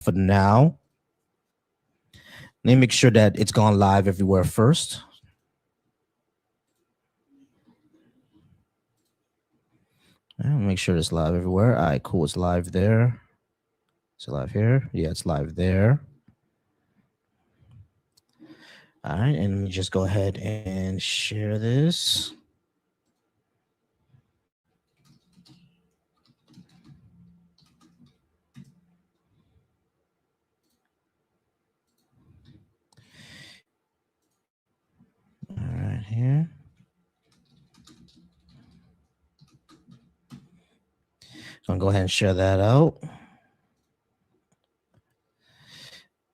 for now. Let me make sure that it's gone live everywhere first. I'll make sure it's live everywhere. All right, cool. It's live there. It's live here. Yeah, it's live there. All right, and let me just go ahead and share this. All right, here. So I'm gonna go ahead and share that out.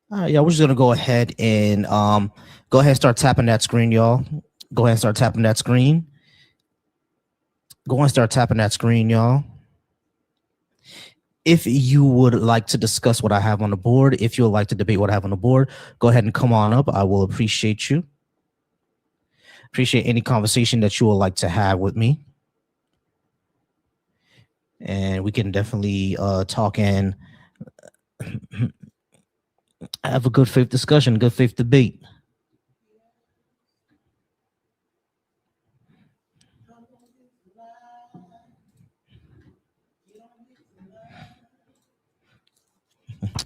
All right, yeah, we're just gonna go ahead and start tapping that screen, y'all. Go ahead and start tapping that screen. Go ahead and start tapping that screen, y'all. If you would like to discuss what I have on the board, if you would like to debate what I have on the board, go ahead and come on up. I will appreciate you. Appreciate any conversation that you would like to have with me. And we can definitely talk and have a good faith discussion, good faith debate.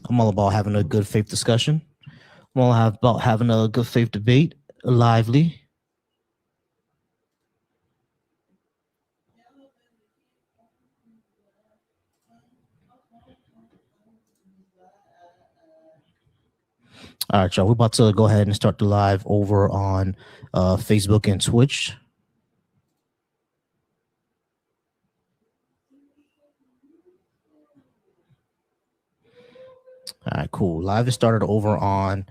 I'm all about having a good faith discussion. I'm all about having a good faith debate, lively. All right, y'all. We're about to go ahead and start the live over on Facebook and Twitch. All right, cool. Live is started over on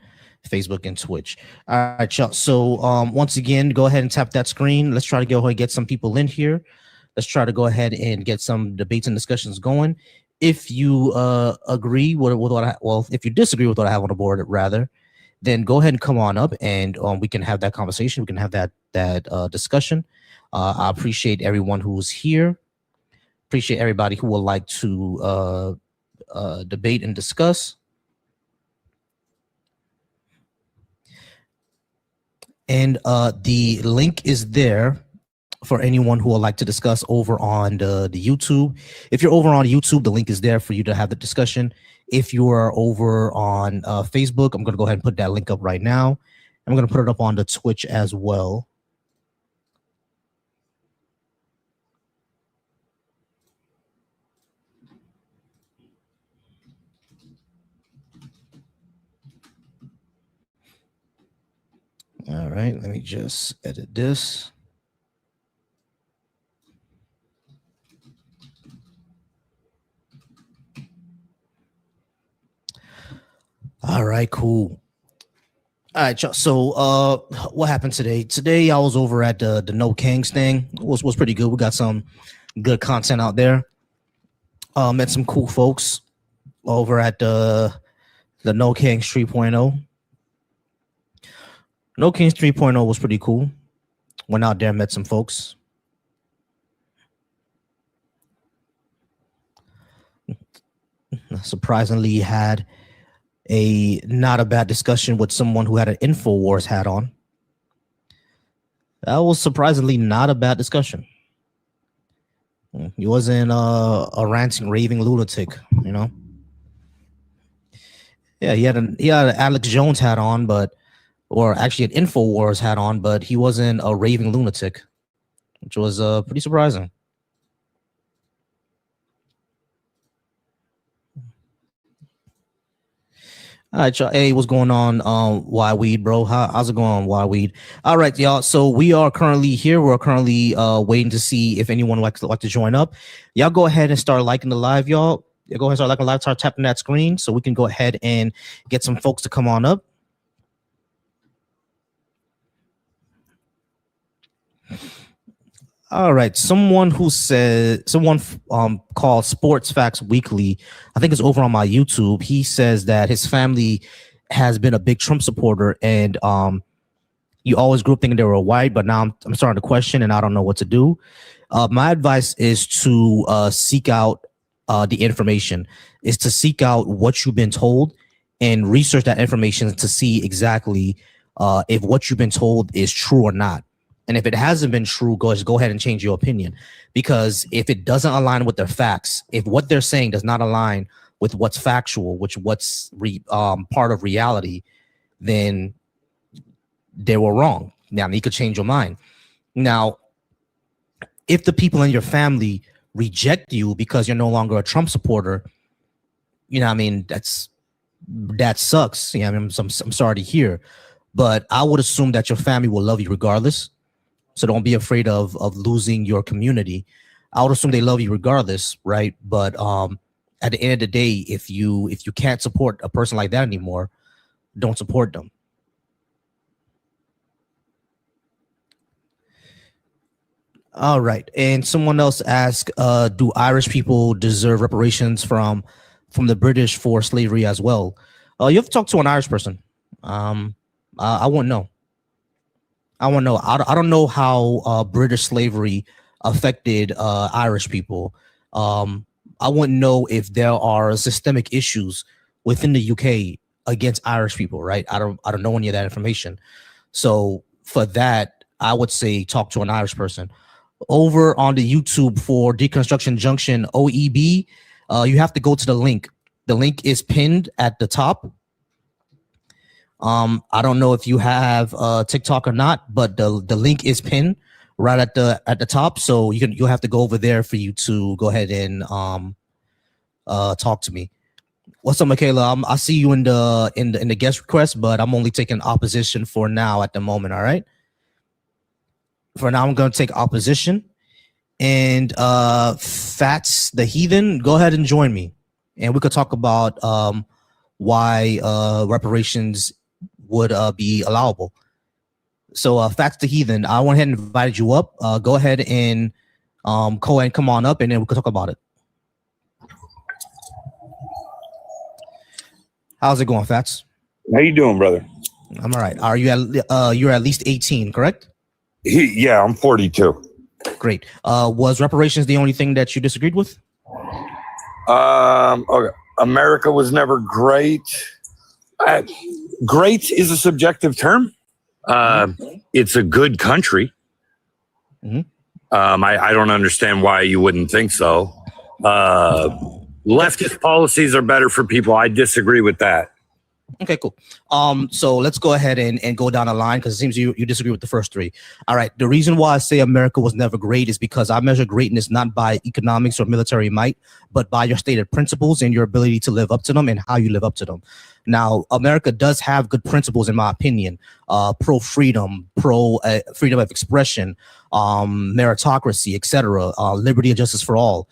Facebook and Twitch. All right, y'all. So once again, go ahead and tap that screen. Let's try to go ahead and get some people in here. Let's try to go ahead and get some debates and discussions going. If you agree with what if you disagree with what I have on the board, rather, then go ahead and come on up and we can have that conversation. We can have that discussion. I appreciate everyone who's here. Appreciate everybody who would like to debate and discuss. And the link is there for anyone who would like to discuss over on the YouTube. If you're over on YouTube, the link is there for you to have the discussion. If you are over on Facebook, I'm going to go ahead and put that link up right now. I'm going to put it up on the Twitch as well. All right, let me just edit this. All right, cool. All right, y'all. So what happened today? Today I was over at the No Kings thing. It was pretty good. We got some good content out there. Met some cool folks over at the No Kings 3.0. No Kings 3.0 was pretty cool. Went out there, met some folks. Surprisingly, had a not a bad discussion with someone who had an InfoWars hat on. That was surprisingly not a bad discussion. He wasn't a ranting, raving lunatic, you know. Yeah, he had an Alex Jones hat on, or actually an InfoWars hat on, but he wasn't a raving lunatic, which was pretty surprising. All right, y'all. Hey, what's going on? Why Weed, bro? How's it going, Why Weed? All right, y'all. So we are currently here. We're currently waiting to see if anyone would like to join up. Y'all go ahead and start liking the live, y'all. Go ahead and start liking the live, start tapping that screen so we can go ahead and get some folks to come on up. All right, someone called Sports Facts Weekly, I think it's over on my YouTube. He says that his family has been a big Trump supporter, and you always grew up thinking they were white, but now I'm starting to question, and I don't know what to do. My advice is to seek out the information is to seek out what you've been told and research that information to see exactly if what you've been told is true or not. And if it hasn't been true, go ahead and change your opinion. Because if it doesn't align with their facts, if what they're saying does not align with what's factual, what's part of reality, then they were wrong. Now you could change your mind. Now, if the people in your family reject you because you're no longer a Trump supporter, you know what I mean, that sucks. Yeah, I mean, I'm sorry to hear, but I would assume that your family will love you regardless. So don't be afraid of losing your community. I would assume they love you regardless, right? But at the end of the day, if you can't support a person like that anymore, don't support them. All right. And someone else asked, do Irish people deserve reparations from the British for slavery as well? You have to talk to an Irish person. I won't know. I don't know how British slavery affected Irish people. I wouldn't know if there are systemic issues within the UK against Irish people, right? I don't know any of that information. So for that, I would say talk to an Irish person. Over on the YouTube for Deconstruction Junction OEB, you have to go to the link. The link is pinned at the top. I don't know if you have TikTok or not, but the link is pinned right at the top. So you'll have to go over there for you to go ahead and talk to me. What's up, Michaela? I see you in the guest request, but I'm only taking opposition for now at the moment. All right. For now, I'm going to take opposition. And Fats the Heathen, go ahead and join me, and we could talk about why reparations would be allowable. So Fats the Heathen, I went ahead and invited you up. Go ahead and come on up, and then we could talk about it. How's it going, Fats? How you doing, brother? I'm all right. Are you you're at least 18, correct? Yeah, I'm 42. Great. Was reparations the only thing that you disagreed with? Okay. America was never great. Great is a subjective term. It's a good country. Mm-hmm. I don't understand why you wouldn't think so. Leftist policies are better for people. I disagree with that. Okay, cool. So let's go ahead and go down the line, because it seems you disagree with the first three. All right. The reason why I say America was never great is because I measure greatness not by economics or military might, but by your stated principles and your ability to live up to them and how you live up to them. Now, America does have good principles, in my opinion. Pro freedom, pro freedom of expression, meritocracy, etc., liberty and justice for all.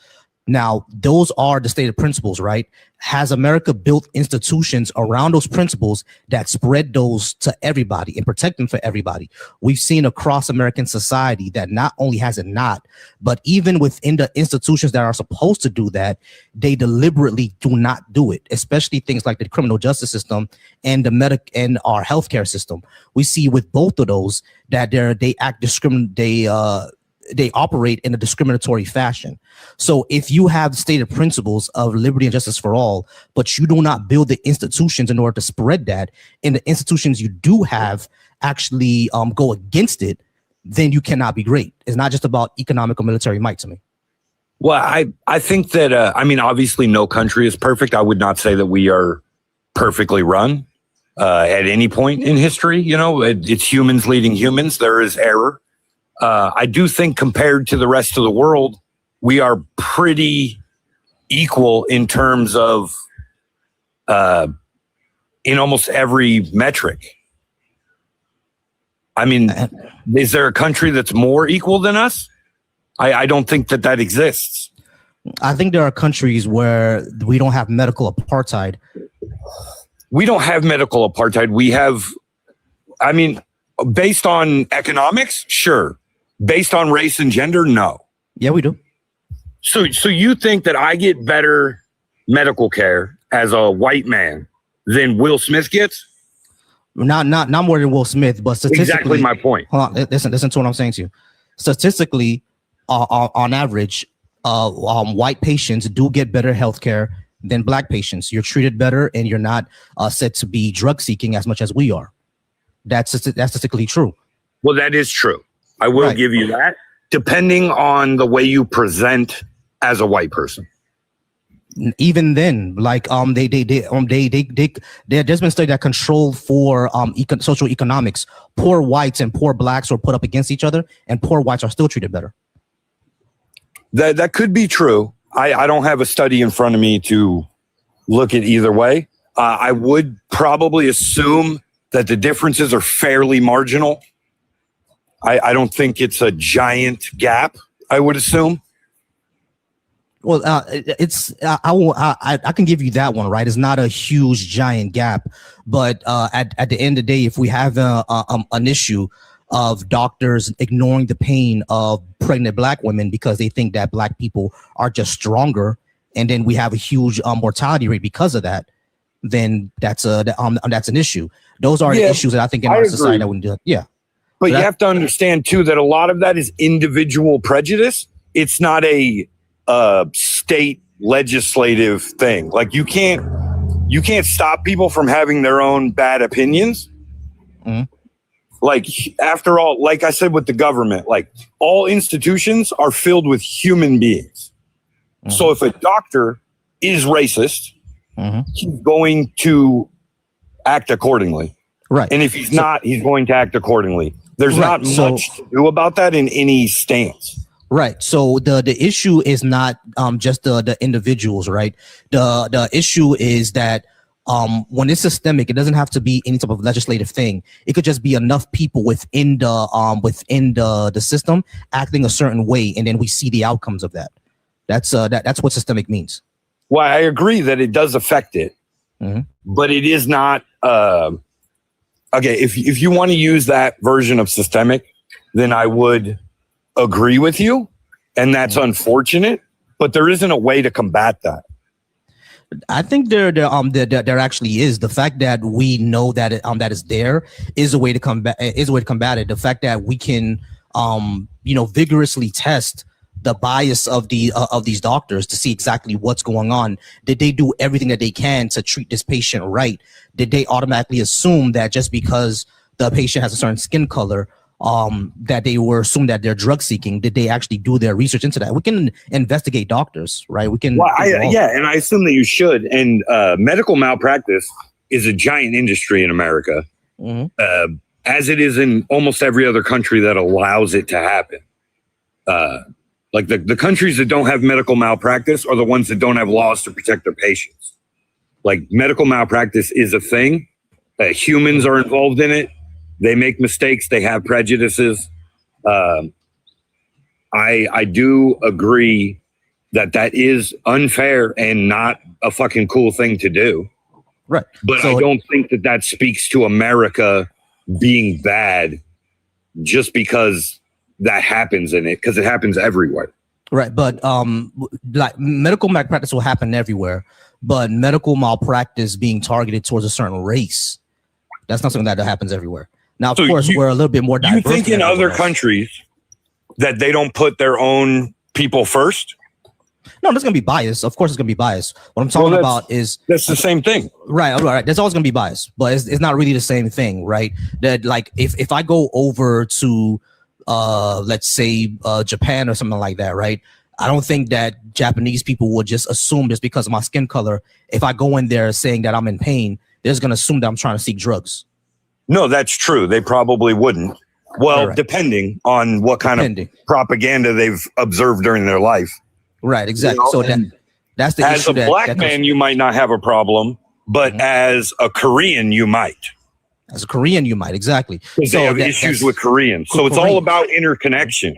Now, those are the stated principles, right? Has America built institutions around those principles that spread those to everybody and protect them for everybody? We've seen across American society that not only has it not, but even within the institutions that are supposed to do that, they deliberately do not do it, especially things like the criminal justice system and and our healthcare system. We see with both of those that they operate in a discriminatory fashion. So if you have stated principles of liberty and justice for all, but you do not build the institutions in order to spread that, and the institutions you do have actually go against it, then you cannot be great. It's not just about economic or military might to me. Well, I think that, obviously no country is perfect. I would not say that we are perfectly run at any point in history. You know, it's humans leading humans. There is error. I do think compared to the rest of the world, we are pretty equal in terms of in almost every metric. I mean, is there a country that's more equal than us? I don't think that exists. I think there are countries where we don't have medical apartheid. We don't have medical apartheid. We have, based on economics, sure. Based on race and gender, no. Yeah, we do. So you think that I get better medical care as a white man than Will Smith gets? Not more than Will Smith, but statistically. Exactly my point. Hold on, listen to what I'm saying to you. Statistically, on average, white patients do get better healthcare than black patients. You're treated better, and you're not said to be drug seeking as much as we are. That's statistically true. Well, that is true. I will give you that. Depending on the way you present as a white person. Even then, like there's been studies that control for social economics. Poor whites and poor blacks are put up against each other, and poor whites are still treated better. That could be true. I don't have a study in front of me to look at either way. I would probably assume that the differences are fairly marginal. I don't think it's a giant gap, I would assume. Well, I can give you that one, right? It's not a huge giant gap, but at the end of the day, if we have an issue of doctors ignoring the pain of pregnant black women because they think that black people are just stronger, and then we have a huge mortality rate because of that, then that's an issue. Those are the issues that I think in our society that we do. Yeah. But you have to understand too that a lot of that is individual prejudice. It's not a state legislative thing. Like you can't stop people from having their own bad opinions. Mm-hmm. Like after all, like I said with the government, like all institutions are filled with human beings. Mm-hmm. So if a doctor is racist, he's going to act accordingly. Right. And if he's not, he's going to act accordingly. There's not much to do about that in any stance. Right. So the issue is not just the individuals, right? The issue is that when it's systemic, it doesn't have to be any type of legislative thing. It could just be enough people within the system acting a certain way, and then we see the outcomes of that. That's what systemic means. Well, I agree that it does affect it, but it is not. Okay, if you want to use that version of systemic, then I would agree with you, and that's unfortunate. But there isn't a way to combat that. I think there actually is. The fact that we know that that is there is a way to combat it. The fact that we can vigorously test the bias of these doctors to see exactly what's going on. Did they do everything that they can to treat this patient right? Did they automatically assume that just because the patient has a certain skin color, that they were assumed that they're drug seeking? Did they actually do their research into that? We can investigate doctors, right? We can. Well, and I assume that you should. And medical malpractice is a giant industry in America, as it is in almost every other country that allows it to happen. Like the countries that don't have medical malpractice are the ones that don't have laws to protect their patients. Like medical malpractice is a thing. Humans are involved in it. They make mistakes. They have prejudices. I do agree that is unfair and not a fucking cool thing to do. Right. But I don't think that speaks to America being bad just because that happens in it, because it happens everywhere. Right. But like medical malpractice will happen everywhere, but medical malpractice being targeted towards a certain race, that's not something that happens everywhere. Now, of course, we're a little bit more diverse. You think in other countries that they don't put their own people first? No, there's going to be bias. Of course, it's going to be bias. What I'm talking about is that's the same thing, right? Right. There's always going to be bias, but it's not really the same thing, right? That like if I go over to let's say Japan or something like that, right? I don't think that Japanese people would just assume just because of my skin color, if I go in there saying that I'm in pain, they're just going to assume that I'm trying to seek drugs. No, that's true. They probably wouldn't. Well, depending on what kind of propaganda they've observed during their life. Right, exactly. So that's the issue. As a black man, you might not have a problem, but as a Korean, you might. As a Korean, you might, exactly. Because they have issues with Koreans. So it's all about interconnection.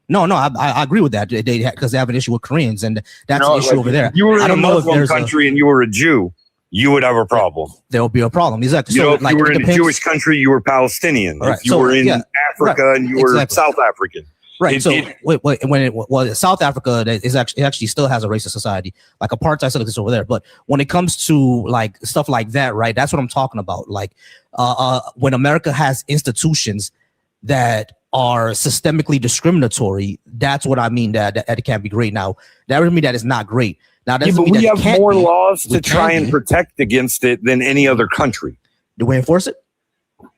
No, I agree with that. Because they have an issue with Koreans, and that's an issue over there. If you were in a Muslim country and you were a Jew, you would have a problem. There will be a problem, exactly. So, if you were in a Jewish country, you were Palestinian. Right. If you were in Africa and you were South African. Right. South Africa is actually still has a racist society. Like apartheid still exists over there. But when it comes to like stuff like that, right? That's what I'm talking about. Like when America has institutions that are systemically discriminatory, that's what I mean that it can't be great. Now, that doesn't mean that it's not great. Now, that doesn't mean we that have more laws We to try and protect against it than any other country. Do we enforce it?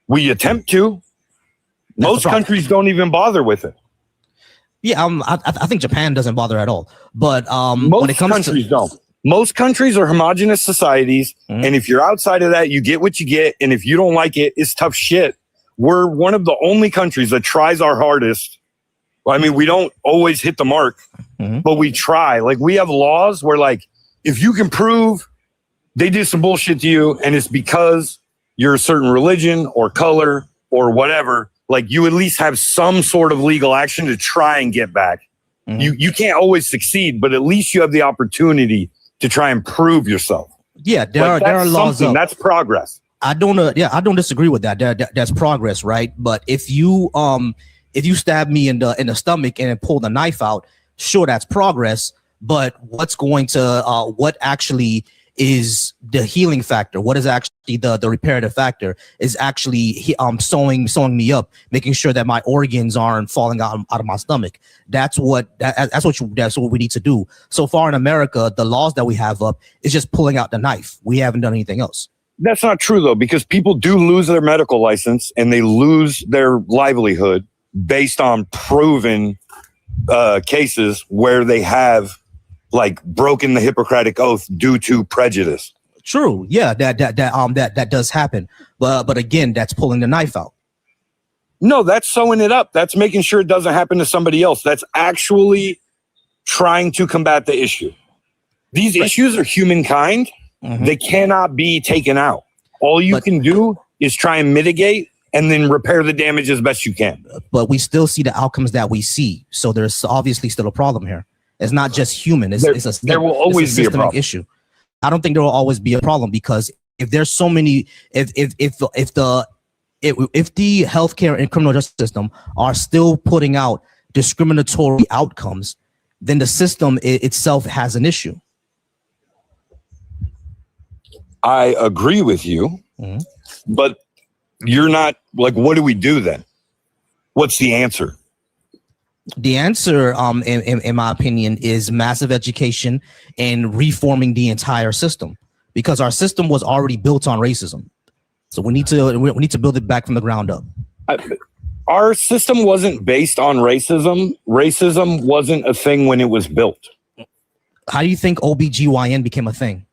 We attempt to. Most countries don't even bother with it. Yeah, I think Japan doesn't bother at all. But most when it comes countries don't. Most countries are homogenous societies, and if you're outside of that, you get what you get. And if you don't like it, it's tough shit. We're one of the only countries that tries our hardest. Well, I mean, we don't always hit the mark, but we try. Like, we have laws where, like, if you can prove they did some bullshit to you, and it's because you're a certain religion or color or whatever, like, you at least have some sort of legal action to try and get back. You can't always succeed, but at least you have the opportunity to try and prove yourself. Yeah, there are laws. That's progress. I don't disagree with that. That's progress, right? But if you stab me in the stomach and pull the knife out, sure, that's progress. But what actually is the healing factor? What is actually the reparative factor? Is actually sewing me up, making sure that my organs aren't falling out of my stomach. That's what we need to do. So far in America, the laws that we have up is just pulling out the knife. We haven't done anything else. That's not true, though, because people do lose their medical license and they lose their livelihood based on proven cases where they have, like, broken the Hippocratic Oath due to prejudice. True. Yeah, that does happen. But again, that's pulling the knife out. No, that's sewing it up. That's making sure it doesn't happen to somebody else. That's actually trying to combat the issue. These issues are humankind. They cannot be taken out. All you can do is try and mitigate and then repair the damage as best you can. But we still see the outcomes that we see. So there's obviously still a problem here. It's not just human. There will always be a problem. Issue. I don't think there will always be a problem, because if there's so many, if the healthcare and criminal justice system are still putting out discriminatory outcomes, then the system itself has an issue. I agree with you, but you're not, like, what do we do then? What's the answer? The answer, in my opinion, is massive education and reforming the entire system, because our system was already built on racism. So we need to build it back from the ground up. Our system wasn't based on racism. Racism wasn't a thing when it was built. How do you think OBGYN became a thing?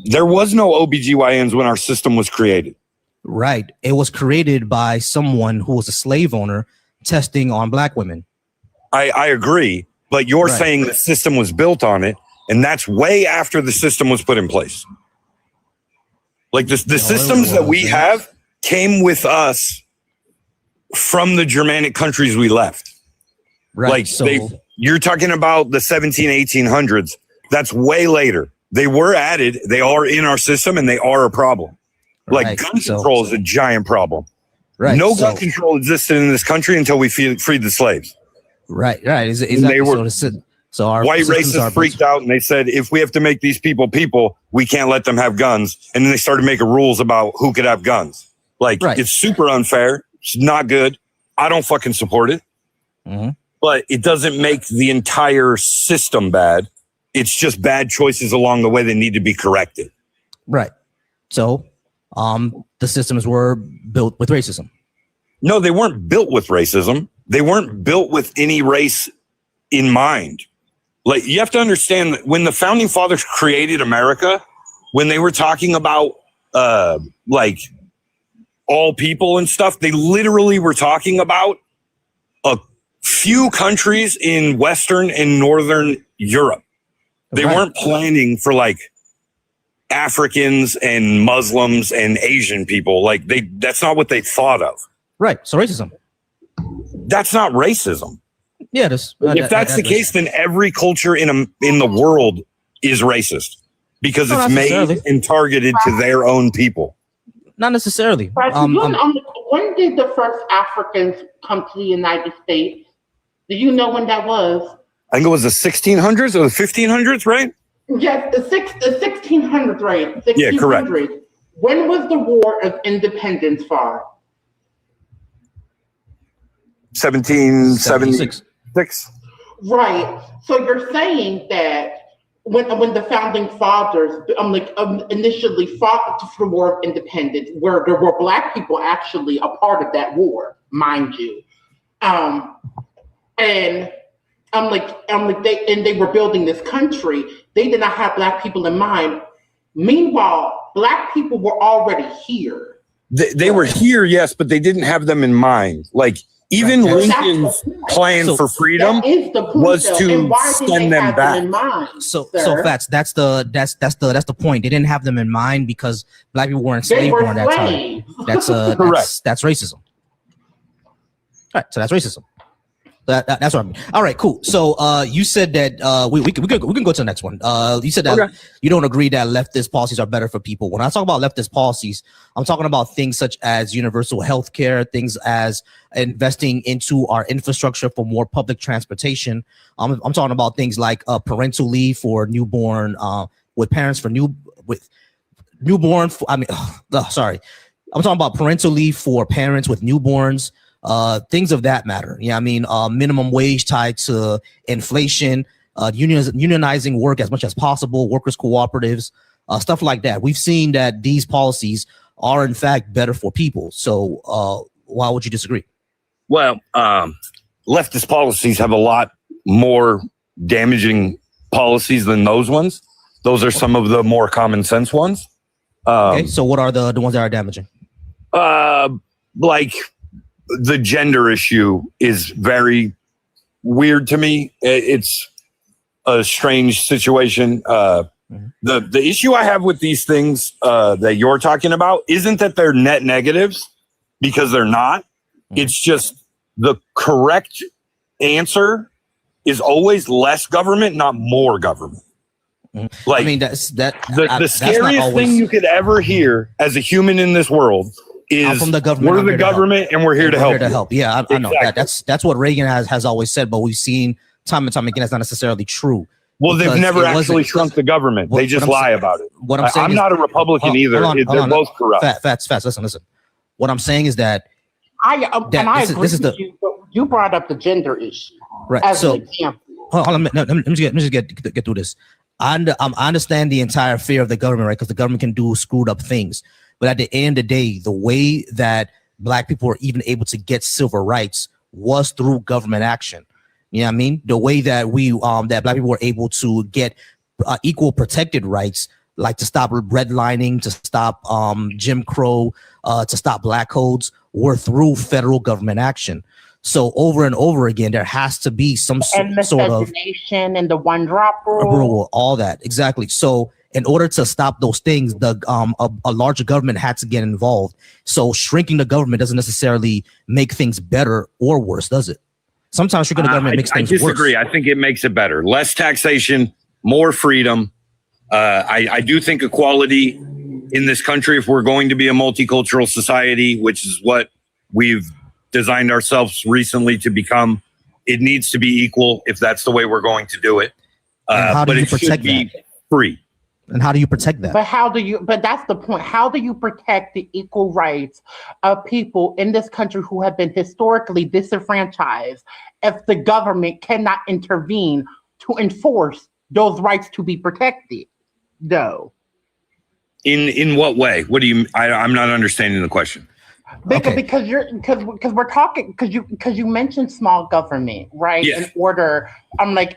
There was no OBGYNs when our system was created. Right. It was created by someone who was a slave owner testing on black women. I agree, but you're saying the system was built on it, and that's way after the system was put in place. Like, the systems that we have came with us from the Germanic countries we left. Right. Like, you're talking about the 1800s. That's way later. They were added, they are in our system, and they are a problem. Like, gun control is a giant problem. Right. No gun control existed in this country until we freed the slaves. Right. Exactly. They were, so our white racists freaked out, and they said, if we have to make these people, we can't let them have guns. And then they started making rules about who could have guns. Like, it's super unfair. It's not good. I don't fucking support it. But it doesn't make the entire system bad. It's just bad choices along the way that need to be corrected. Right. So the systems were built with racism. No, they weren't built with racism. They weren't built with any race in mind. Like, you have to understand that when the founding fathers created America, when they were talking about like all people and stuff, they literally were talking about a few countries in Western and Northern Europe. They weren't planning for, like, Africans and Muslims and Asian people. Like, that's not what they thought of. Right. So racism. That's not racism. Yeah. If that's the case, then every culture in the world is racist, because it's made and targeted to their own people. Not necessarily. When did the first Africans come to the United States? Do you know when that was? I think it was the 1600s or the 1500s, right? Yes, the 1600s, right? 1600s. Yeah, correct. When was the War of Independence fought? 1776. Right. So you're saying that when the founding fathers initially fought for the War of Independence, where there were Black people actually a part of that war, mind you, and they were building this country. They did not have Black people in mind. Meanwhile, Black people were already here. They were here, yes, but they didn't have them in mind. Like even Lincoln's plan for freedom was to send them back. So Fats, that's the point. They didn't have them in mind because Black people weren't enslaved during that time. That's correct. That's racism. All right, so that's racism. That's what I mean. All right, cool. So you said that we can go to the next one. You said that you don't agree that leftist policies are better for people. When I talk about leftist policies, I'm talking about things such as universal health care, things as investing into our infrastructure for more public transportation. I'm talking about things like parental leave for newborn with parents for newborn. I'm talking about parental leave for parents with newborns. Things of that matter. Yeah, I mean, minimum wage tied to inflation, unionizing work as much as possible, workers' cooperatives, stuff like that. We've seen that these policies are in fact better for people. So why would you disagree? Well, leftist policies have a lot more damaging policies than those ones. Those are some of the more common sense ones. Okay, so what are the ones that are damaging? Like the gender issue is very weird to me. It's a strange situation. The issue I have with these things that you're talking about isn't that they're net negatives, because they're not. It's just the correct answer is always less government, not more government. Like, I mean, the scariest thing you could ever hear as a human in this world is from the government. We're the government and we're here to help. Yeah, I know that. That's what Reagan has always said, but we've seen time and time again that's not necessarily true. Well, they've never actually shrunk the government. They just lie about it. What I'm saying, I'm not a Republican either. They're both corrupt. Fats. Listen. What I'm saying is that I agree with you, but you brought up the gender issue, right? As an example. Hold on, let me just get through this. I understand the entire fear of the government, right? Because the government can do screwed up things. But at the end of the day, the way that Black people were even able to get civil rights was through government action. You know what I mean? The way that that Black people were able to get equal protected rights, like to stop redlining, to stop Jim Crow, to stop black codes, were through federal government action. So over and over again, there has to be some sort of miscegenation and the one drop rule, all that exactly. So in order to stop those things, a larger government had to get involved. So shrinking the government doesn't necessarily make things better or worse, does it? Sometimes shrinking the government makes things worse. I disagree. I think it makes it better. Less taxation, more freedom. I do think equality in this country, if we're going to be a multicultural society, which is what we've designed ourselves recently to become, it needs to be equal if that's the way we're going to do it. But it should be free. And how do you protect that? But that's the point. How do you protect the equal rights of people in this country who have been historically disenfranchised if the government cannot intervene to enforce those rights to be protected, though? In what way? What do you? I'm not understanding the question. Because we're talking because you mentioned small government, right? Yeah. In order, I'm like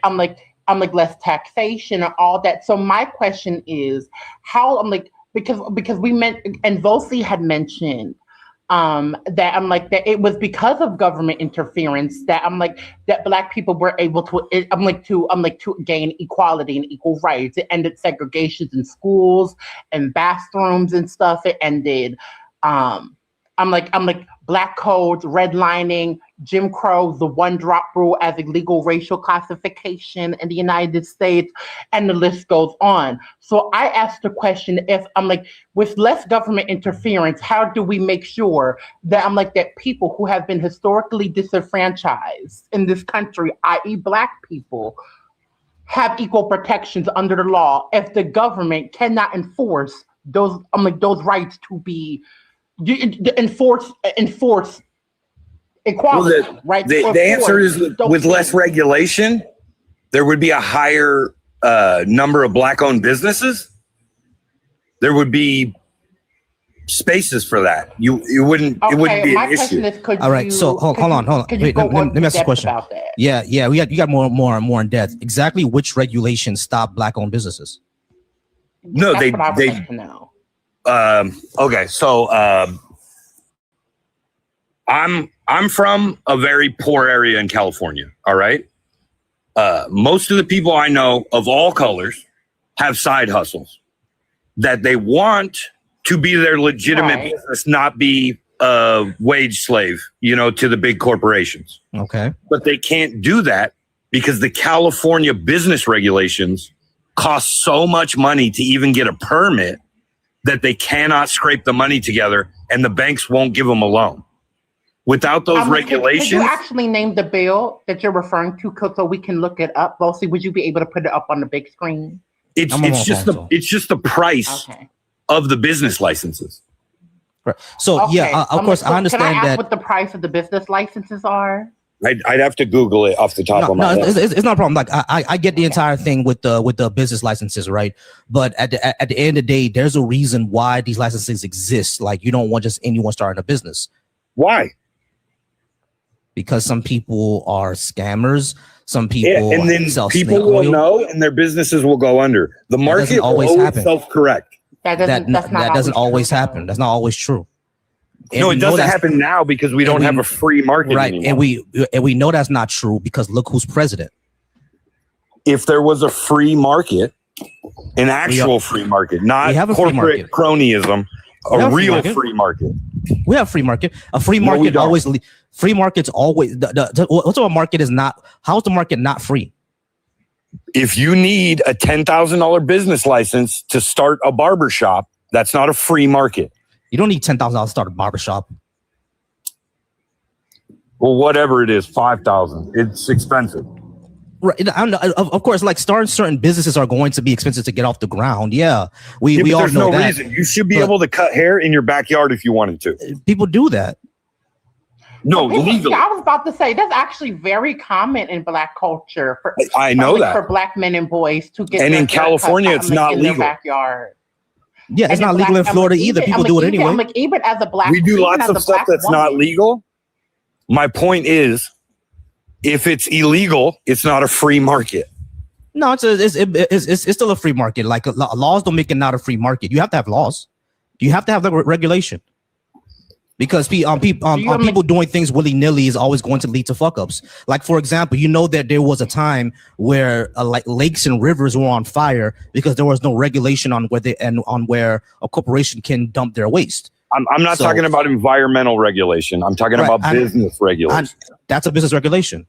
less taxation and all that. So my question is how because we meant, and Volsi had mentioned that it was because of government interference that that Black people were able to gain equality and equal rights. It ended segregations in schools and bathrooms and stuff. It ended Black codes, redlining, Jim Crow, the one drop rule as a legal racial classification in the United States, and the list goes on. So I asked the question, if with less government interference, how do we make sure that that people who have been historically disenfranchised in this country, i.e. Black people, have equal protections under the law if the government cannot enforce those those rights to be enforce equality, right? The answer is with less regulation, there would be a higher number of Black-owned businesses. There would be spaces for that. It wouldn't be an issue. All right, so hold on. Wait, let me ask you a question. About that? Yeah, you got more in depth. Exactly which regulations stop Black-owned businesses? No, That's they what I would like to know. okay, so I'm from a very poor area in California. All right. Most of the people I know of all colors have side hustles that they want to be their legitimate business, not be a wage slave, to the big corporations. Okay. But they can't do that because the California business regulations cost so much money to even get a permit that they cannot scrape the money together, and the banks won't give them a loan. Without those regulations, could you actually name the bill that you're referring to, so we can look it up? Bossy, would you be able to put it up on the big screen? It's just the price of the business licenses. Right. So of course, I understand can I ask that. What the price of the business licenses are? I'd have to Google it off the top of my head. It's not a problem. Like I get the entire thing with the business licenses, right? But at the end of the day, there's a reason why these licenses exist. Like you don't want just anyone starting a business. Why? Because some people are scammers. Some people and then people will know, and their businesses will go under. The market always self-correct. That doesn't always happen. That's not always true. And no, it doesn't happen now because we don't have a free market anymore. And we know that's not true because look who's president. If there was a free market, an actual free market, not corporate cronyism, a real free market. We have free market. A free market free markets always. What's a market is not? How's the market not free? If you need a $10,000 business license to start a barber shop, that's not a free market. You don't need $10,000 to start a barbershop. Well, whatever it is, $5,000. It's expensive. Right. Of course, like starting certain businesses are going to be expensive to get off the ground. Yeah, we all there's know no that. Reason. You should be able to cut hair in your backyard if you wanted to. People do that. No, legally. I was about to say that's actually very common in Black culture. I know that for Black men and boys to get. And in California, it's not legal. In their backyard. Yeah, it's not legal in Florida either. People do it anyway. Even as a Black, we do lots of stuff that's not legal. My point is, if it's illegal, it's not a free market. No, it's still a free market. Like laws don't make it not a free market. You have to have laws. You have to have the regulation. Because people doing things willy-nilly is always going to lead to fuck-ups. Like, for example, you know that there was a time where like lakes and rivers were on fire because there was no regulation on where a corporation can dump their waste. I'm not talking about environmental regulation. I'm talking about business regulation. That's a business regulation.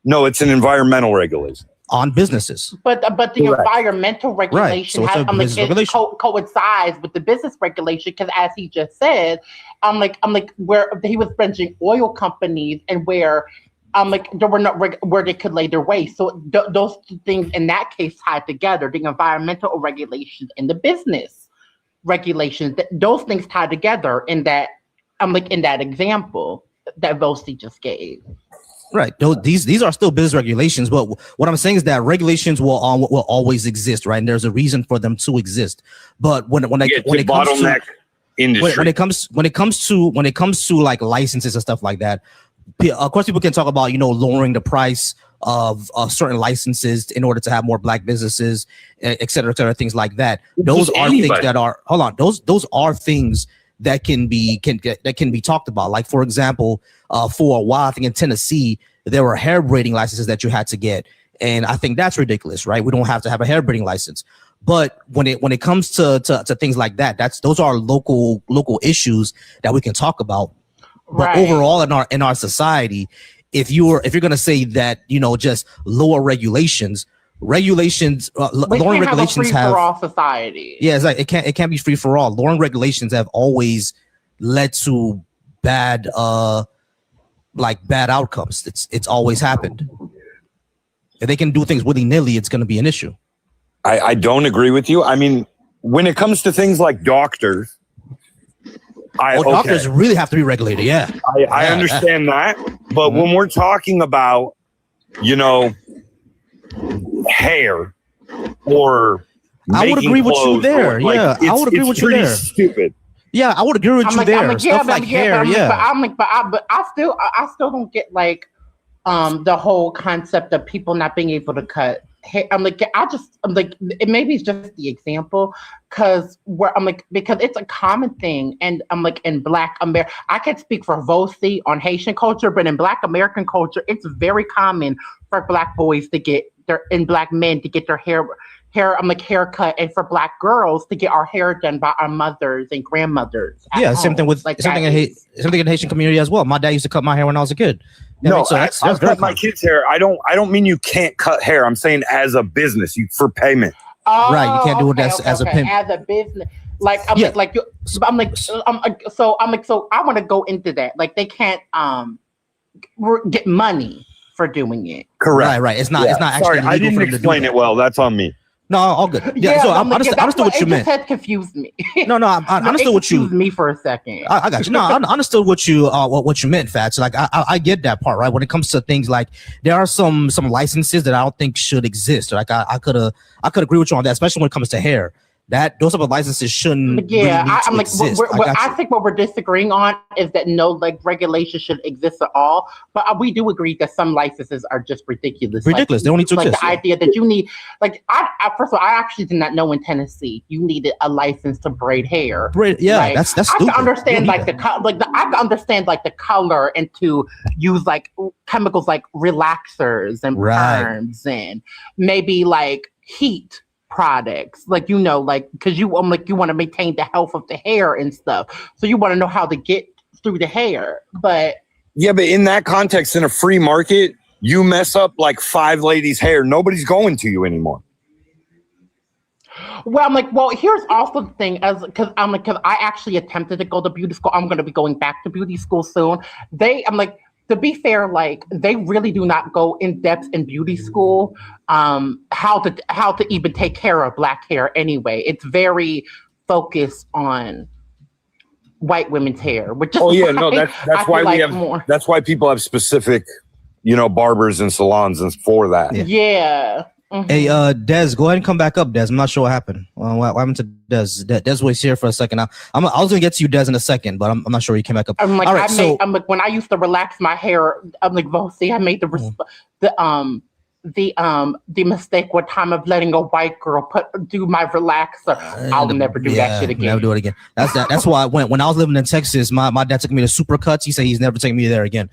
No, it's an environmental regulation. On businesses. But the environmental regulation coincides with the business regulation because, as he just said, where he was mentioning oil companies and where there were not where they could lay their waste. So those two things in that case tied together, the environmental regulations and the business regulations, those things tied together in that in that example that Vosi just gave. Right. These are still business regulations, but what I'm saying is that regulations will always exist, right? And there's a reason for them to exist. But when it comes to like licenses and stuff like that, of course, people can talk about lowering the price of certain licenses in order to have more Black businesses, et cetera, things like that. Those are things that are those are things that can be talked about. Like, for example, for a while, I think in Tennessee, there were hair braiding licenses that you had to get. And I think that's ridiculous, right? We don't have to have a hair braiding license. But when it comes to things like that, those are local issues that we can talk about. But overall in our society, if you're going to say that, just lower regulations, lowering regulations have all society. Yeah, it's like it can't be free for all. Lowering regulations have always led to bad outcomes. It's always happened. If they can do things willy-nilly, it's going to be an issue. I don't agree with you. I mean, when it comes to things like doctors, doctors really have to be regulated. Yeah, I understand that, But when we're talking about, you know, hair or I would agree with you there. Like, yeah, I would agree with you there. Stupid. Yeah, I would agree with you there. Stuff like hair. But I still don't get like the whole concept of people not being able to cut hair. Maybe it's just the example because it's a common thing, and I'm like in Black America. I can speak for Vosi on Haitian culture, but in Black American culture, it's very common for Black boys to get Black men to get their haircut, and for Black girls to get our hair done by our mothers and grandmothers. Yeah, same thing with something in Haitian community as well. My dad used to cut my hair when I was a kid. No, I cut my kids' hair. I don't mean you can't cut hair. I'm saying as a business, for payment. Oh, right, you can't do it as a pimp. As a business. So I want to go into that. Like they can't get money for doing it. Correct. Right. It's not Sorry, actually I didn't explain it well. That's on me. No, all good. Yeah, so I understood what you meant. It just confused me. No, I understood what you. Confused me for a second. I got you. No, I understood what you meant, Fats. Like I get that part, right? When it comes to things like there are some licenses that I don't think should exist. Like I could agree with you on that, especially when it comes to hair. That those type of licenses shouldn't. Yeah, really exist. I think what we're disagreeing on is that no regulation should exist at all. But we do agree that some licenses are just ridiculous. They don't need to exist. The idea that you need, first of all, I actually did not know in Tennessee you needed a license to braid hair. That's I stupid. can understand I can understand the color and to use chemicals like relaxers and perms and maybe heat products, because you want to maintain the health of the hair and stuff, so you want to know how to get through the hair. But in that context, in a free market, you mess up 5 ladies' hair, nobody's going to you anymore. Well, here's also the thing, because I actually attempted to go to beauty school. I'm going to be going back to beauty school soon. To be fair, they really do not go in depth in beauty school, how to even take care of Black hair anyway. It's very focused on white women's hair, which is that's why that's why people have specific, barbers and salons and for that. Yeah. Mm-hmm. Hey, Des, go ahead and come back up, Des. I'm not sure what happened. What happened to Des? Des was here for a second. I was gonna get to you, Des, in a second, but I'm not sure he came back up. All right, when I used to relax my hair, I made the mistake one time of letting a white girl do my relaxer. I'll never do that shit again. Never do it again. That's why when I was living in Texas, my dad took me to Supercuts. He said he's never taking me there again.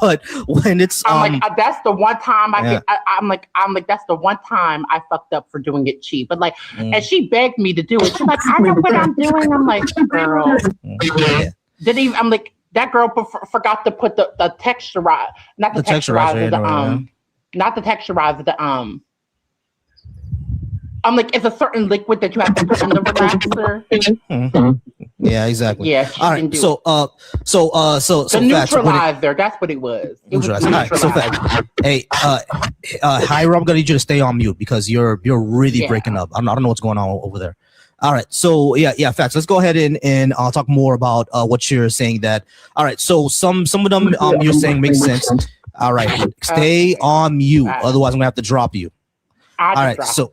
But when it's that's the one time that's the one time I fucked up for doing it cheap. But and she begged me to do it. She's like, I know what I'm doing. I'm like, girl. Didn't even. That girl forgot to put the texturizer, not the texturizer, not the texturizer, it's a certain liquid that you have to put in the relaxer. Mm-hmm. Yeah, exactly. Yeah. All right. So the neutralizer. That's what it was. It was neutralizer. Hey, Hyra, I'm gonna need you to stay on mute because you're really breaking up. I don't know what's going on over there. All right. So yeah, facts. Let's go ahead and I'll talk more about what you're saying. All right. So some of them you're saying makes sense. All right, stay on mute. Otherwise, I'm gonna have to drop you. All right, so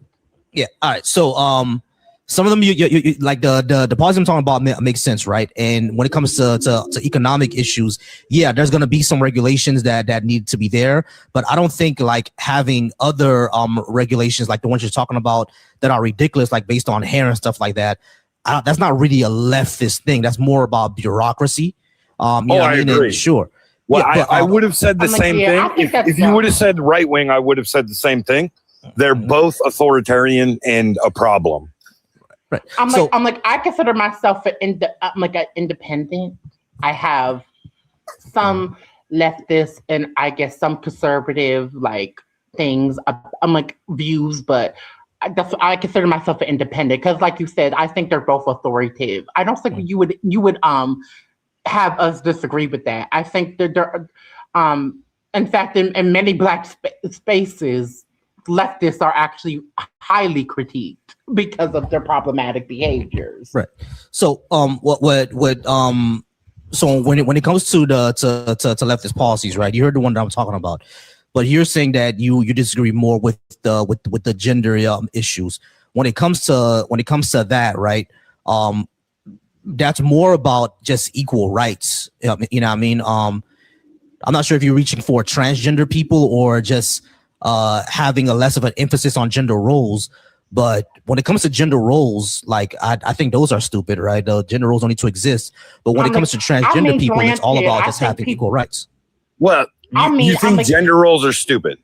some of them you like the policies I'm talking about makes sense, right? And when it comes to economic issues, there's gonna be some regulations that need to be there, but I don't think having other regulations like the ones you're talking about that are ridiculous, based on hair and stuff like that. That's not really a leftist thing. That's more about bureaucracy. I agree. Sure. Well, I would have said the same thing. If you would have said right wing, I would have said the same thing. They're both authoritarian and a problem. Right. I consider myself an independent. I have some leftist and I guess some conservative things. Views, but I consider myself an independent because, like you said, I think they're both authoritative. I don't think you would have us disagree with that. I think that there, in fact, in many Black spaces, leftists are actually highly critiqued because of their problematic behaviors. Right. So, so when it comes to the to leftist policies, right? You heard the one that I'm talking about, but you're saying that you disagree more with the gender issues. When it comes to that, right? That's more about just equal rights. You know what I mean? I'm not sure if you're reaching for transgender people or just having a less of an emphasis on gender roles. But when it comes to gender roles, like I think those are stupid, right? The gender roles don't need to exist. But when it comes to transgender people, it's all about just having equal rights. Well, you think gender roles are stupid?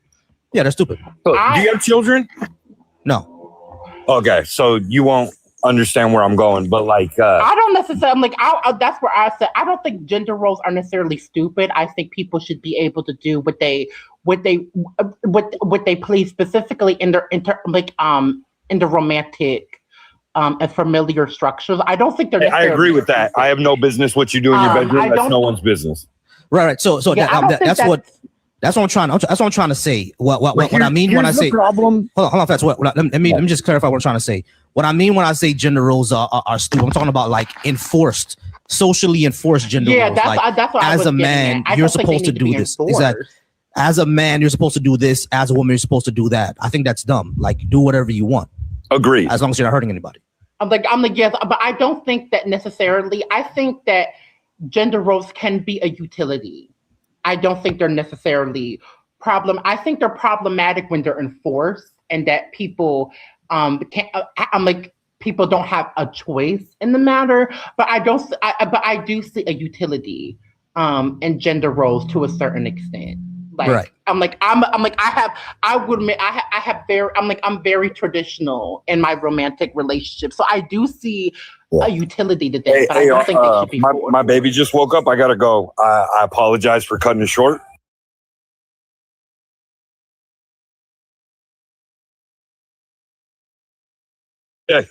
Yeah, they're stupid. So, do you have children? No. Okay, so you won't understand where I'm going, but like I don't necessarily that's where I said I don't think gender roles are necessarily stupid. I think people should be able to do what they please, specifically in their in the romantic and familiar structures. I don't think they're. I agree with that. I have no business what you do in your bedroom. That's no one's business. Right. So that's what I'm trying to say. What I mean when I say problem. Hold on. That's what. Let me just clarify what I'm trying to say. What I mean when I say gender roles are stupid, I'm talking about like socially enforced gender roles. That's what as a man, you're supposed to do this. Exactly. As a man, you're supposed to do this. As a woman, you're supposed to do that. I think that's dumb. Like, do whatever you want. Agree. As long as you're not hurting anybody. I'm like yes, but I don't think that necessarily. I think that gender roles can be a utility. I don't think they're necessarily I think they're problematic when they're enforced and that people people don't have a choice in the matter. But I do see a utility in gender roles to a certain extent. Like, right. I'm very traditional in my romantic relationship. So I do see a utility to this, but I don't think it should be my baby just woke up. I gotta go. I apologize for cutting it short. Yeah.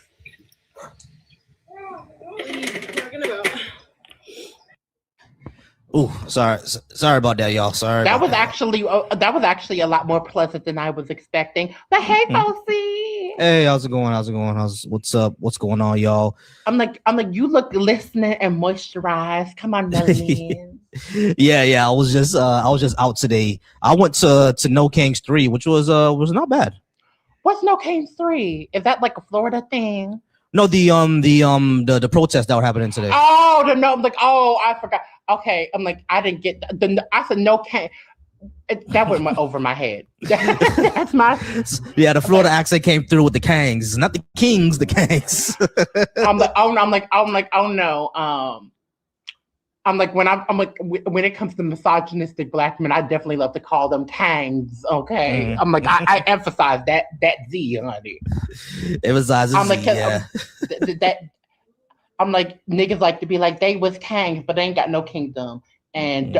Ooh, sorry about that, y'all. Sorry. That was actually a lot more pleasant than I was expecting. But hey, Kosi. Hey, how's it going? What's up? What's going on, y'all? I'm like, you look glistening and moisturized. Come on, man. Yeah. I was just out today. I went to No Kings 3, which was not bad. What's No Kings 3? Is that like a Florida thing? No, the protest that were happening today. Oh, I forgot. Okay, I'm like, I didn't get I said No King. That went over my head. That's my. Yeah, the Florida accent came through with the Kangs, not the Kings, the Kangs. I'm like, oh no. When it comes to misogynistic black men, I definitely love to call them Kangs. Okay, I'm like, I emphasize that Z, honey. Emphasize Z, yeah. I'm like, niggas like to be like they was kangs, but they ain't got no kingdom, and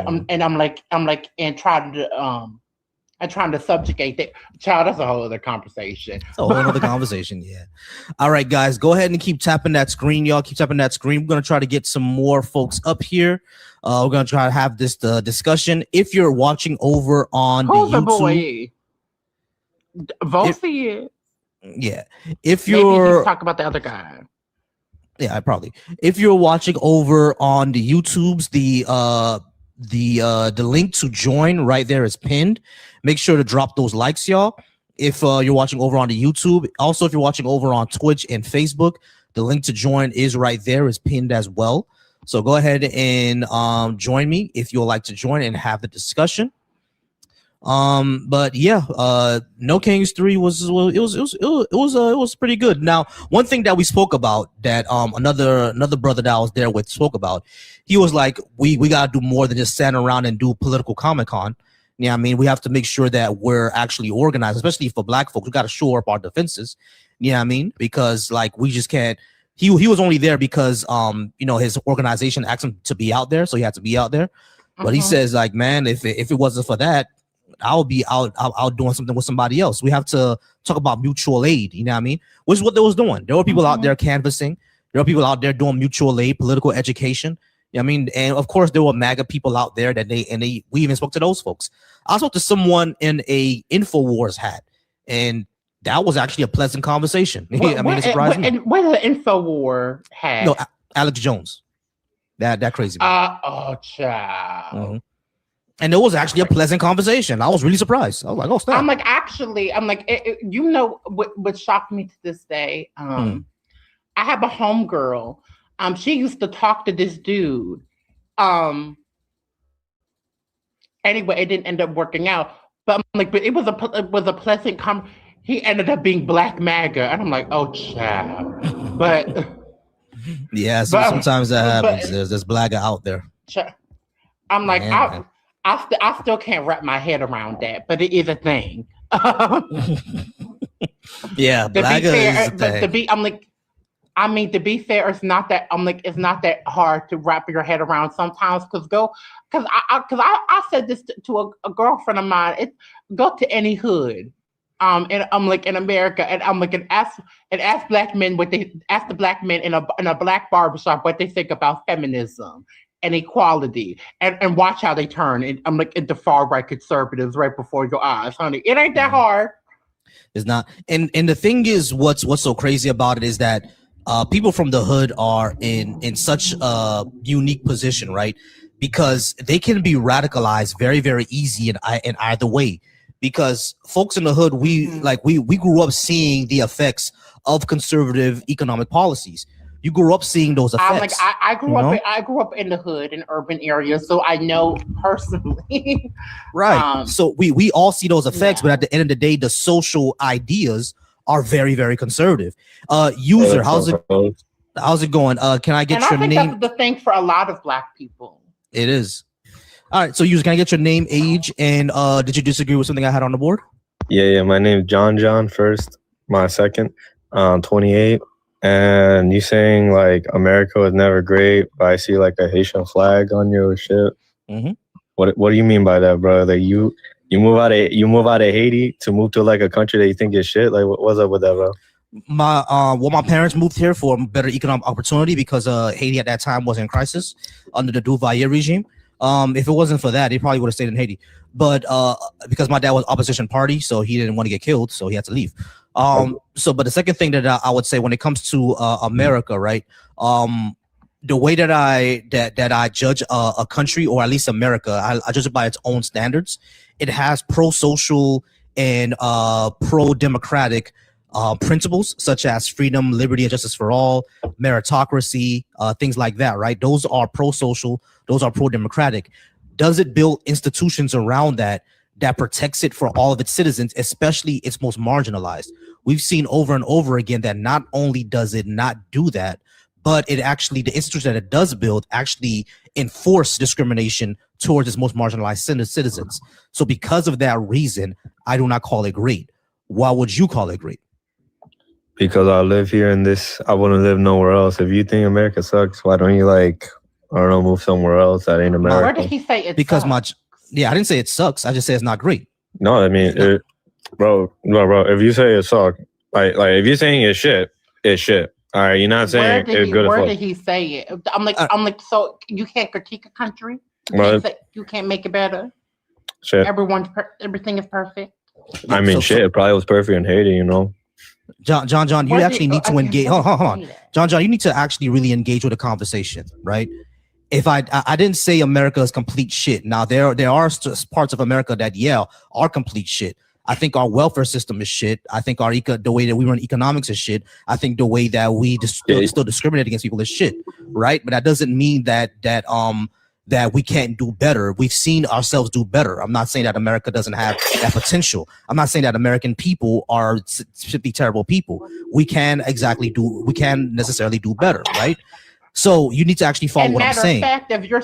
trying to subjugate that. Child, that's a whole other conversation. It's a whole other conversation, yeah. All right, guys, go ahead and keep tapping that screen, y'all. Keep tapping that screen. We're gonna try to get some more folks up here. We're gonna try to have this discussion. If you're watching over on who's the YouTube, vote for you. Yeah, if you're talk about the other guy. Yeah, probably. If you're watching over on the YouTubes, the link to join right there is pinned. Make sure to drop those likes, y'all. If you're watching over on the YouTube, also if you're watching over on Twitch and Facebook, the link to join is right there, is pinned as well. So go ahead and join me if you'd like to join and have the discussion. But yeah, No Kings 3 was pretty good. Now, one thing that we spoke about that another brother that I was there with spoke about, he was like, we gotta do more than just stand around and do political Comic-Con. Yeah, I mean, we have to make sure that we're actually organized, especially for black folks. We got to shore up our defenses. Yeah, I mean, because like we just can't. He was only there because his organization asked him to be out there, so he had to be out there. But he says like, man, if it wasn't for that, I'll be out doing something with somebody else. We have to talk about mutual aid. You know what I mean? Which is what they was doing. There were people out there canvassing. There were people out there doing mutual aid, political education. You know what I mean? And of course, there were MAGA people out there we even spoke to those folks. I spoke to someone in a InfoWars hat, and that was actually a pleasant conversation. I mean, it surprised me. And what an InfoWar hat? No, Alex Jones. That crazy man. Child. Mm-hmm. And it was actually a pleasant conversation. I was really surprised. I was like, oh, snap. I'm like, you know what shocked me to this day? I have a homegirl. She used to talk to this dude. Anyway, it didn't end up working out. But I'm like, but it was a pleasant he ended up being Black MAGA. And I'm like, oh, child. But yeah, so sometimes that happens. There's blagger out there. I'm like, I still can't wrap my head around that, but it is a thing. Yeah, blagger is a thing. To be fair, it's not that hard to wrap your head around sometimes. Because I said this to a girlfriend of mine. Go to any hood, and I'm like in America, and I'm like and ask black men ask the black men in a black barbershop what they think about feminism and equality, and watch how they turn. And I'm like into far right conservatives right before your eyes, honey. It ain't that hard. It's not. And the thing is, what's so crazy about it is that people from the hood are in such a unique position, right? Because they can be radicalized very, very easy in either way. Because folks in the hood, we grew up seeing the effects of conservative economic policies. You grew up seeing those effects. I grew up in the hood in urban areas, so I know personally. Right. So we all see those effects, but at the end of the day, the social ideas are very, very conservative. User, how's it going? Can I get your name? That's the thing for a lot of black people. It is. All right. So user, can I get your name, age, and did you disagree with something I had on the board? Yeah. My name is John first. My second, 28. And you saying like America was never great, but I see like a Haitian flag on your shit. Mm-hmm. What do you mean by that, bro? Like you move out of Haiti to move to like a country that you think is shit? Like what's up with that, bro? My parents moved here for better economic opportunity because Haiti at that time was in crisis under the Duvalier regime. If it wasn't for that, they probably would have stayed in Haiti. But because my dad was opposition party, so he didn't want to get killed, so he had to leave. But the second thing that I would say when it comes to America, right? The way that I judge a country, or at least America, I judge it by its own standards. It has pro-social and pro-democratic principles such as freedom, liberty, and justice for all, meritocracy, things like that, right? Those are pro-social, those are pro-democratic. Does it build institutions around that protects it for all of its citizens, especially its most marginalized? We've seen over and over again that not only does it not do that, but it actually, the institutions that it does build actually enforce discrimination towards its most marginalized citizens. So because of that reason, I do not call it great. Why would you call it great? Because I live here in this, I wouldn't live nowhere else. If you think America sucks, why don't you move somewhere else that ain't America? Where did he say it because sucks? I didn't say it sucks. I just say it's not great. No, I mean, bro. If you say it sucks, like if you're saying it's shit, it's shit. All right, you're not saying it's good. Where did he say it? I'm like, so you can't critique a country? You can't make it better? Shit. Everything is perfect. I mean, shit. It probably was perfect in Haiti, you know. John, you actually need to engage. Hold on. John, you need to actually really engage with a conversation, right? If I didn't say America is complete shit. Now there are parts of America that are complete shit. I think our welfare system is shit. I think the way that we run economics is shit. I think the way that we still discriminate against people is shit, right? But that doesn't mean that we can't do better. We've seen ourselves do better. I'm not saying that America doesn't have that potential. I'm not saying that American people should be terrible people. We can necessarily do better, right? So you need to actually follow what I'm saying. If you're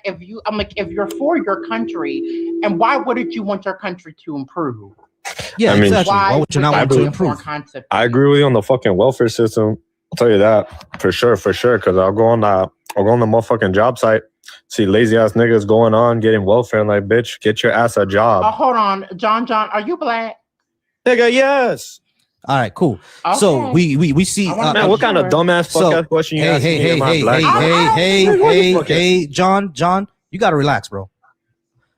if you're for your country, and why wouldn't you want your country to improve? Yeah, I mean, exactly. Why would you not want to improve? I agree with you on the fucking welfare system. I'll tell you that for sure. Because I'll go on the motherfucking job site, see lazy ass niggas going on getting welfare, and like, bitch, get your ass a job. Hold on, John, are you black? Nigga, yes. All right, cool. Okay. So we see. Man, what kind of dumbass fuck question you asking me? Hey, John, you gotta relax, bro.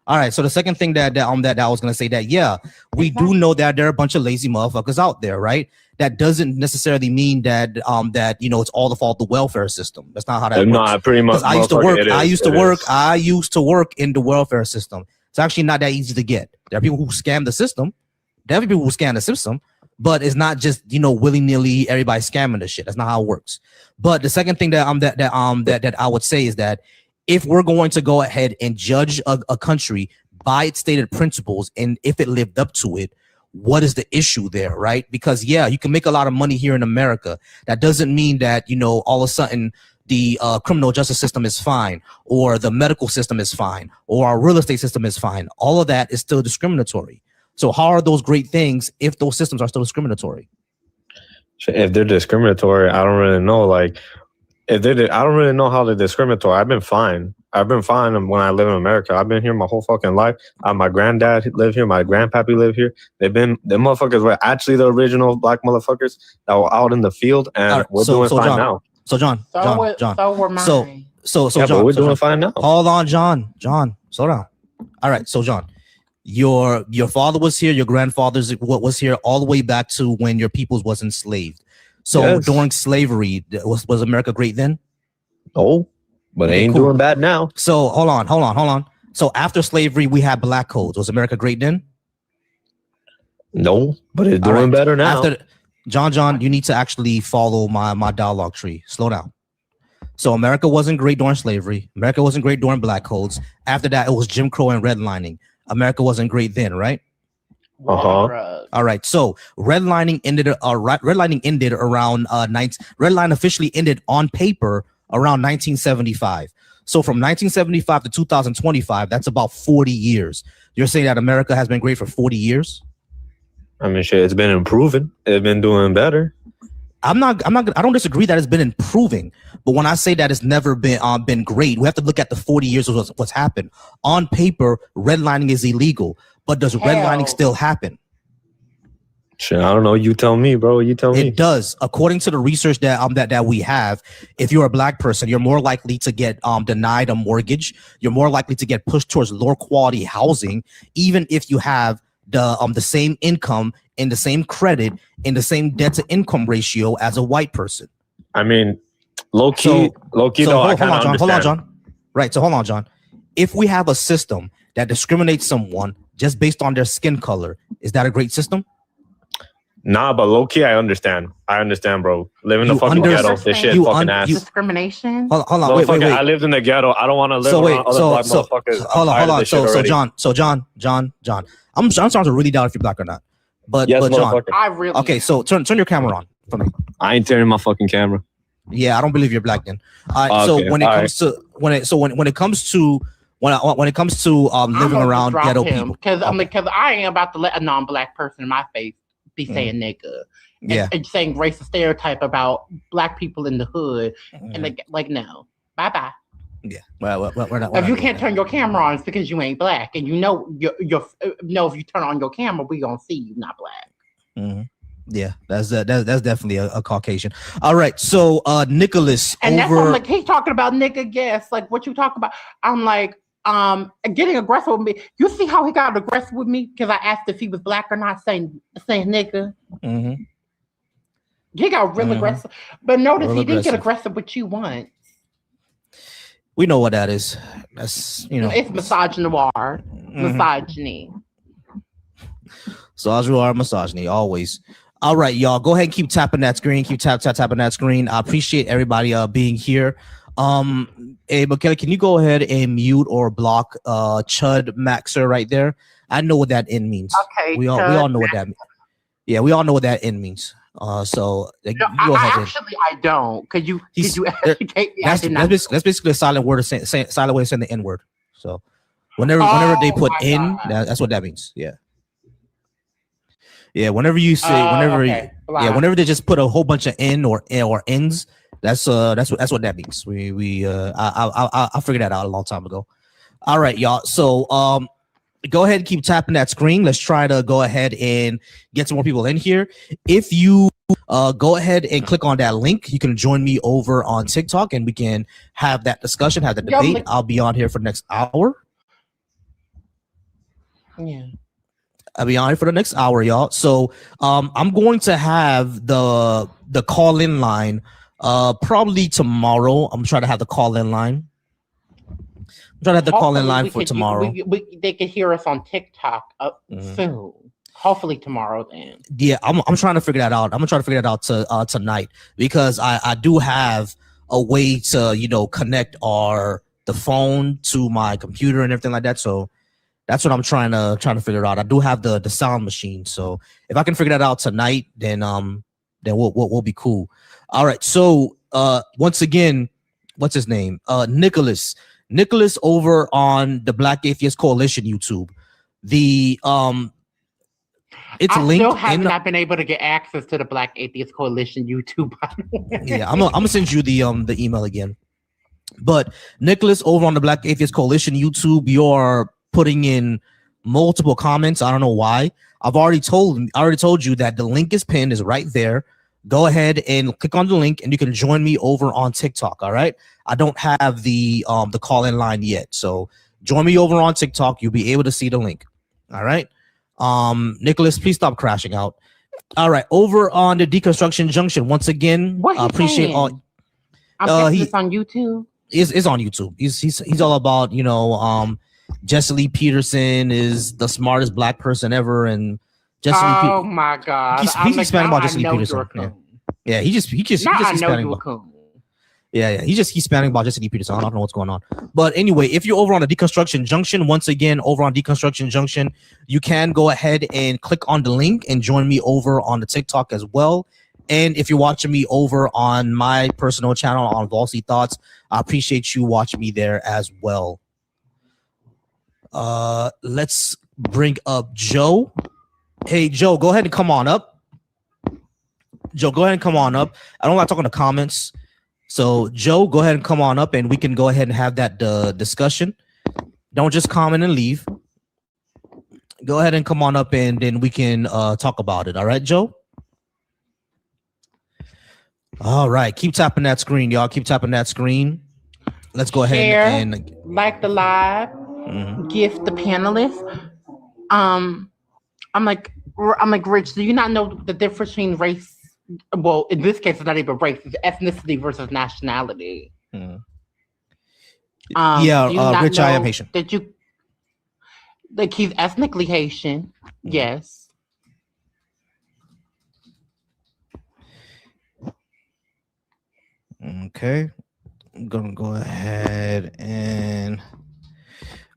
All right. So the second thing that I was gonna say that we do know that there are a bunch of lazy motherfuckers out there, right? that doesn't necessarily mean that that it's all the fault of the welfare system. That's not how that works. No, pretty much. I used to work. I used to work in the welfare system. It's actually not that easy to get. There are people who scam the system. Definitely people who scam the system, but it's not just willy nilly everybody scamming the shit. That's not how it works. But the second thing that I would say is that if we're going to go ahead and judge a country by its stated principles, and if it lived up to it, what is the issue there, right? Because you can make a lot of money here in America. That doesn't mean that all of a sudden the criminal justice system is fine, or the medical system is fine, or our real estate system is fine. All of that is still discriminatory. So how are those great things if those systems are still discriminatory? If they're discriminatory, I don't really know. Like, I don't really know how they're discriminatory. I've been fine when I live in America. I've been here my whole fucking life. My granddad lived here. My grandpappy lived here. The motherfuckers were actually the original black motherfuckers that were out in the field, and we're doing fine now. So John. So were mine. So John, but we're doing fine now. Hold on, John, slow down. All right, so John, your father was here, your grandfather's was here all the way back to when your peoples was enslaved. So during slavery, was America great then? No, but they ain't doing bad now. So hold on. So after slavery, we had black codes. Was America great then? No, but it's doing better now. John, you need to actually follow my dialogue tree. Slow down. So America wasn't great during slavery. America wasn't great during black codes. After that, it was Jim Crow and redlining. America wasn't great then, right? All right. So redlining ended around redline officially ended on paper around 1975. So from 1975 to 2025, that's about 40 years. You're saying that America has been great for 40 years? I mean, shit, it's been improving. It's been doing better. I don't disagree that it's been improving, but when I say that it's never been great, we have to look at the 40 years of what's happened. On paper, redlining is illegal, but does redlining still happen? Shit, I don't know. You tell me, bro. You tell me. It does. According to the research that we have, if you're a black person, you're more likely to get denied a mortgage. You're more likely to get pushed towards lower quality housing, even if you have the same income and the same credit and the same debt to income ratio as a white person. I mean, low key though. Hold on, John. Right. So hold on, John. If we have a system that discriminates someone just based on their skin color, is that a great system? Nah, but low key, I understand, bro. Living in the fucking ghetto, this shit fucking ass. Discrimination. Hold on, wait. I lived in the ghetto. I don't want to live around other black motherfuckers. Hold on. So John. I'm starting to really doubt if you're black or not. But yes, John, I really. Okay, so turn your camera on for me. I ain't turning my fucking camera. Yeah, I don't believe you're black then. So when it comes to living around ghetto people, because I ain't about to let a non-black person in my face be saying nigga. And saying racist stereotype about black people in the hood, and no, bye. Yeah, well, we're not. If you can't turn your camera on, it's because you ain't black, and if you turn on your camera, we gonna see you not black. Mm-hmm. Yeah, that's definitely a Caucasian. All right, so Nicholas, and that's I'm like he's talking about nigga. Yes, like what you talk about. I'm like getting aggressive with me. You see how he got aggressive with me because I asked if he was black or not, saying nigga. Mm-hmm. He got real aggressive, but notice he didn't get aggressive with you once. We know what that is. That's it's misogyny. Misogyny. Misogyny, always. All right, y'all. Go ahead and keep tapping that screen. Keep tapping that screen. I appreciate everybody being here. Hey, McKelly, can you go ahead and mute or block Chud Maxer right there? I know what that N means. Okay. We all know what that means. Yeah, we all know what that N means. So go ahead. Actually, I don't. Could you educate me? That's basically a silent word of silent way of saying the N word. So whenever they put in, that's what that means. Yeah. Yeah. Whenever you say whenever they just put a whole bunch of N or N's, that's what that means. I figured that out a long time ago. All right, y'all. So go ahead and keep tapping that screen. Let's try to go ahead and get some more people in here. If you go ahead and click on that link, you can join me over on TikTok and we can have that discussion, have the debate. I'll be on here for the next hour. Yeah. I'll be on it for the next hour, y'all. So I'm going to have the call-in line probably tomorrow. I'm trying to have the call-in line. I'm trying to have the call-in line for tomorrow. They can hear us on TikTok soon. Hopefully tomorrow then. Yeah, I'm trying to figure that out. I'm gonna try to figure that out tonight because I do have a way to connect the phone to my computer and everything like that. So that's what I'm trying to figure out. I do have the sound machine, so if I can figure that out tonight, then we'll be cool. All right. So once again, what's his name? Nicholas over on the Black Atheist Coalition YouTube. It's I linked. Still have not been able to get access to the Black Atheist Coalition YouTube. Yeah, I'm gonna send you the email again. But Nicholas over on the Black Atheist Coalition YouTube, you're putting in multiple comments. I don't know why. I already told you that the link is pinned, is right there. Go ahead and click on the link, and you can join me over on TikTok. All right. I don't have the call-in line yet, so join me over on TikTok. You'll be able to see the link. All right. Nicholas, please stop crashing out. All right, over on the Deconstruction Junction once again. What Appreciate all. He's on YouTube. Is on YouTube. He's all about Jesse Lee Peterson is the smartest black person ever, and Jesse Lee my God, he's Hispanic about Jesse Lee Peterson. Yeah, he just Hispanic about. Yeah, he's Hispanic about Jesse Lee Peterson. I don't know what's going on. But anyway, if you're over on the Deconstruction Junction, once again, over on Deconstruction Junction, you can go ahead and click on the link and join me over on the TikTok as well. And if you're watching me over on my personal channel on Valsy Thoughts, I appreciate you watching me there as well. Let's bring up Joe. Hey, Joe, go ahead and come on up. Joe, go ahead and come on up. I don't like talking to comments. So, Joe, go ahead and come on up and we can go ahead and have that discussion. Don't just comment and leave. Go ahead and come on up and then we can talk about it. All right, Joe? All right. Keep tapping that screen, y'all. Keep tapping that screen. Let's go ahead and like the live, gift the panelists. I'm like, Rich, do you not know the difference between race? Well, in this case, it's not even race; it's ethnicity versus nationality. Yeah, Rich, I am Haitian. He's ethnically Haitian? Yes. Okay, I'm gonna go ahead and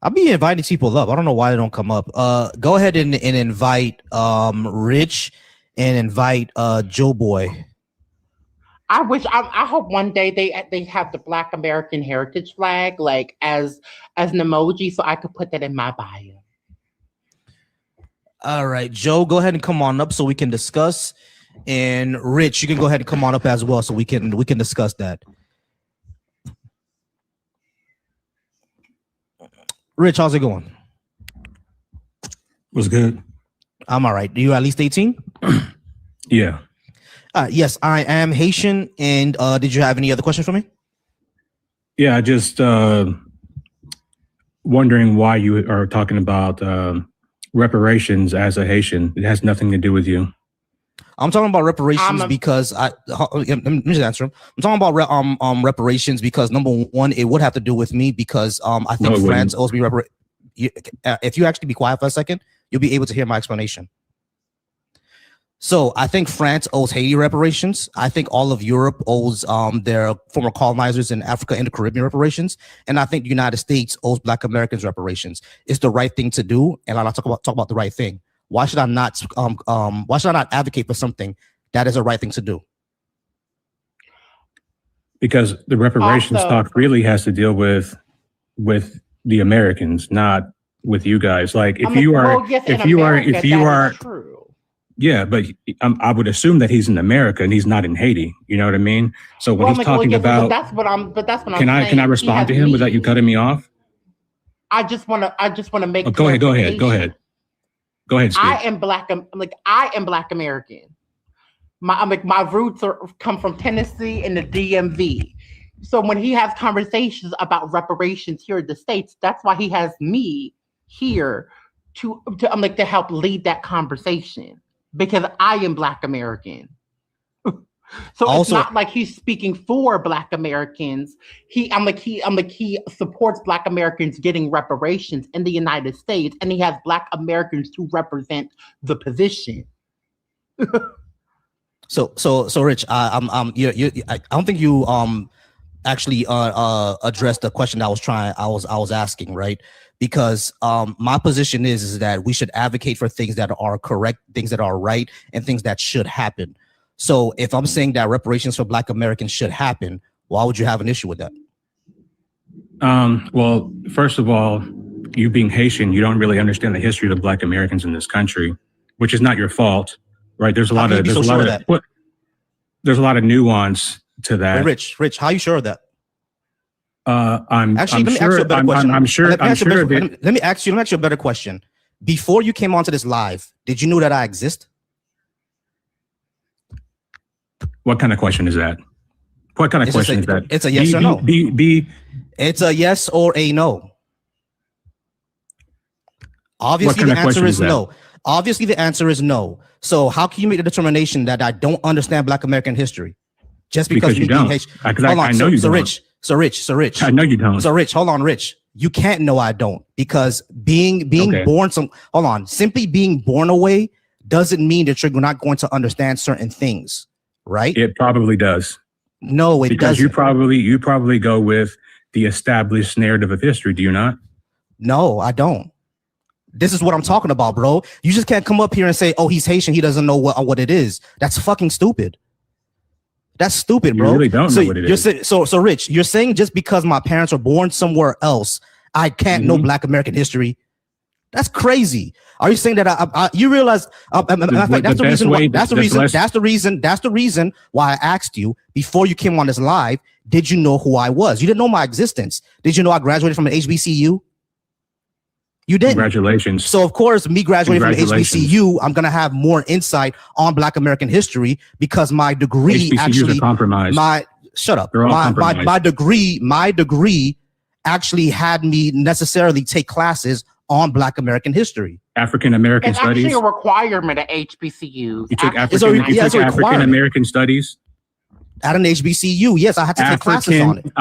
I'll be inviting people up. I don't know why they don't come up. Go ahead and invite Rich. And invite Joe Boy. I hope one day they have the Black American Heritage flag like as an emoji, so I could put that in my bio. All right, Joe, go ahead and come on up so we can discuss. And Rich, you can go ahead and come on up as well so we can discuss that. Rich, how's it going? What's good? I'm all right. Do you at least 18? Yeah. Yes, I am Haitian. And did you have any other questions for me? Yeah, I just wondering why you are talking about reparations as a Haitian. It has nothing to do with you. I'm talking about reparations because let me just answer him. I'm talking about reparations because number one, it would have to do with me because I think France owes me reparations. If you actually be quiet for a second, you'll be able to hear my explanation. So I think France owes Haiti reparations. I think all of Europe owes their former colonizers in Africa and the Caribbean reparations. And I think the United States owes Black Americans reparations. It's the right thing to do. And I'll talk about the right thing. Why should I not advocate for something that is the right thing to do? Because the reparations talk really has to deal with the Americans, not with you guys. Like if you are true. Yeah, but I would assume that he's in America and he's not in Haiti. You know what I mean? So when he's talking about, that's what I'm saying. Can I respond to him without you cutting me off? I just want to make. Go ahead. Go ahead. Steve. I am Black American. My roots come from Tennessee and the DMV. So when he has conversations about reparations here in the States, that's why he has me here to help lead that conversation because I am Black American. So also, it's not like he's speaking for Black Americans. He supports Black Americans getting reparations in the United States, and he has Black Americans to represent the position. So Rich, I don't think you actually addressed the question I was asking, right? Because my position is that we should advocate for things that are correct, things that are right, and things that should happen. So if I'm saying that reparations for Black Americans should happen, why would you have an issue with that? Well, first of all, you being Haitian, you don't really understand the history of the Black Americans in this country, which is not your fault, right? There's a lot of nuance to that. Hey, Rich, how are you sure of that? I'm sure. Let me ask you a better question. Before you came onto this live, did you know that I exist? What kind of question is that? What kind of question is that? It's a yes or no. It's a yes or a no. Obviously, the answer is no. Obviously, the answer is no. So how can you make the determination that I don't understand Black American history? Just because you don't. I know you don't. So Rich. I know you don't. So Rich, hold on, Rich. You can't know I don't, because being born simply being born away doesn't mean that you're not going to understand certain things. Right? It probably does. No, it doesn't. Because you probably go with the established narrative of history, do you not? No, I don't. This is what I'm talking about, bro. You just can't come up here and say, "Oh, he's Haitian, he doesn't know what it is." That's fucking stupid. That's stupid, bro. You really don't know what it is. So Rich, you're saying just because my parents are born somewhere else, I can't know Black American history? That's crazy. Are you saying that you realize? That's the reason why I asked you before you came on this live. Did you know who I was? You didn't know my existence. Did you know I graduated from an HBCU? You didn't. Congratulations. So of course, me graduating from HBCU, I'm gonna have more insight on Black American history because my degree HBCUs are compromised. My degree actually had me necessarily take classes on Black American history. African American studies. It's actually a requirement at HBCUs. You took African American studies at an HBCU. Yes, I had to take classes on it.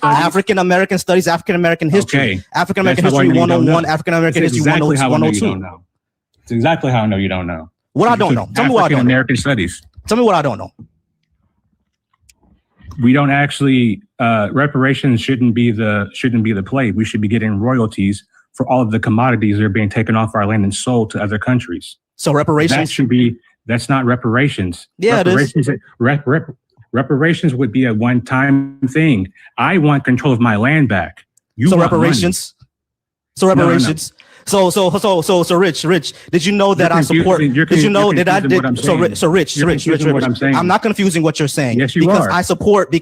African American studies, African American history, African American history 101, African American history 102. It's exactly how I know you don't know. What I don't know. Tell me what I don't know. American studies. Tell me what I don't know. We don't actually reparations shouldn't be the play. We should be getting royalties for all of the commodities that are being taken off our land and sold to other countries. So reparations that's not reparations. Yeah, reparations, it is. Reparations would be a one-time thing. I want control of my land back. Reparations. So Rich, did you know that I support? Did you know that I did? So Rich, I'm not confusing what you're saying. Yes, you are. I support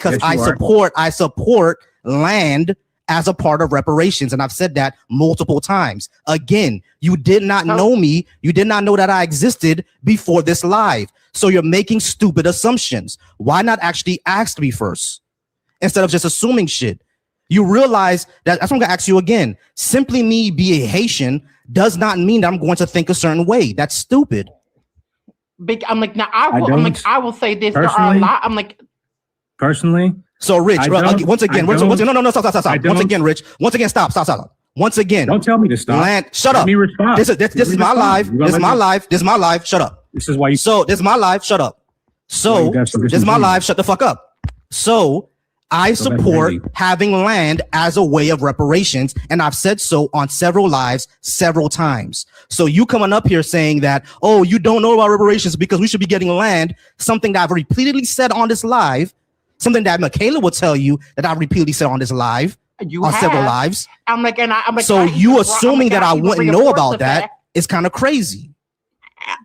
land as a part of reparations. And I've said that multiple times. Again, you did not know me. You did not know that I existed before this live. So you're making stupid assumptions. Why not actually ask me first instead of just assuming shit? You realize that that's what I'm going to ask you again. Simply me being Haitian does not mean that I'm going to think a certain way. That's stupid. I will say this. There are a lot. Personally. So Rich, stop. Once again, Rich. Once again, stop. Once again. Don't tell me to stop. Shut up. Let me respond. This is my live. This is my live. Shut up. This is why you. So this is my live. Shut up. So this is my live. Shut the fuck up. So I support having land as a way of reparations, and I've said so on several lives, several times. So you coming up here saying that, oh, you don't know about reparations because we should be getting land, something that I've repeatedly said on this live, something that Michaela will tell you that I've repeatedly said on this live, several lives. So you assuming that I wouldn't know about that is kind of crazy.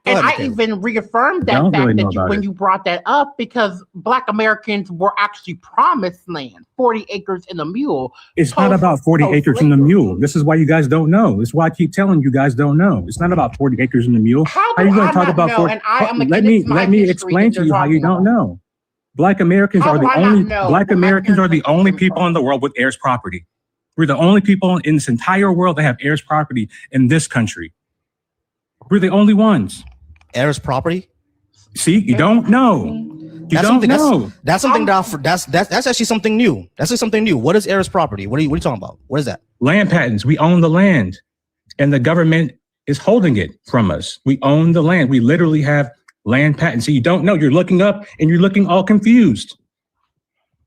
And I even reaffirmed that fact that when you brought that up, because Black Americans were actually promised land, 40 acres and a mule. It's not about 40 acres and a mule. This is why you guys don't know. This is why I keep telling you guys don't know. It's not about 40 acres and a mule. How are you going to talk about 40? Let me explain to you how you don't know. Black Americans are the only people in the world with heirs property. We're the only people in this entire world that have heirs property in this country. We're the only ones. Heirs property? See, you don't know. You don't know. That's something that's actually something new. That's just something new. What is heirs property? What are you talking about? What is that? Land patents. We own the land, and the government is holding it from us. We own the land. We literally have land patents. So you don't know. You're looking up and you're looking all confused.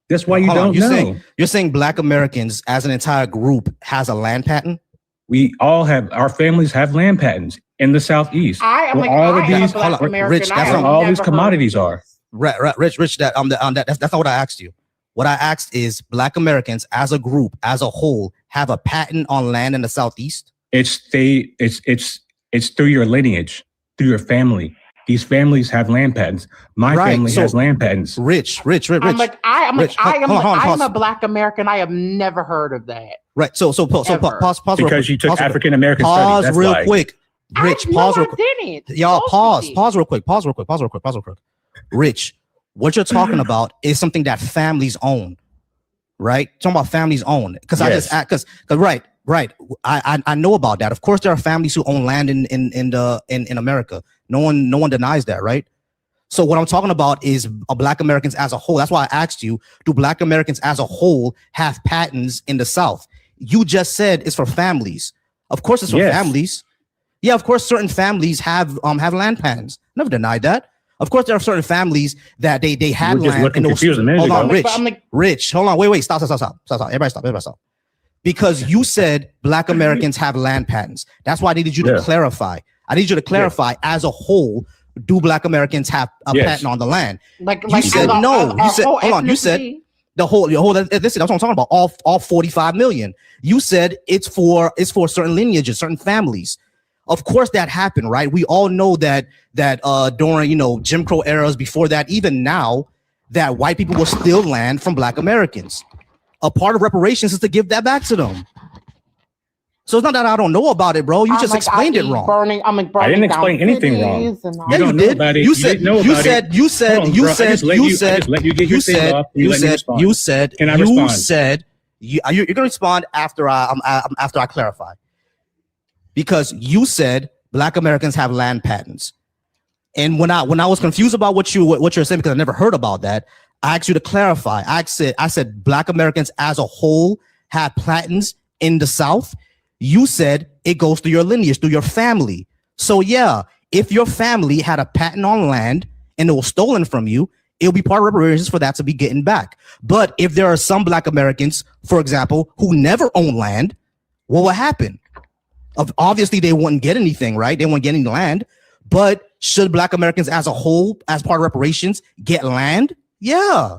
That's why you don't know. You're saying Black Americans as an entire group has a land patent? We all have, our families have land patents in the Southeast. Rich, that's where all these commodities are. Rich, that's not what I asked you. What I asked is Black Americans as a group, as a whole, have a patent on land in the Southeast? It's through your lineage, through your family. These families have land patents. My family has land patents. Rich. I'm a Black American. I have never heard of that. Right. So pause. Because you took African American studies. Pause real quick. Rich, pause real quick. Y'all pause real quick. Pause real quick. Rich, what you're talking about is something that families own, right? Talking about families own. Because right. I know about that. Of course, there are families who own land in America. No one denies that, right? So what I'm talking about is Black Americans as a whole. That's why I asked you, do Black Americans as a whole have patents in the South? You just said it's for families. Of course, it's for families. Yeah, of course, certain families have land patents. Never denied that. Of course, there are certain families that they had land. Hold on, Rich. Hold on. Wait. Stop. Everybody stop. Because you said Black Americans have land patents. That's why I needed you to clarify. I need you to clarify as a whole, do Black Americans have a patent on the land? You said no. You said, hold on. You said the whole, listen, that's what I'm talking about. All 45 million. You said it's for certain lineages, certain families. Of course that happened, right? We all know that during, Jim Crow eras, before that, even now, that white people will steal land from Black Americans. A part of reparations is to give that back to them. So it's not that I don't know about it, bro. You just explained it wrong. I didn't explain anything wrong. Yeah, you did. You said you're gonna respond after I clarify. Because you said Black Americans have land patents. And when I was confused about what you're saying, because I never heard about that, I asked you to clarify. I said Black Americans as a whole have patents in the South. You said it goes through your lineage, through your family. So yeah, if your family had a patent on land and it was stolen from you, it'll be part of reparations for that to be getting back. But if there are some Black Americans, for example, who never own land, what will happen? Obviously, they wouldn't get anything, right? They wouldn't get any land. But should Black Americans as a whole, as part of reparations, get land? Yeah.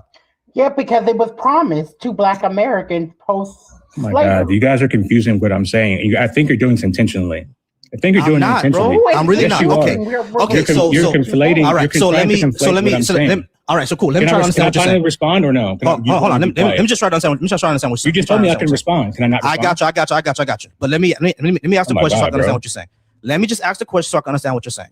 Yeah, because it was promised to Black Americans post. Oh my God, you guys are confusing what I'm saying. I think you're doing this intentionally. I think you're doing it intentionally. Bro. I'm really not. Okay. You're conflating. All right. So let me. All right. So cool. Let me try to understand what you're saying. Respond or no? Hold on. Let me just try to understand. Let me try to understand what you just told me I can respond. Can I not? I got you. But let me ask the question so I can understand what you're saying. Let me just ask the question so I can understand what you're saying.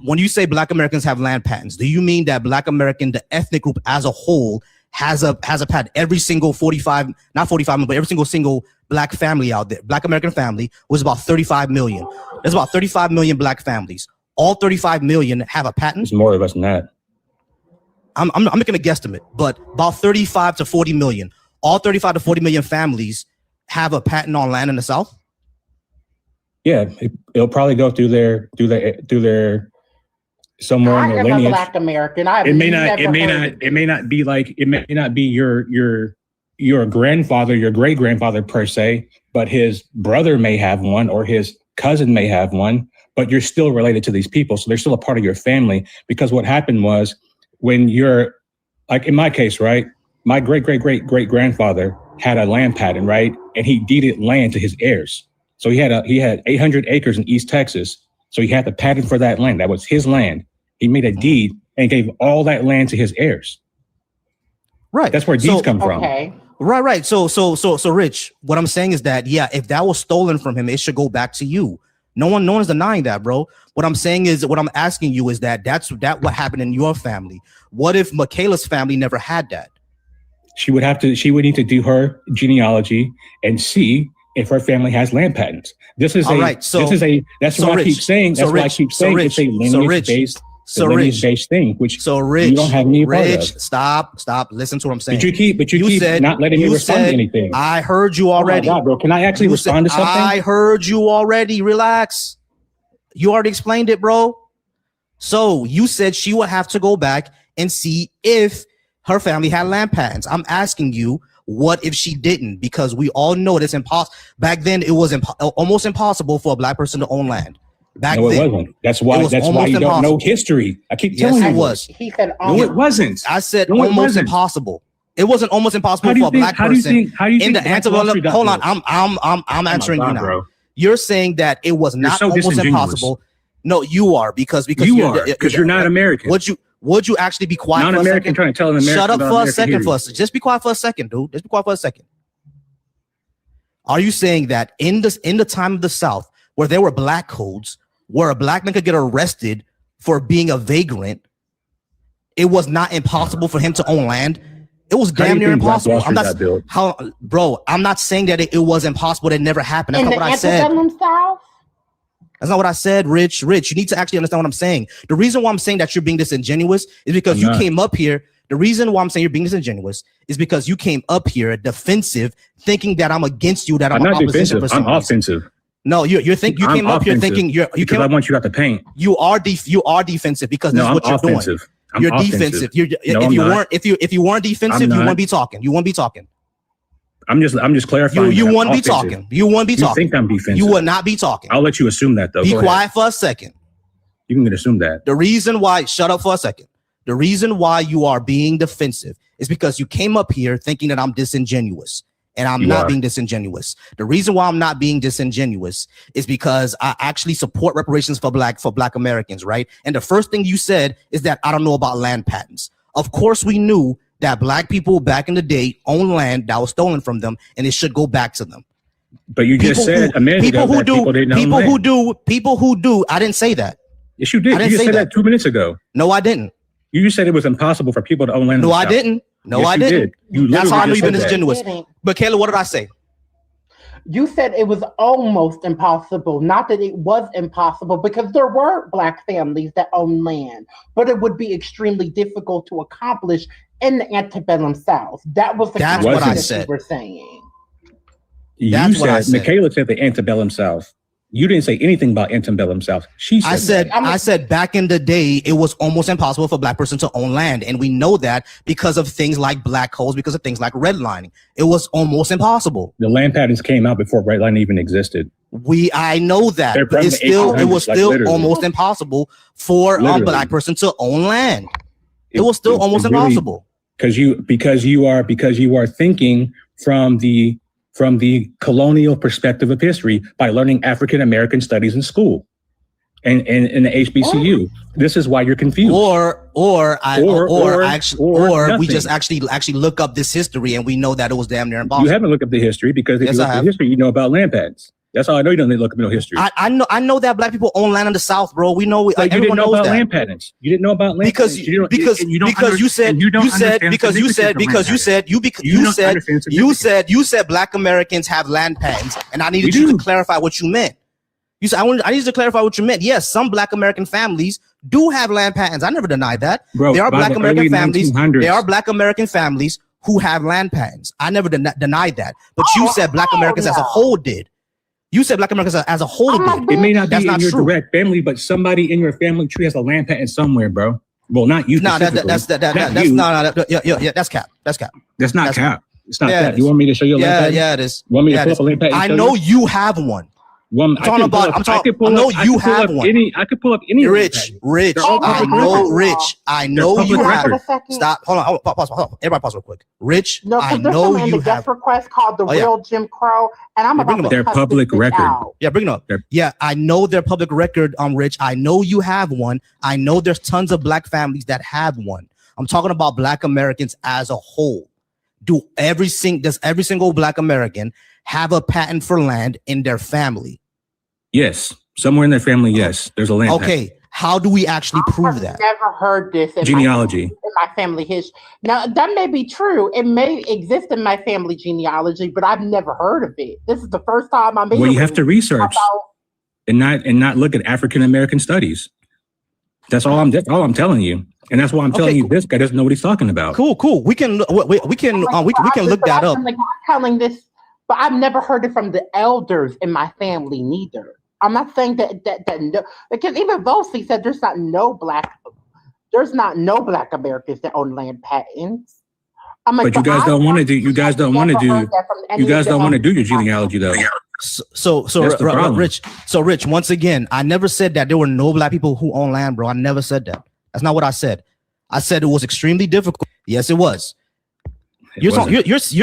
When you say Black Americans have land patents, do you mean that Black American, the ethnic group as a whole, has a patent? Every single 45, not 45, but every single Black family out there, Black American family, was about 35 million. There's about 35 million Black families. All 35 million have a patent. It's more or less than that. I'm making a guesstimate, but about 35 to 40 million. All 35 to 40 million families have a patent on land in the South. Yeah, it'll probably go through their somewhere in their lineage. Black American. It may not be your grandfather, your great grandfather per se, but his brother may have one or his cousin may have one, but you're still related to these people. So they're still a part of your family, because what happened was, when you're, like in my case, right? My great grandfather had a land patent, right? And he deeded land to his heirs. So he had 800 acres in East Texas. So he had the patent for that land. That was his land. He made a deed and gave all that land to his heirs. Right. That's where deeds come from. Okay. Right. So Rich, what I'm saying is that, yeah, if that was stolen from him, it should go back to you. No one's denying that, bro. What I'm saying is, what I'm asking you is that's what happened in your family. What if Michaela's family never had that? She would need to do her genealogy and see if her family has land patents. That's why I keep saying it's a lineage-based thing, which you don't have any part of. Stop. Listen to what I'm saying. But you keep not letting me respond to anything. I heard you already. Oh my God, bro. Can I actually respond to something? I heard you already. Relax. You already explained it, bro. So you said she would have to go back and see if her family had land patents. I'm asking you, what if she didn't? Because we all know it's impossible. Back then, it was almost impossible for a black person to own land. It wasn't. That's why you don't know history. I keep telling you. It was. He said, no, it wasn't. I said almost impossible. It wasn't almost impossible for a black person in the antebellum. Hold on, I'm answering you now. Bro. You're saying that it was not almost impossible. No, you are because you're not American. Would you actually be quiet? Non-American trying to tell an American. Shut up for a second. Just be quiet for a second, dude. Just be quiet for a second. Are you saying that in the time of the South, where there were black codes, where a black man could get arrested for being a vagrant, it was not impossible for him to own land? It was damn near impossible. I'm not saying that it was impossible. It never happened. That's not what I said. That's not what I said, Rich. You need to actually understand what I'm saying. The reason why I'm saying that you're being disingenuous is because you came up here. The reason why I'm saying you're being disingenuous is because you came up here defensive, thinking that I'm against you, that I'm not defensive. I'm offensive. No, you came up here thinking I want you out the paint. You are defensive because this is what you're doing. You're defensive. If you weren't defensive, you wouldn't be talking. You wouldn't be talking. I'm just clarifying. You wouldn't be talking. You wouldn't be talking. You think I'm defensive? You would not be talking. I'll let you assume that though. Be quiet for a second. You can assume that. The reason why, shut up for a second. The reason why you are being defensive is because you came up here thinking that I'm disingenuous. And I'm not being disingenuous. The reason why I'm not being disingenuous is because I actually support reparations for black Americans, right? And the first thing you said is that I don't know about land patents. Of course, we knew that black people back in the day owned land that was stolen from them, and it should go back to them. But you just said a minute ago that people didn't own land. People who do. I didn't say that. Yes, you did. You just said that 2 minutes ago. No, I didn't. You just said it was impossible for people to own land. No, I didn't. No, I didn't. That's how I knew you've been disingenuous. But Kayla, what did I say? You said it was almost impossible, not that it was impossible, because there were black families that owned land, but it would be extremely difficult to accomplish in the antebellum South. That's what I said. You were saying. That's what I said. Michaela said the antebellum South. You didn't say anything about antebellum South. I said back in the day, it was almost impossible for a black person to own land. And we know that because of things like black codes, because of things like redlining. It was almost impossible. The land patents came out before redlining even existed. I know that, but it was still almost impossible for a black person to own land. It was still almost impossible. Because you are thinking from the colonial perspective of history by learning African American studies in school and in the HBCU. This is why you're confused. Or we just actually look up this history and we know that it was damn near impossible. You haven't looked up the history because if you look at history, you know about land patents. That's how I know you don't look up no history. I know that black people own land in the South, bro. We know. Like you didn't know about land patents. You didn't know about land because you said black Americans have land patents, and I needed you to clarify what you meant. You said I needed to clarify what you meant. Yes, some black American families do have land patents. I never denied that. Bro, there are black American families. There are black American families who have land patents. I never denied that. But you said black Americans as a whole did. You said black Americans as a whole did. It may not be in your direct family, but somebody in your family tree has a land patent somewhere, bro. Well, not you. No, that's cap. That's cap. That's not cap. It's not that. You want me to show you a land patent? Yeah, it is. You want me to pull up a land patent? I know you have one. I know you have one. I could pull up any. Rich. I know you have. Stop. Hold on. Pause. Everybody pause real quick. Rich, I know you have. Request called the real Jim Crow, and I'm about to their public record. Yeah, bring it up. Yeah, I know their public record. Rich, I know you have one. I know there's tons of black families that have one. I'm talking about black Americans as a whole. Does every single black American have a patent for land in their family? Yes. Somewhere in their family, yes. There's a land patent. How do we actually prove that? I've never heard this in genealogy. My family history. Now, that may be true. It may exist in my family genealogy, but I've never heard of it. This is the first time I'm hearing. Well, you have to research and not look at African American studies. That's all I'm telling you. And that's why I'm telling you this guy doesn't know what he's talking about. Cool. We can look that up. I'm telling this, but I've never heard it from the elders in my family neither. I'm not saying that no, because even Volsey said there's not no black Americans that own land patents. I'm like, but you guys don't want to do. You guys don't want to do. You guys don't want to do your genealogy though. So Rich, once again, I never said that there were no black people who own land, bro. I never said that. That's not what I said. I said it was extremely difficult. Yes, it was. You're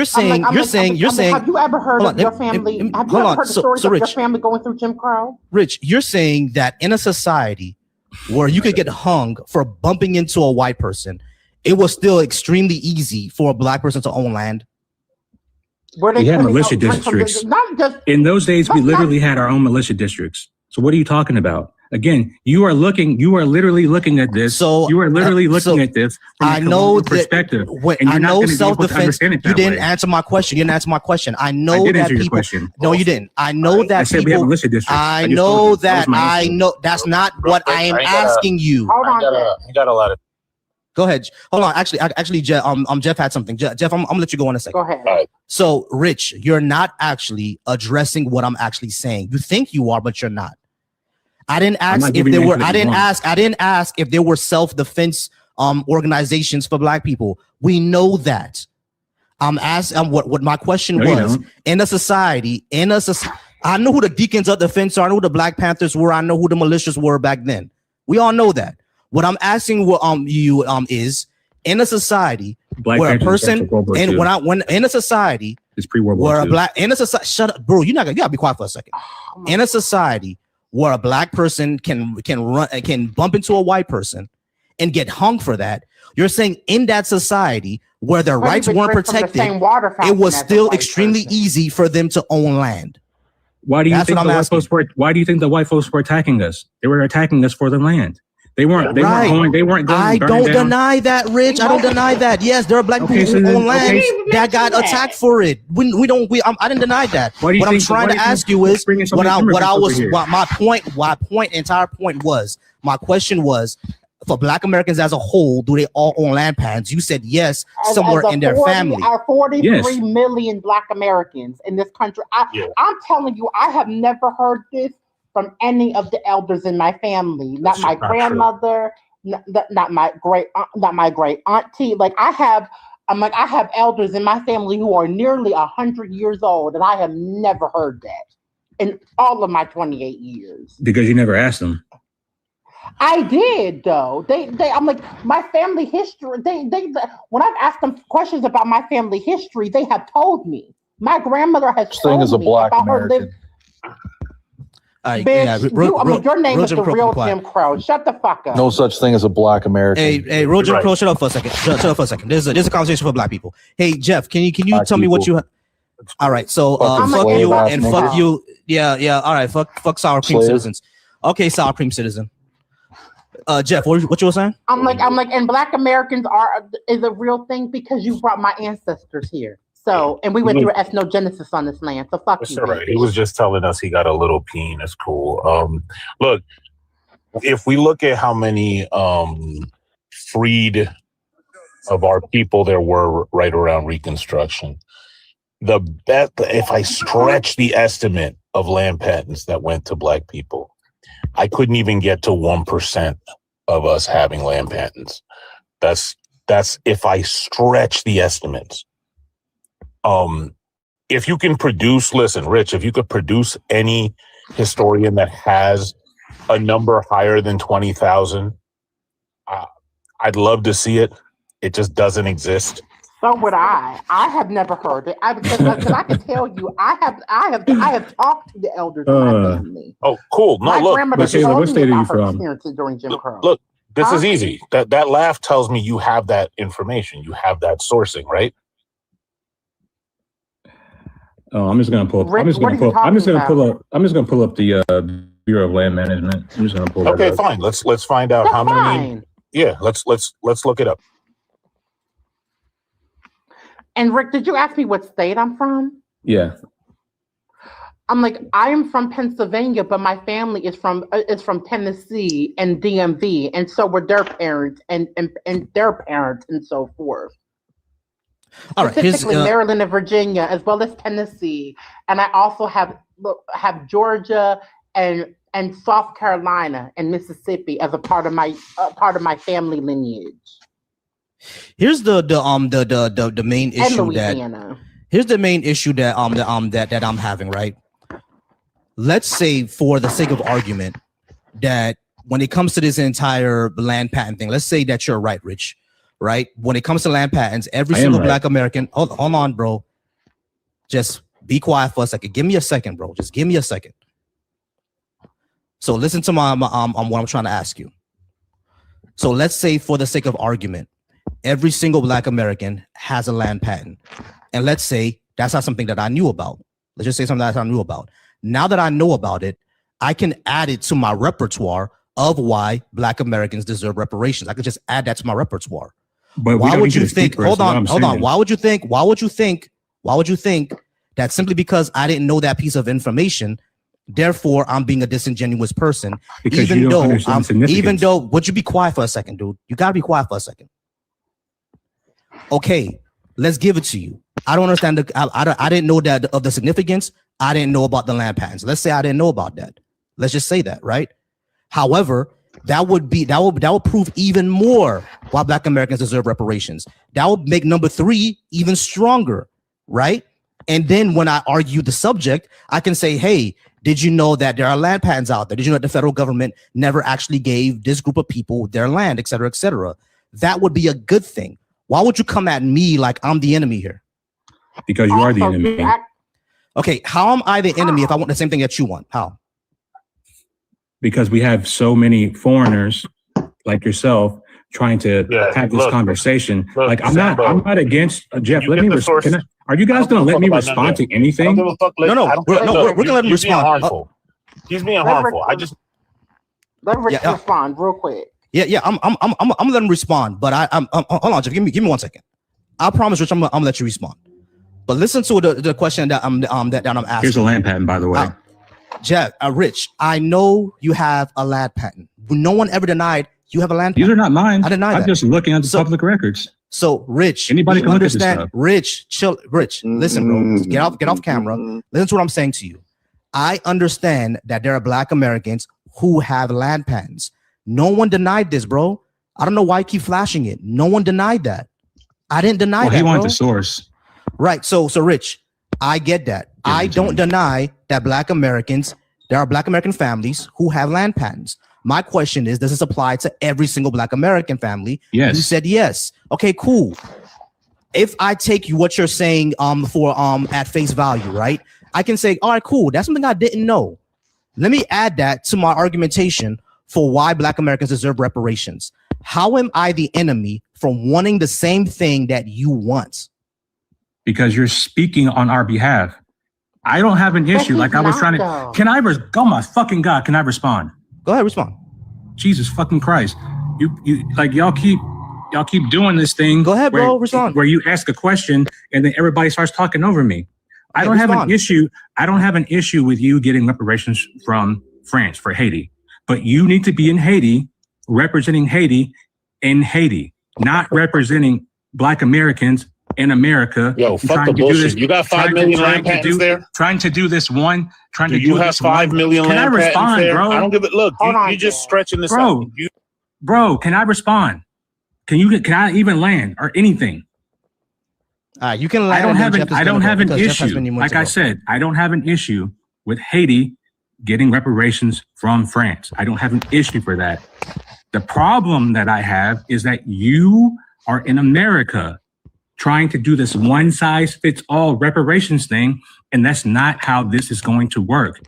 saying. Have you ever heard of your family? Have you ever heard the stories of your family going through Jim Crow? Rich, you're saying that in a society where you could get hung for bumping into a white person, it was still extremely easy for a black person to own land. We had militia districts. In those days, we literally had our own militia districts. So what are you talking about? Again, you are literally looking at this. So you are literally looking at this from I know perspective. I know self-defense. You didn't answer my question. I know that people. No, you didn't. I know that people. We have militia districts. I know that. I know that's not what I am asking you. Hold on. I got a lot of. Go ahead. Hold on. Actually, Jeff. Jeff had something. Jeff, I'm gonna let you go in a second. Go ahead. Right. So, Rich, you're not actually addressing what I'm actually saying. You think you are, but you're not. I didn't ask if there were. I didn't ask if there were self-defense organizations for black people. We know that. I'm asking what my question was. In a society, I know who the Deacons of Defense are. I know who the Black Panthers were. I know who the militias were back then. We all know that. What I'm asking you is in a society where a person and when in a society it's pre-World War II. In a society, shut up, bro. You gotta be quiet for a second. In a society where a black person can bump into a white person and get hung for that, you're saying in that society where their rights weren't protected, it was still extremely easy for them to own land. Why do you think the white folks were attacking us? They were attacking us for the land. They weren't going. I don't deny that, Rich. I don't deny that. Yes, there are black people who own land that got attacked for it. I didn't deny that. What I'm trying to ask you is my question was for black Americans as a whole, do they all own land patents? You said yes, somewhere in their family. Our 43 million black Americans in this country. I'm telling you, I have never heard this from any of the elders in my family, not my grandmother, not my great auntie. I have elders in my family who are nearly 100 years old, and I have never heard that in all of my 28 years. Because you never asked them. I did though. I'm like, my family history. When I've asked them questions about my family history, they have told me. My grandmother has told me about her living. Your name is the real Jim Crow. Shut the fuck up. No such thing as a black American. Hey, real Jim Crow, shut up for a second. Shut up for a second. There's a conversation for black people. Hey, Jeff, can you tell me what you? All right, so fuck you and fuck you. Yeah. All right, fuck sour cream citizens. Okay, sour cream citizen. Jeff, what you were saying? I'm like, and black Americans is a real thing because you brought my ancestors here. So, and we went through ethnogenesis on this land. So fuck you. Right. He was just telling us he got a little peen. That's cool. Look, if we look at how many freed of our people there were right around Reconstruction, if I stretch the estimate of land patents that went to black people, I couldn't even get to 1% of us having land patents. That's if I stretch the estimates. If you can produce, listen, Rich, if you could produce any historian that has a number higher than 20,000, I'd love to see it. It just doesn't exist. So would I. I have never heard it. Because I can tell you, I have talked to the elders in my family. Oh, cool. No, what state are you from? During Jim Crow. Look, this is easy. That laugh tells me you have that information. You have that sourcing, right? Oh, I'm just gonna pull up the Bureau of Land Management. I'm just gonna pull that Okay, up. fine. Let's find out That's how many. fine. Yeah, let's look it up. And Rick, did you ask me what state I'm from? Yeah. I'm like, I am from Pennsylvania, but my family is from Tennessee and DMV, and so were their parents and their parents and so forth. All right, Specifically Maryland and Virginia, as well as Tennessee, and I also have Georgia and South Carolina and Mississippi as a part of my family lineage. Here's the main issue Louisiana. Here's the main issue that I'm having, right? Let's say, for the sake of argument, that when it comes to this entire land patent thing, let's say that you're right, Rich, right? When it comes to land patents, every single Black American, hold on, bro. Just be quiet for a second. Give me a second, bro. Just give me a second. So listen to what I'm trying to ask you. So let's say, for the sake of argument, every single Black American has a land patent. And let's say that's not something that I knew about. Let's just say something that I knew about. Now that I know about it, I can add it to my repertoire of why Black Americans deserve reparations. I could just add that to my repertoire. But why would you think, hold on. Why would you think that simply because I didn't know that piece of information, therefore I'm being a disingenuous person? Because would you be quiet for a second, dude? You gotta be quiet for a second. Okay, let's give it to you. I don't understand I didn't know that of the significance. I didn't know about the land patents. Let's say I didn't know about that. Let's just say that, right? However, that would prove even more why Black Americans deserve reparations. That would make number 3 even stronger, right? And then when I argue the subject, I can say, hey, did you know that there are land patents out there? Did you know that the federal government never actually gave this group of people their land, et cetera, et cetera? That would be a good thing. Why would you come at me like I'm the enemy here? Because you are the enemy. Okay, how am I the enemy if I want the same thing that you want? How? Because we have so many foreigners like yourself trying to have this conversation. I'm not against Jeff. Let me respond. Are you guys going to let me respond to anything? No, we're going to let him respond. He's being harmful. Let Rick respond real quick. Yeah. I'm gonna let him respond, but I'm hold on, Jeff. Give me 1 second. I promise, Rich, I'm gonna let you respond. But listen to the question that I'm asking. Here's a land patent, by the way. Jeff, Rich, I know you have a land patent. No one ever denied you have a land patent. These are not mine. I deny that. I'm just looking at the public records. So, Rich, anybody can understand? Look at this stuff. Rich, chill. Rich, listen, bro. Get off camera. Listen to what I'm saying to you. I understand that there are Black Americans who have land patents. No one denied this, bro. I don't know why you keep flashing it. No one denied that. I didn't deny that. He wanted the source. Right. So Rich, I get that. I don't deny that there are Black American families who have land patents. My question is, does this apply to every single Black American family? Yes. You said yes. Okay, cool. If I take what you're saying at face value, right? I can say, all right, cool. That's something I didn't know. Let me add that to my argumentation for why Black Americans deserve reparations. How am I the enemy from wanting the same thing that you want? Because you're speaking on our behalf. I don't have an issue. Like I was trying to. Can I? Oh my fucking God! Can I respond? Go ahead, respond. Jesus fucking Christ! You like y'all keep doing this thing. Go ahead, bro. Respond. Where you ask a question and then everybody starts talking over me. I don't have an issue. I don't have an issue with you getting reparations from France for Haiti, but you need to be in Haiti, representing Haiti in Haiti, not representing Black Americans in America. Yo, fuck the bullshit. You got 5 million land patents there? Trying to do this one. Do you have 5 million land patents there? Bro? I don't give it. Look, you just stretching this out. Bro, can I respond? Can I even land or anything? You can land. I don't have an issue. Like I said, I don't have an issue with Haiti getting reparations from France. I don't have an issue for that. The problem that I have is that you are in America trying to do this one size fits all reparations thing. And that's not how this is going to work.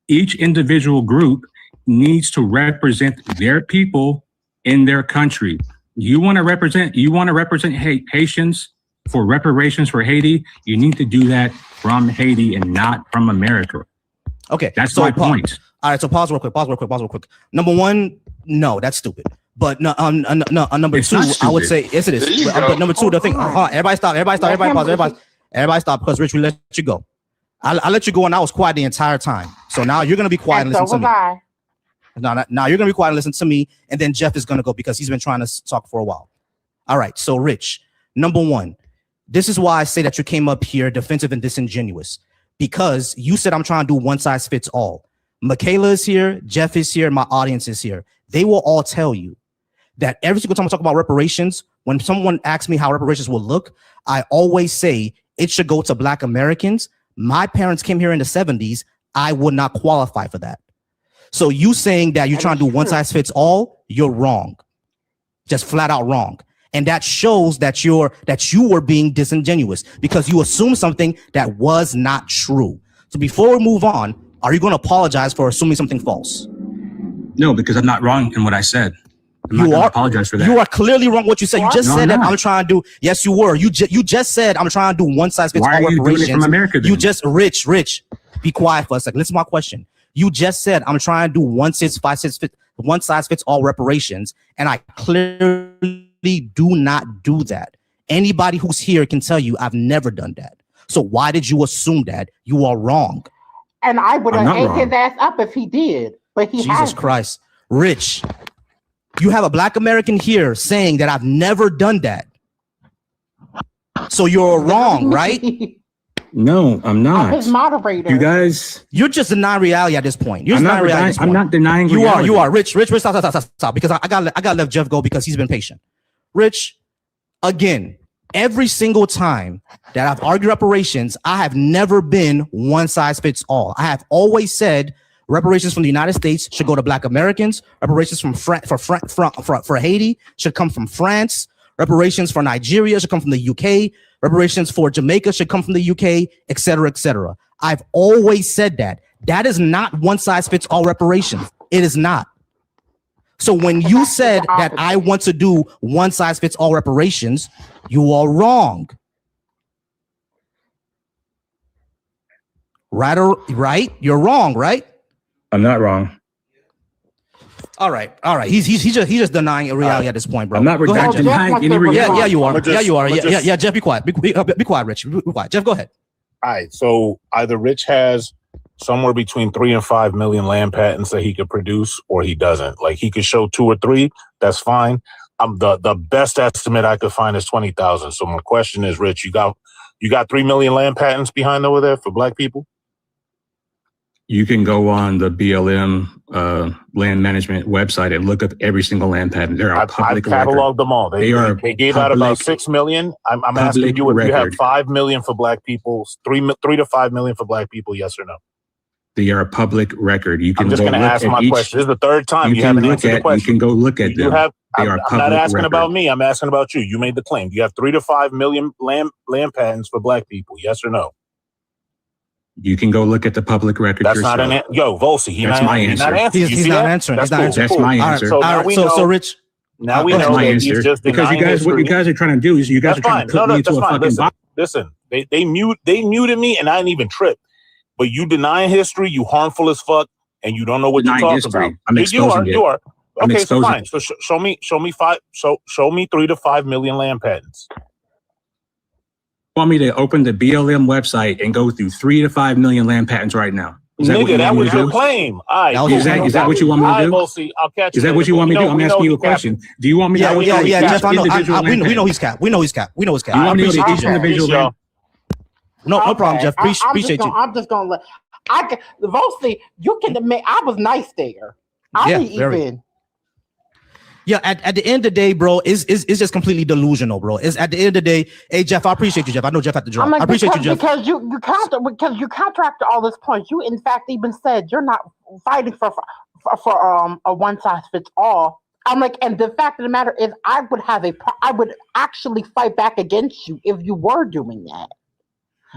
Each individual group needs to represent their people in their country. You want to represent Haitians for reparations for Haiti. You need to do that from Haiti and not from America. Okay. That's my point. All right, so pause real quick. Number one, no, that's stupid. But no, number It's two, not stupid. I would say yes, it is. But number two, the thing, everybody stop, everybody stop, because Rich, we let you go. I let you go, and I was quiet the entire time. So now you're gonna be quiet and listen to me. Now you're gonna be quiet and listen to me, and then Jeff is gonna go because he's been trying to talk for a while. All right, so Rich, number one, this is why I say that you came up here defensive and disingenuous, because you said I'm trying to do one size fits all. Michaela is here, Jeff is here, my audience is here. They will all tell you that every single time I talk about reparations, when someone asks me how reparations will look, I always say it should go to Black Americans. My parents came here in the 70s. I would not qualify for that. So you saying that you're trying to do one size fits all, you're wrong. Just flat out wrong. And that shows that you were being disingenuous because you assumed something that was not true. So before we move on, are you going to apologize for assuming something false? No, because I'm not wrong in what I said. I'm not going to apologize for that. You are clearly wrong what you said. You just said that I'm trying to do. Yes, you were. You just said I'm trying to do one size fits all reparations. Why are you doing it from America then? You just Rich. Be quiet for a second. Listen to my question. You just said I'm trying to do one size fits all reparations, and I clearly do not do that. Anybody who's here can tell you I've never done that. So why did you assume that? You are wrong. And I would have ate his ass up if he did, but he Jesus hasn't. Christ. Rich, you have a Black American here saying that I've never done that. So you're wrong, right? No, I'm not. I'm his moderator. You guys, you're just denying reality at this point. I'm not denying reality. You are. Rich, stop. Because I got let Jeff go because he's been patient. Rich, again, every single time that I've argued reparations, I have never been one size fits all. I have always said reparations from the United States should go to Black Americans. Reparations for Haiti should come from France. Reparations for Nigeria should come from the UK. Reparations for Jamaica should come from the UK, et cetera, et cetera. I've always said that. That is not one size fits all reparations. It is not. So when you said that I want to do one size fits all reparations, you are wrong. Right? You're wrong, right? I'm not wrong. All right. He's just denying reality at this point, bro. I'm not denying any reality. Yeah, you are. Yeah, Jeff, be quiet. Be quiet, Rich. Be quiet. Jeff, go ahead. All right. So either Rich has somewhere between 3 and 5 million land patents that he could produce, or he doesn't. Like he could show 2 or 3. That's fine. The best estimate I could find is 20,000. So my question is, Rich, you got 3 million land patents behind over there for Black people? You can go on the BLM land management website and look up every single land patent. They're a public record. I've cataloged them all. They gave out about 6 million. I'm asking you if you have 5 million for Black people, 3 to 5 million for Black people, yes or no? They are a public record. You can I'm just going to ask my question. This is the third time you haven't answered the question. You can go look at them. I'm not asking about me. I'm asking about you. You made the claim. You have 3 to 5 million land patents for Black people, yes or no? You can go look at the public record. That's yourself. not Volsi. That's my answer. He's not answering. That's my answer. So Rich. Now we know that he's just because what you guys are trying to do is you guys are trying to put me into a fucking box. Listen, they muted me and I didn't even trip. But you denying history, you harmful as fuck, and you don't know what you're talking about. I'm exposing it. You are. Okay, so fine. So show me 3 to 5 million land patents. Want me to open the BLM website and go through 3 to 5 million land patents right now? Nigga, that was your claim. Is that what you want me to do? I'll catch you. Is that what you want me to do? I'm asking you a question. Do you want me to go through Jeff, I know. We know he's cap. We know he's cap. You want me to go to each individual? No problem, Jeff. Appreciate you. I'm just gonna let Volsi, you can admit I was nice there. At the end of the day, bro, it's just completely delusional, bro. It's at the end of the day. Hey, Jeff, I appreciate you, Jeff. I know Jeff had to drop. I appreciate you, Jeff. Because you counteracted all this points. You, in fact, even said you're not fighting for a one size fits all. I'm like, and the fact of the matter is, I would actually fight back against you if you were doing that.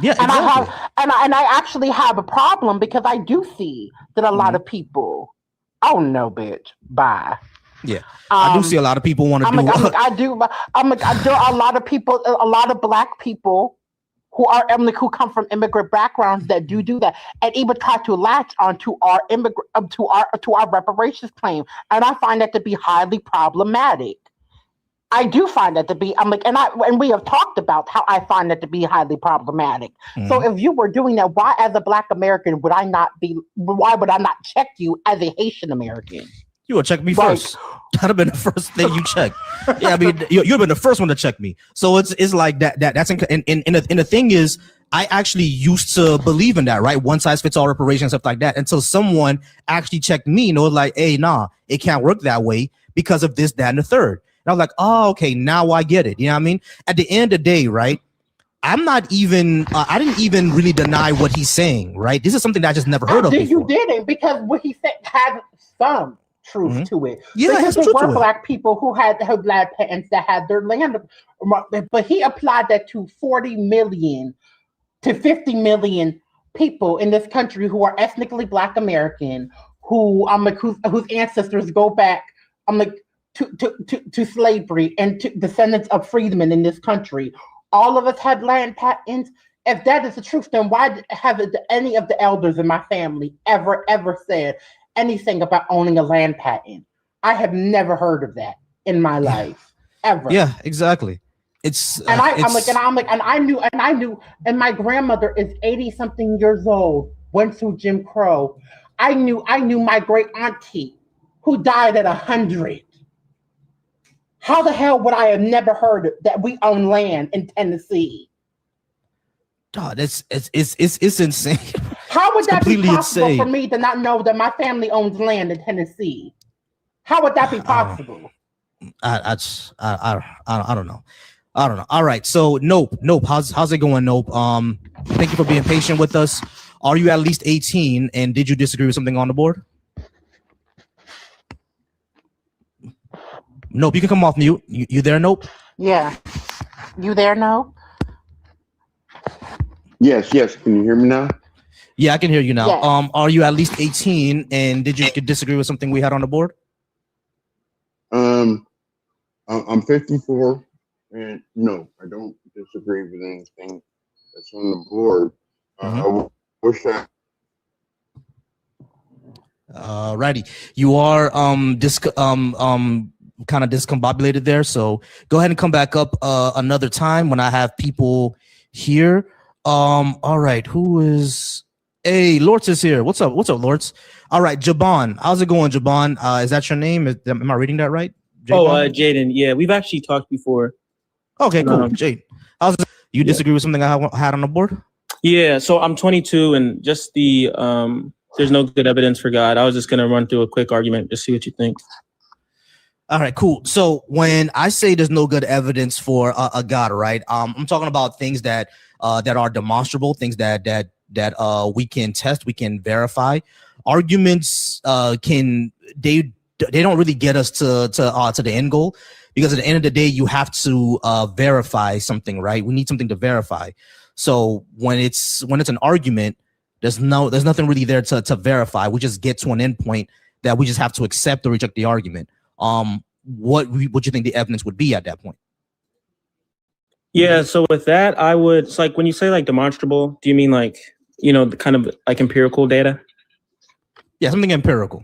Yeah, and exactly. I actually have a problem because I do see that a lot of people. Oh no, bitch! Bye. Yeah, I do see a lot of people want to do. I do. A lot of people, a lot of Black people who come from immigrant backgrounds that do that, and even try to latch onto our to our reparations claim, and I find that to be highly problematic. I do find that to be. And we have talked about how I find that to be highly problematic. Mm-hmm. So if you were doing that, why, as a Black American, would I not be? Why would I not check you as a Haitian American? You would check me first. That'd have been the first thing you check. Yeah, I mean, you've been the first one to check me. So it's like that. That's and the thing is, I actually used to believe in that, right? One size fits all reparation, stuff like that, until someone actually checked me. And was like, hey, nah, it can't work that way because of this, that, and the third. And I was like, oh, okay, now I get it. You know what I mean? At the end of the day, right? I'm not even, I didn't even really deny what he's saying, right? This is something that I just never heard of before. You didn't, because what he said had some truth to it. Yeah, because there were Black people who had land patents that had their land, but he applied that to 40 million to 50 million people in this country who are ethnically Black American, whose ancestors go back, to slavery and to descendants of freedmen in this country. All of us had land patents. If that is the truth, then why haven't any of the elders in my family ever said anything about owning a land patent? I have never heard of that in my life, ever. Yeah, exactly. I knew, and my grandmother is 80-something years old, went through Jim Crow. I knew my great auntie who died at 100. How the hell would I have never heard that we own land in Tennessee? God, it's insane. How would that be possible for me to not know that my family owns land in Tennessee? How would that be possible? I don't know. I don't know. All right. So Nope. How's it going, Nope? Thank you for being patient with us. Are you at least 18? And did you disagree with something on the board? Nope. You can come off mute. You there, Nope? Yeah. You there, Nope? Yes. Can you hear me now? Yeah, I can hear you now. Yes. Are you at least 18? And did you disagree with something we had on the board? I'm 54, and no, I don't disagree with anything that's on the board. I wish that. Righty. You are kind of discombobulated there, so go ahead and come back up another time when I have people here. All right, who is? Hey, Lortz is here. What's up, Lortz? All right, Jabon, how's it going, Jabon? Is that your name? Am I reading that right? Jaden. Yeah, we've actually talked before. Okay, cool. Jade, how's it? You disagree with something I had on the board? Yeah, so I'm 22, and just the there's no good evidence for God. I was just gonna run through a quick argument, just see what you think. All right, cool. So when I say there's no good evidence for a God, right? I'm talking about things that are demonstrable, things that we can test, we can verify. Arguments they don't really get us to the end goal, because at the end of the day, you have to verify something, right? We need something to verify. So when it's an argument, there's nothing really there to verify. We just get to an endpoint that we just have to accept or reject the argument. What do you think the evidence would be at that point? Yeah, so with that, it's like when you say like demonstrable, do you mean like, the kind of like empirical data? Yeah, something empirical.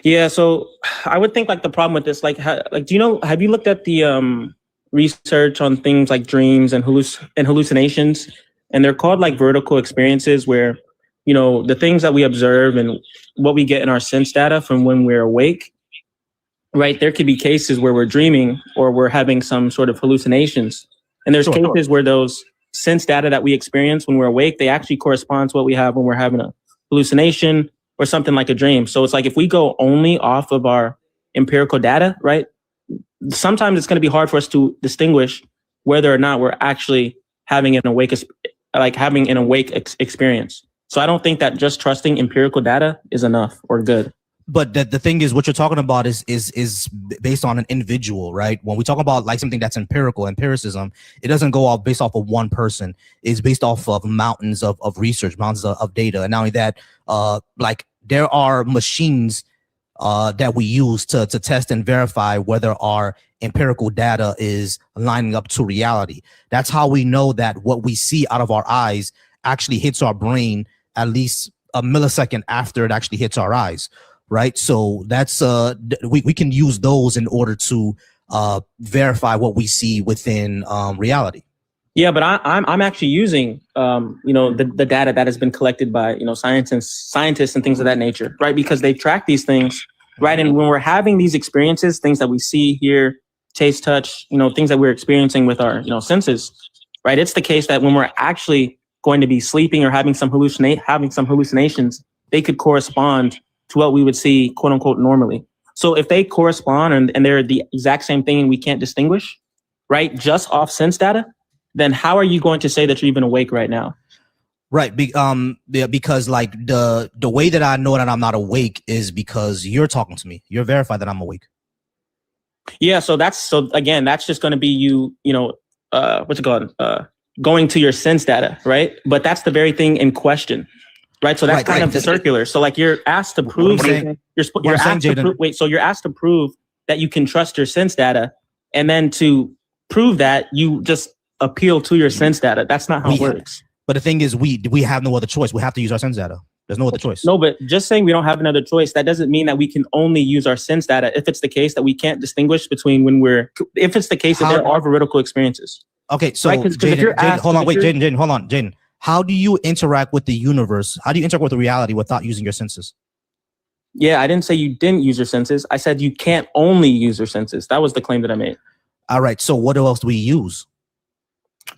Yeah, so I would think like the problem with this, have you looked at the research on things like dreams and hallucinations? And they're called like vertical experiences, where, the things that we observe and what we get in our sense data from when we're awake, right? There could be cases where we're dreaming or we're having some sort of hallucinations. And there's cases where those sense data that we experience when we're awake, they actually correspond to what we have when we're having a hallucination or something like a dream. So it's like, if we go only off of our empirical data, right? Sometimes it's going to be hard for us to distinguish whether or not we're actually having an awake experience. So I don't think that just trusting empirical data is enough or good. But the thing is, what you're talking about is based on an individual, right? When we talk about like something that's empiricism, it doesn't go off based off of one person. It's based off of mountains of research, mountains of data. And not only that, like there are machines that we use to test and verify whether our empirical data is lining up to reality. That's how we know that what we see out of our eyes actually hits our brain at least a millisecond after it actually hits our eyes, right? So that's we can use those in order to verify what we see within reality. Yeah, but I'm actually using the data that has been collected by scientists and things of that nature, right? Because they track these things, right? And when we're having these experiences, things that we see, hear, taste, touch, things that we're experiencing with our senses, right? It's the case that when we're actually going to be sleeping or having some hallucinations, they could correspond to what we would see, quote unquote, normally. So if they correspond and they're the exact same thing and we can't distinguish, right, just off sense data, then how are you going to say that you're even awake right now? Right. Because like the way that I know that I'm not awake is because you're talking to me. You're verified that I'm awake. Yeah. So again, that's just going to be you, what's it called? Going to your sense data, right? But that's the very thing in question, right? So that's kind of circular. So like you're asked to prove, you're asked to prove that you can trust your sense data. And then to prove that, you just appeal to your sense data. That's not how it works. But the thing is, we have no other choice. We have to use our sense data. There's no other choice. No, but just saying we don't have another choice, that doesn't mean that we can only use our sense data if it's the case that we can't distinguish between if it's the case that there are veridical experiences. Okay, so right? Jaden, hold on, wait, Jaden, hold on, Jaden. How do you interact with the universe? How do you interact with the reality without using your senses? Yeah, I didn't say you didn't use your senses. I said you can't only use your senses. That was the claim that I made. All right, so what else do we use?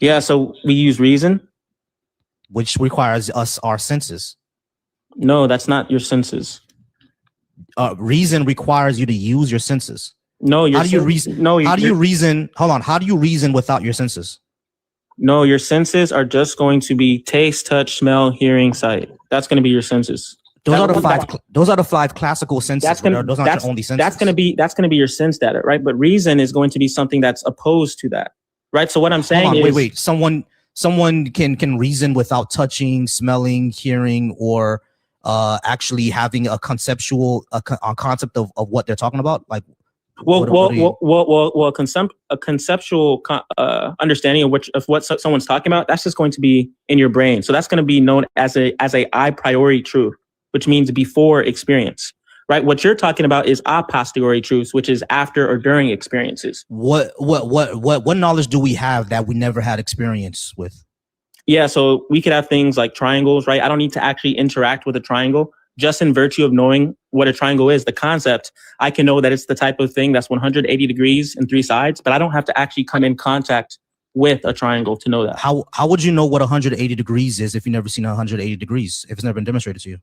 Yeah, so we use reason. Which requires our senses. No, that's not your senses. Reason requires you to use your senses. No, how do you reason? No, how do you reason? Hold on. How do you reason without your senses? No, your senses are just going to be taste, touch, smell, hearing, sight. That's going to be your senses. Those are the five classical senses. Those aren't your only senses. That's going to be your sense data, right? But reason is going to be something that's opposed to that, right? So what I'm saying is, wait. Someone can reason without touching, smelling, hearing, or actually having a concept of what they're talking about. Like, a conceptual understanding of what someone's talking about. That's just going to be in your brain. So that's going to be known as a priori truth, which means before experience. Right. What you're talking about is a posteriori truths, which is after or during experiences. What knowledge do we have that we never had experience with? Yeah. So we could have things like triangles, right? I don't need to actually interact with a triangle. Just in virtue of knowing what a triangle is, the concept, I can know that it's the type of thing that's 180 degrees and 3 sides, but I don't have to actually come in contact with a triangle to know that. How would you know what 180 degrees is if you've never seen 180 degrees, if it's never been demonstrated to you?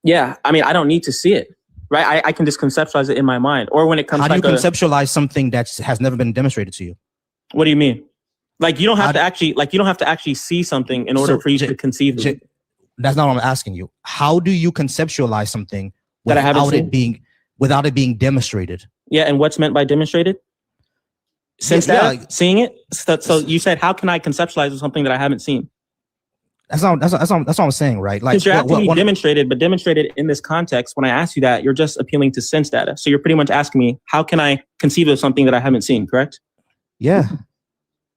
Yeah. I mean, I don't need to see it. Right, I can just conceptualize it in my mind. Or when it comes, how do you conceptualize something that has never been demonstrated to you? What do you mean? Like you don't have to actually see something in order for you to conceive of it. That's not what I'm asking you. How do you conceptualize something without it being demonstrated? Yeah, and what's meant by demonstrated? Since seeing it. So you said, how can I conceptualize something that I haven't seen? That's what I'm saying, right? Like, you're asking me demonstrated, but demonstrated in this context, when I ask you that, you're just appealing to sense data. So you're pretty much asking me, how can I conceive of something that I haven't seen, correct? Yeah.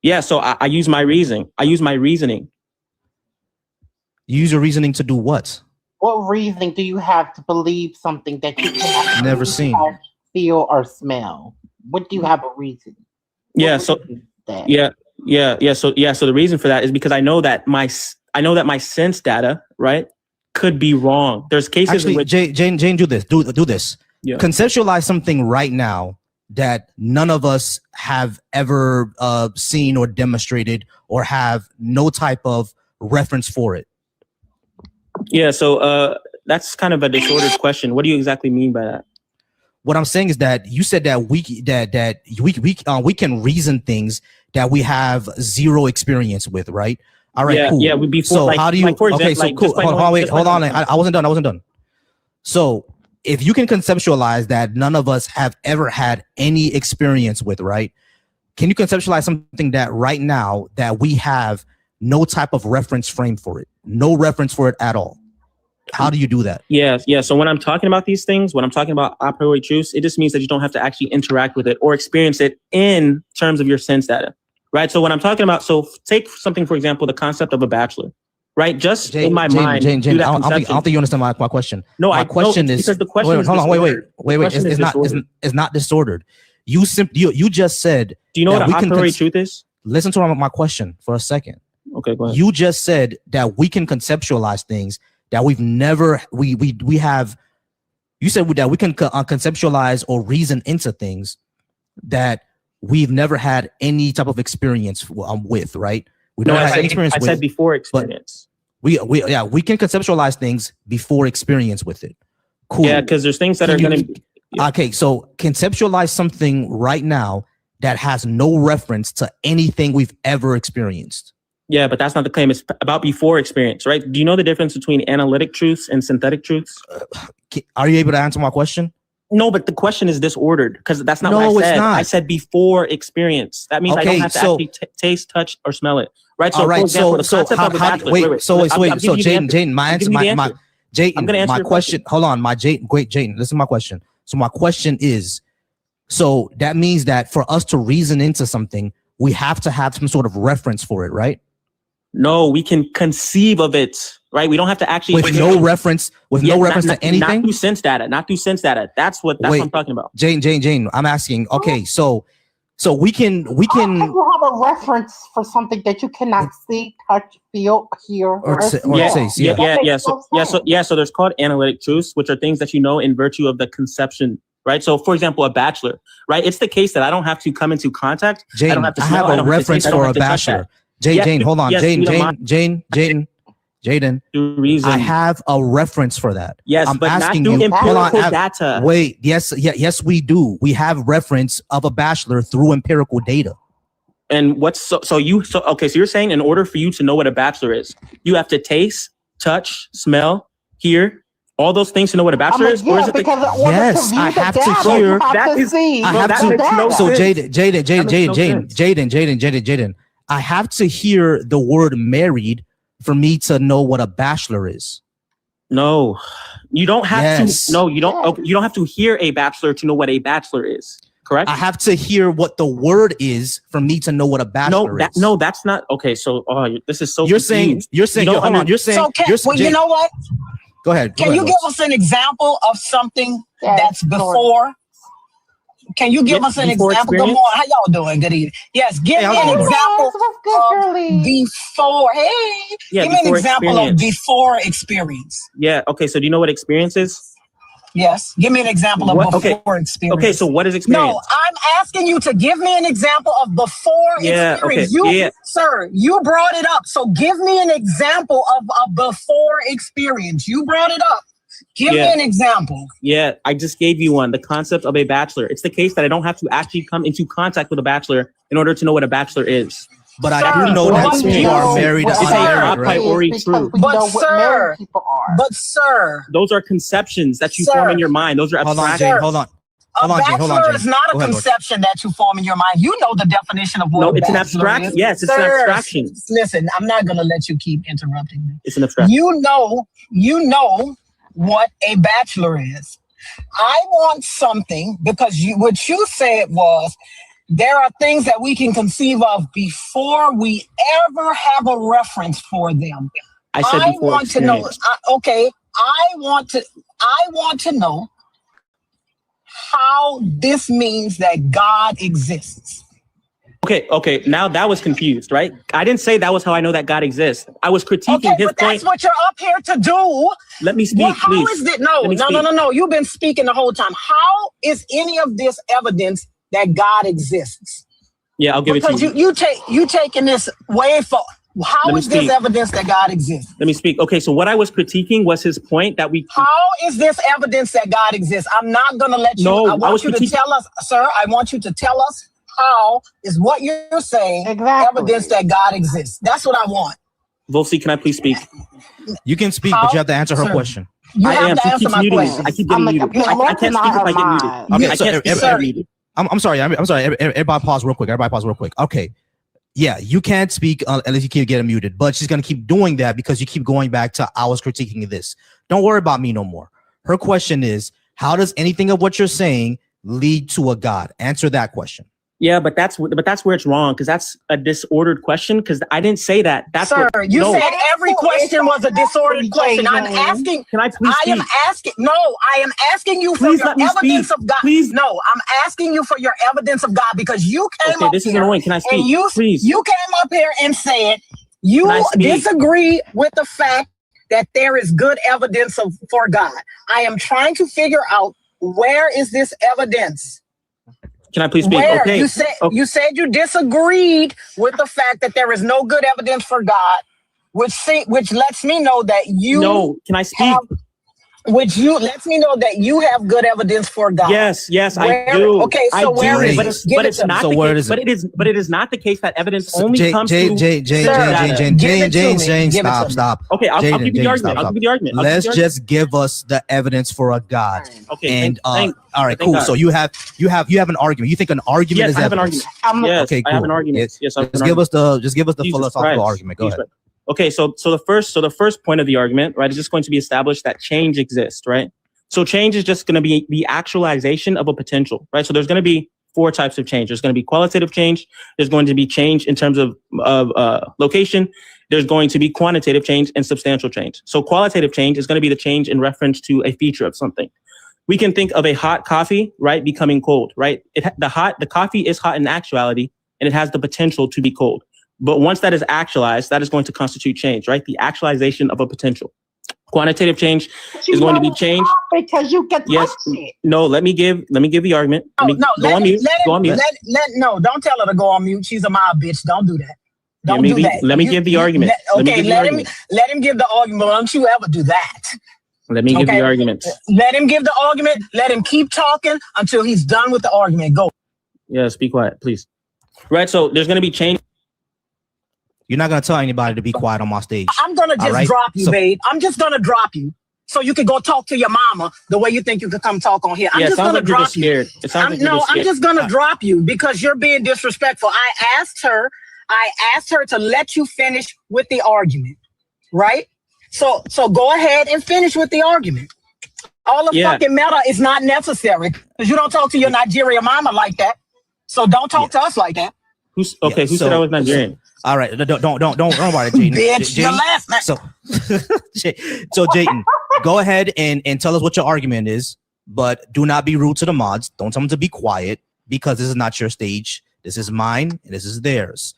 Yeah, so I use my reasoning. You use your reasoning to do what? What reasoning do you have to believe something that you cannot never seen, feel, or smell? What do you have a reason? Yeah, so yeah. So the reason for that is because I know that my sense data, right, could be wrong. There's cases actually, in which Jane, do this. Yeah. Conceptualize something right now that none of us have ever seen or demonstrated or have no type of reference for it. Yeah, so that's kind of a disordered question. What do you exactly mean by that? What I'm saying is that you said that we can reason things that we have zero experience with, right? All right, yeah, cool. Yeah, before, so how do you? Hold on. I wasn't done. So if you can conceptualize that none of us have ever had any experience with, right? Can you conceptualize something that right now that we have no type of reference frame for it, no reference for it at all? How do you do that? Yeah. So when I'm talking about these things, when I'm talking about a priori truths, it just means that you don't have to actually interact with it or experience it in terms of your sense data, right? So when I'm talking about, so take something, for example, the concept of a bachelor, right? Just in my mind. Jane, I don't think you understand my question. No, my question is because the question is hold on, wait. It's not disordered. You just said. Do you know what a priori truth is? Listen to my question for a second. Okay, go ahead. You just said that we can conceptualize things that we've never we have. You said that we can conceptualize or reason into things that we've never had any type of experience with, right? I said before experience. We can conceptualize things before experience with it. Cool. Yeah, because there's things that are going to. Yeah. Okay, so conceptualize something right now that has no reference to anything we've ever experienced. Yeah, but that's not the claim. It's about before experience, right? Do you know the difference between analytic truths and synthetic truths? Are you able to answer my question? No, but the question is disordered because that's not what I said. It's not. I said before experience. That means I don't have to actually taste, touch, or smell it, right? So, for example, the concept of a bachelor. Wait. So Jaden, my question. Hold on, Jaden. Listen to my question. So my question is, so that means that for us to reason into something, we have to have some sort of reference for it, right? No, we can conceive of it, right? We don't have to actually no reference to anything. Not through sense data. That's what I'm talking about. Jane, I'm asking. Okay, so we can. You have a reference for something that you cannot see, touch, feel, hear, taste. So there's called analytic truths, which are things that you know in virtue of the conception. Right. So, for example, a bachelor. Right. It's the case that I don't have to come into contact. Jane, I don't have to smell, I have a reference for a bachelor. Jane, hold on. Jaden. I have a reference for that. Yes, I'm but asking not through you. empirical data. Wait. Yes, we do. We have reference of a bachelor through empirical data. And so you're saying in order for you to know what a bachelor is, you have to taste, touch, smell, hear. All those things to know what a bachelor is? Or is it yes, I have to hear. So Jaden, I have to hear the word married for me to know what a bachelor is. No, you don't have to. No, you don't. You don't have to hear a bachelor to know what a bachelor is. Correct. I have to hear what the word is for me to know what a bachelor is. No, that's not okay. So, this is so. You're saying. Hold on. You're saying. You know what? Go ahead. Can you give us an example of something that's before? Can you give us an example? Good morning. How y'all doing? Good evening. Yes, give me an example of before. Hey, give me an example of before experience. Yeah. Okay. So do you know what experience is? Yes. Give me an example of before experience. Okay. So what is experience? No, I'm asking you to give me an example of before experience. Okay. Sir, you brought it up. So give me an example of a before experience. You brought it up. Give me an example. Yeah, I just gave you one. The concept of a bachelor. It's the case that I don't have to actually come into contact with a bachelor in order to know what a bachelor is. But I do know that you are married. But sir, those are conceptions that you form in your mind. Those are abstract. Hold on. A bachelor is not a conception that you form in your mind. You know the definition of what a it's an abstraction. Yes, it's an abstraction. Listen, I'm not going to let you keep interrupting me. It's an abstraction. You know what a bachelor is. I want something because what you said was there are things that we can conceive of before we ever have a reference for them. I want to know. I want to know how this means that God exists. Okay. Now that was confused, right? I didn't say that was how I know that God exists. I was critiquing his point. That's what you're up here to do. Let me speak, please. How is it? No. You've been speaking the whole time. How is any of this evidence that God exists? Yeah, I'll give it to you. Because you taking this way far. How is this evidence that God exists? Let me speak. Okay, so what I was critiquing was his point that we... How is this evidence that God exists? I'm not going to let you... No, I want you to tell us, sir, I want you to tell us how is what you're saying evidence that God exists. That's what I want. Volsi, can I please speak? You can speak, but you have to answer her question. You have to answer my question. I keep getting muted. I can't speak if I get muted. Okay, I'm sorry. Everybody pause real quick. Okay. Yeah, you can't speak unless you keep getting muted, but she's going to keep doing that because you keep going back to I was critiquing this. Don't worry about me no more. Her question is, how does anything of what you're saying lead to a God? Answer that question. Yeah, but that's where it's wrong, because that's a disordered question, because I didn't say that. That's Sir, what, you no. said every question was a disordered question. I'm asking. Can I please speak? I am asking you for Please your let me evidence speak. of God. Please. No, I'm asking you for your evidence of God, because you came up This is here annoying. Can I speak? and you Please. you came up here and said you disagree with the fact that there is good evidence for God. I am trying to figure out, where is this evidence? Can I please speak? Where? Okay. You said you disagreed with the fact that there is no good evidence for God, which lets me know that you. No, can I speak? Which lets me know that you have good evidence for God. Yes, I do. Okay, so where is it? But it's not the case. But it is not the case that evidence only comes to James, stop. Okay, I'll give you the argument. I'll give you the argument. Let's just give us the evidence for a God. Okay. And all right, cool. So you have an argument. You think an argument is evidence? Yes, I have an argument. Okay, cool. I have an argument. Yes, just give us the philosophical argument. Go ahead. Okay, so the first point of the argument, right, is just going to be established that change exists, right? So change is just going to be the actualization of a potential, right? So there's going to be 4 types of change. There's going to be qualitative change. There's going to be change in terms of location. There's going to be quantitative change and substantial change. So qualitative change is going to be the change in reference to a feature of something. We can think of a hot coffee, right, becoming cold, right? The coffee is hot in actuality, and it has the potential to be cold. But once that is actualized, that is going to constitute change, right? The actualization of a potential. Quantitative change is going to be change because you can touch it. No, let me give the argument. Go on mute. No, don't tell her to go on mute. She's a mob bitch. Don't do that. Don't do that. Let me give the argument. Let him give the argument. Don't you ever do that. Let me give the argument. Let him give the argument. Let him keep talking until he's done with the argument. Go. Yes, be quiet, please. Right, so there's going to be change. You're not going to tell anybody to be quiet on my stage. I'm going to just drop you, babe. I'm just going to drop you so you can go talk to your mama the way you think you could come talk on here. I'm just going to drop you. I'm just going to drop you because you're being disrespectful. I asked her to let you finish with the argument, right? So go ahead and finish with the argument. All the fucking meta is not necessary because you don't talk to your Nigerian mama like that. So don't talk to us like that. Who said I was Nigerian? All right, don't worry about it, Jayden. Bitch, you're laughing. So Jayden, go ahead and tell us what your argument is, but do not be rude to the mods. Don't tell them to be quiet because this is not your stage. This is mine and this is theirs.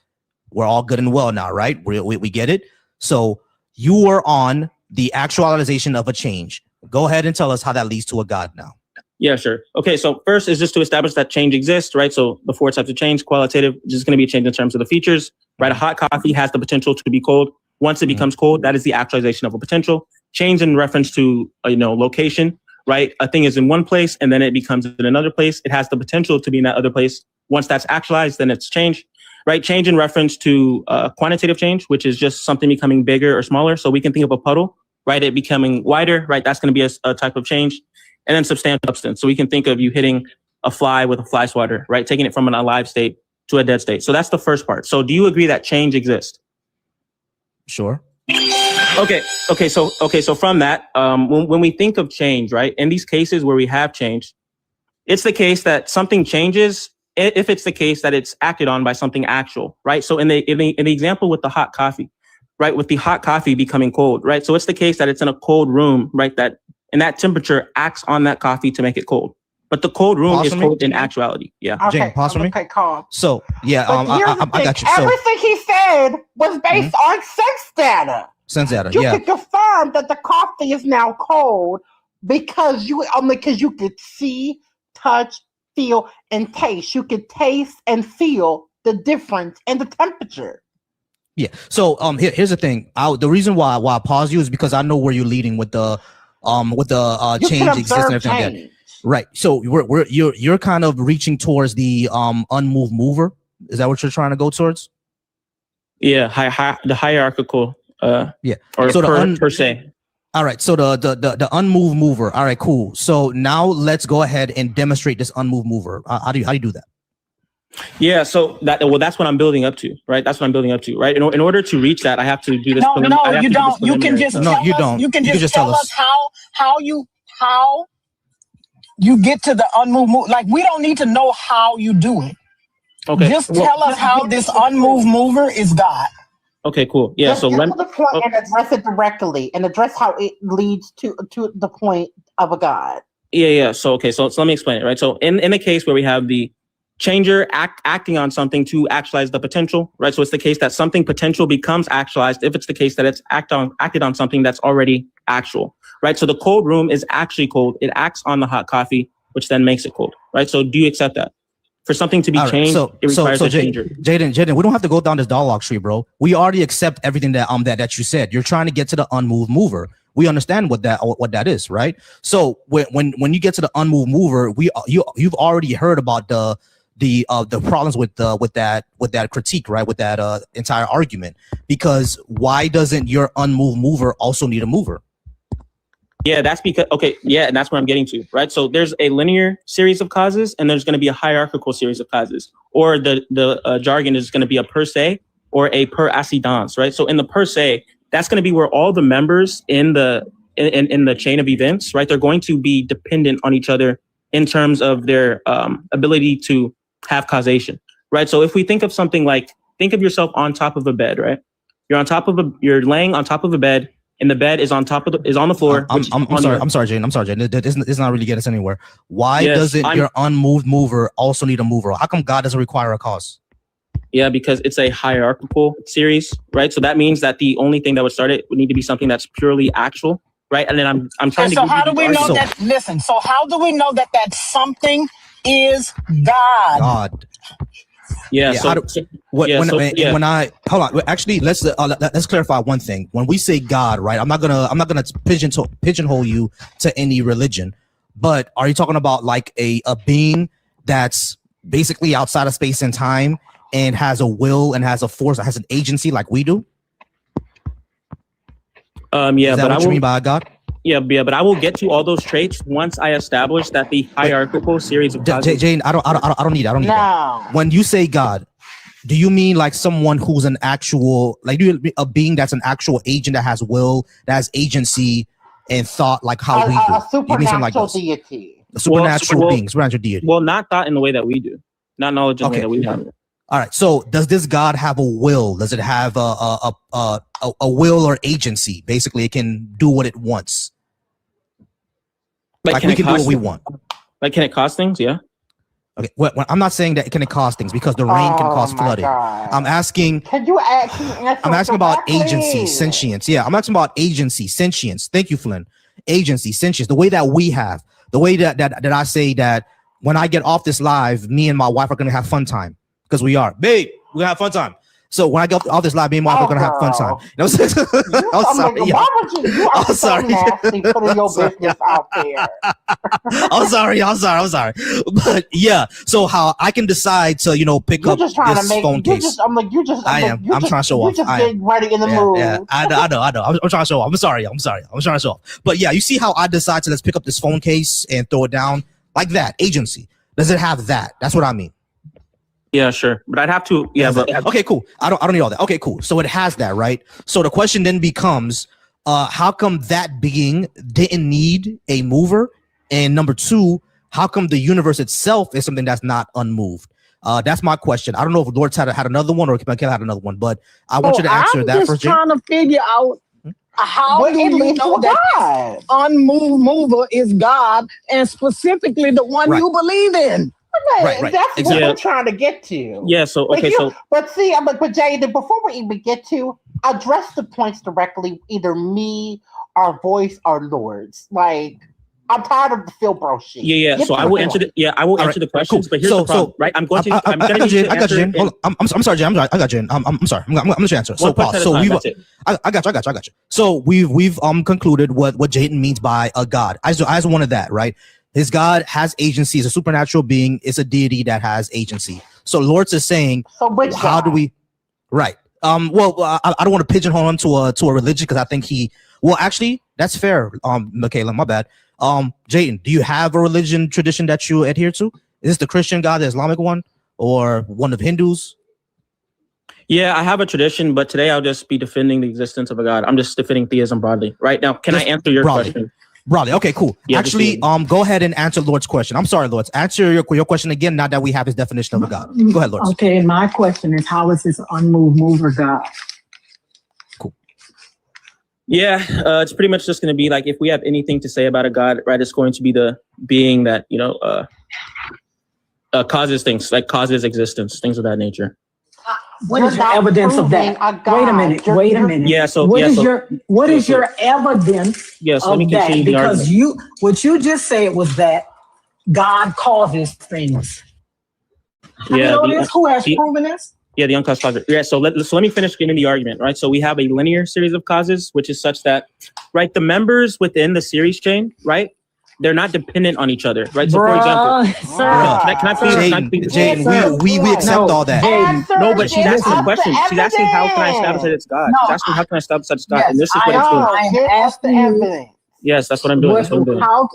We're all good and well now, right? We get it. So you were on the actualization of a change. Go ahead and tell us how that leads to a God now. Yeah, sure. Okay, so first is just to establish that change exists, right? So the 4 types of change, qualitative, just going to be a change in terms of the features, right? A hot coffee has the potential to be cold. Once it becomes cold, that is the actualization of a potential. Change in reference to, location, right? A thing is in one place and then it becomes in another place. It has the potential to be in that other place. Once that's actualized, then it's change, right? Change in reference to quantitative change, which is just something becoming bigger or smaller. So we can think of a puddle, right? It becoming wider, right? That's going to be a type of change. And then substantial substance. So we can think of you hitting a fly with a fly swatter, right? Taking it from an alive state to a dead state. So that's the first part. So do you agree that change exists? Sure. Okay. So from that, when we think of change, right? In these cases where we have change, it's the case that something changes if it's the case that it's acted on by something actual, right? So in the example with the hot coffee, right? With the hot coffee becoming cold, right? So it's the case that it's in a cold room, right? And that temperature acts on that coffee to make it cold. But the cold room is cold in actuality. Yeah. Okay, Jane, pause for me. Okay, calm. So, yeah, I got you. Everything he said was based on sense data. Sense data, you can confirm that the coffee is now cold because you could see, touch, feel, and taste. You could taste and feel the difference in the temperature. Yeah. So, here's the thing. The reason why I pause you is because I know where you're leading with the change exists and everything like that. Right. So you're kind of reaching towards the unmoved mover. Is that what you're trying to go towards? Yeah, the hierarchical yeah. Or so per se. All right. So the unmoved mover. All right, cool. So now let's go ahead and demonstrate this unmoved mover. How do you do that? Yeah, so that's what I'm building up to, right? That's what I'm building up to, right? In order to reach that, I have to do this. No, you don't. You can just no, you don't. You can just tell us how you get to the unmoved mover. Like, we don't need to know how you do it. Okay. Just tell us how this unmoved mover is God. Okay, cool. Yeah. Just so get to the point and address it directly, and address how it leads to the point of a God. Yeah. So let me explain it, right? So in the case where we have the changer acting on something to actualize the potential, right? So it's the case that something potential becomes actualized if it's the case that it's acted on something that's already actual, right? So the cold room is actually cold. It acts on the hot coffee, which then makes it cold, right? So do you accept that? For something to be changed, it requires a changer. Jaden, we don't have to go down this dialogue tree, bro. We already accept everything that you said. You're trying to get to the unmoved mover. We understand what that is, right? So when you get to the unmoved mover, you've already heard about the problems with that critique, right? With that entire argument, because why doesn't your unmoved mover also need a mover? Yeah, that's because, and that's where I'm getting to, right? So there's a linear series of causes, and there's going to be a hierarchical series of causes, or the jargon is going to be a per se or a per accidence, right? So in the per se, that's going to be where all the members in the chain of events, right? They're going to be dependent on each other in terms of their ability to have causation, right? So if we think of something like, think of yourself on top of a bed, right? You're laying on top of a bed, and the bed is on the floor. I'm sorry, Jane. It's not really getting us anywhere. Why doesn't your unmoved mover also need a mover? How come God doesn't require a cause? Yeah, because it's a hierarchical series, right? So that means that the only thing that would start it would need to be something that's purely actual, right? And then I'm trying to. So how do we know that? Listen. So how do we know that something is God? God. Yeah. When I hold on, actually, let's clarify one thing. When we say God, right? I'm not gonna pigeonhole you to any religion, but are you talking about like a being that's basically outside of space and time and has a will and has a force, has an agency like we do? Yeah, is that what you mean by God? Yeah, but I will get to all those traits once I establish that the hierarchical series of causes. Jane, I don't need that. When you say God, do you mean like someone who's an actual, like a being that's an actual agent that has will, that has agency and thought, like how we do? A supernatural deity. A supernatural being, supernatural deity. Well, not thought in the way that we do. Not knowledge in the way that we have. All right. So does this God have a will? Does it have a will or agency? Basically, it can do what it wants. Like we can do what we want. Like, can it cause things? Yeah. Okay. Well, I'm not saying that it can cause things, because the rain can cause flooding. God. I'm asking. Can you answer? I'm asking about agency, sentience. Yeah, I'm asking about agency, sentience. Thank you, Flynn. Agency, sentience. The way that we have, the way that I say that when I get off this live, me and my wife are gonna have fun time, because we are. Babe, we're gonna have fun time. So when I get off this live, me and my wife are gonna have fun time. You know what I'm saying? I'm sorry. You are so nasty putting your business out there. I'm sorry. But yeah, so how I can decide to, pick up this phone case. I'm trying to show off. You're just getting ready in the mood. Yeah, I know. I'm trying to show off. I'm sorry. I'm trying to show off. But yeah, you see how I decide to let's pick up this phone case and throw it down like that. Agency. Does it have that? That's what I mean. Yeah, sure. But I'd have to. Yeah, but okay, cool. I don't need all that. Okay, cool. So it has that, right? So the question then becomes, how come that being didn't need a mover? And number two, how come the universe itself is something that's not unmoved? That's my question. I don't know if Lord had another one or Michael had another one, but I want you to answer that first. I'm just trying to figure out how do we know that unmoved mover is God, and specifically the one you believe in? Right. That's what I'm trying to get to. Yeah. So okay. But Jaden, before we even get to address the points directly, either me, our voice, or Lord's. Like, I'm tired of the Phil Bro shit. Yeah. So I will answer the questions. Cool. But here's the problem, right? I got Jen. Hold on. I'm sorry, Jen. I got Jen. I'm sorry. I'm gonna let you answer. So pause. So I got you. So we've concluded what Jaden means by a God. I just wanted that, right? His God has agency. It's a supernatural being. It's a deity that has agency. So Lord's is saying, how do we? Right. Well, I don't want to pigeonhole him to a religion, because I think actually that's fair. Michaela, my bad. Jaden, do you have a religion tradition that you adhere to? Is this the Christian God, the Islamic one? or one of Hindus? Yeah, I have a tradition, but today I'll just be defending the existence of a God. I'm just defending theism broadly. Right now, can I answer your question? Broadly. Okay, cool. Yeah, actually, go ahead and answer Lord's question. I'm sorry, Lord. Answer your question again, now that we have his definition of a God. Go ahead, Lord. Okay, my question is, how is this unmoved mover God? Cool. Yeah, it's pretty much just going to be like, if we have anything to say about a God, right, it's going to be the being that, causes things, like causes existence, things of that nature. What is your evidence of that? Wait a minute. Yeah. So what is your evidence? Yes. Let me continue the argument. Because what you just said was that God causes things. Yeah. Who has proven this? Yeah, the uncaused causes. Yeah. So let me finish getting the argument. Right. So we have a linear series of causes, which is such that, right, the members within the series chain, right, they're not dependent on each other, right? So, for example, can I please? Jaden, we accept all that. No, but she's asking a question. She's asking, how can I establish that it's God? She's asking, how can I establish that it's God? And this is what it's doing. I am asking you. Yes, that's what I'm doing. How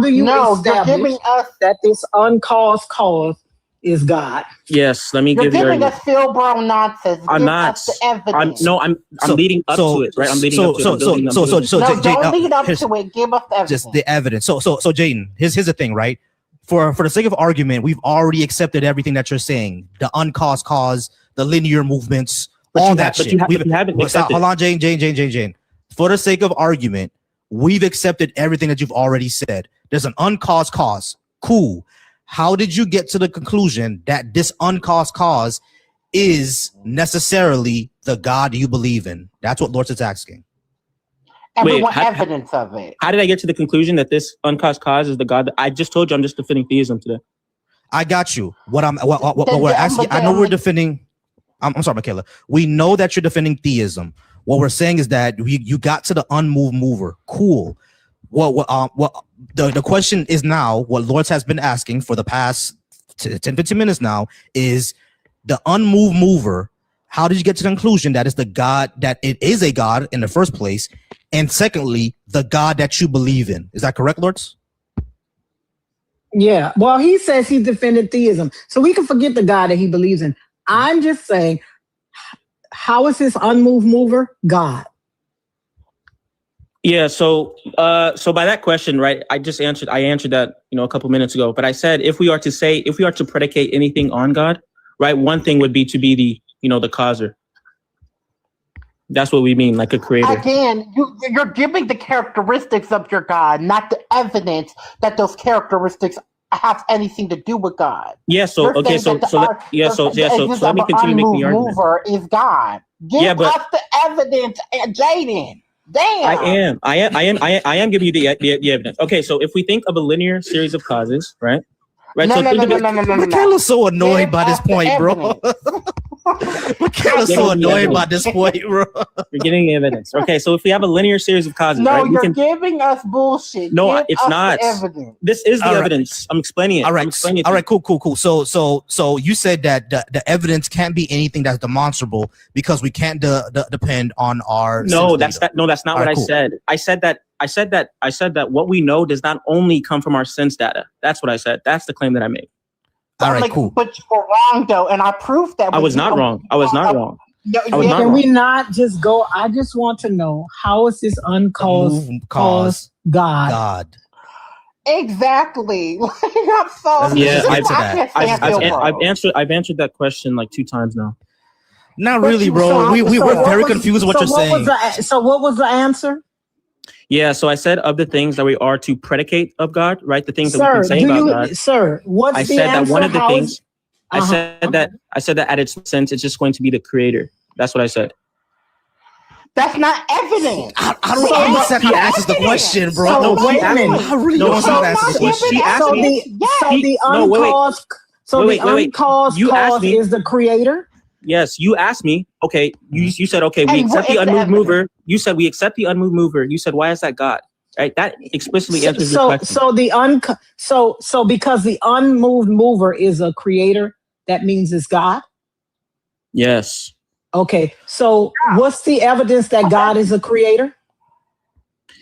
do you establish that this uncaused cause is God? Yes, let me give you. You're giving us full-blown nonsense. I'm not. I'm leading up to it, right? I'm leading up to it. Don't lead up to it. Give us the evidence. Just the evidence. So Jaden, here's the thing, right? For the sake of argument, we've already accepted everything that you're saying. The uncaused cause, the linear movements, all that shit. You haven't accepted. Hold on, Jane. For the sake of argument, we've accepted everything that you've already said. There's an uncaused cause. Cool. How did you get to the conclusion that this uncaused cause is necessarily the God you believe in? That's what Lord is asking. Evidence of it. How did I get to the conclusion that this uncaused cause is the God that I just told you? I'm just defending theism today. I got you. What we're asking, I know we're defending. I'm sorry, Michaela. We know that you're defending theism. What we're saying is that you got to the unmoved mover. Cool. The question is now, what Lord has been asking for the past 10-15 minutes now, is the unmoved mover. How did you get to the conclusion that it's the God, that it is a God in the first place? And secondly, the God that you believe in. Is that correct, Lords? Yeah. Well, he says he defended theism. So we can forget the God that he believes in. I'm just saying, how is this unmoved mover God? Yeah, so by that question, right, I answered that, a couple minutes ago, but I said, if we are to predicate anything on God, right, one thing would be to be the causer. That's what we mean, like a creator. Again, you're giving the characteristics of your God, not the evidence that those characteristics have anything to do with God. Yeah, so let me continue making the argument. Mover is God. Give us the evidence, Jaden. Damn. I am giving you the evidence. Okay, so if we think of a linear series of causes, right? No. Michaela's so annoyed by this point, bro. Michaela's so annoyed by this point, bro. You're getting the evidence. Okay, so if we have a linear series of causes, no, right, you're giving us bullshit. No, Give it's us not. The evidence. This is the evidence. I'm explaining it. All right, cool. So you said that the evidence can't be anything that's demonstrable because we can't depend on our. No, that's not what I said. I said that what we know does not only come from our sense data. That's what I said. That's the claim that I made. All right, cool. But you were wrong, though, and I proved that. I was not wrong. Can we not just go? I just want to know, how is this uncaused cause God? Exactly. I've answered that question like 2 times now. Not really, bro. We're very confused what you're saying. So what was the answer? Yeah, so I said of the things that we are to predicate of God, right? The things that we can say about God. Sir, what's I the said answer? That one of the things. I said that at its sense, it's just going to be the creator. That's what I said. That's not evidence. I don't understand how to answer the question, bro. So wait a minute. I really don't know how to answer the question. She asked me. The uncaused cause is the creator. Yes, you asked me. Okay, you said okay. We accept the unmoved mover. You said we accept the unmoved mover. You said, why is that God? Right. That explicitly answers your question. So because the unmoved mover is a creator, that means it's God. Yes. Okay. So what's the evidence that God is a creator?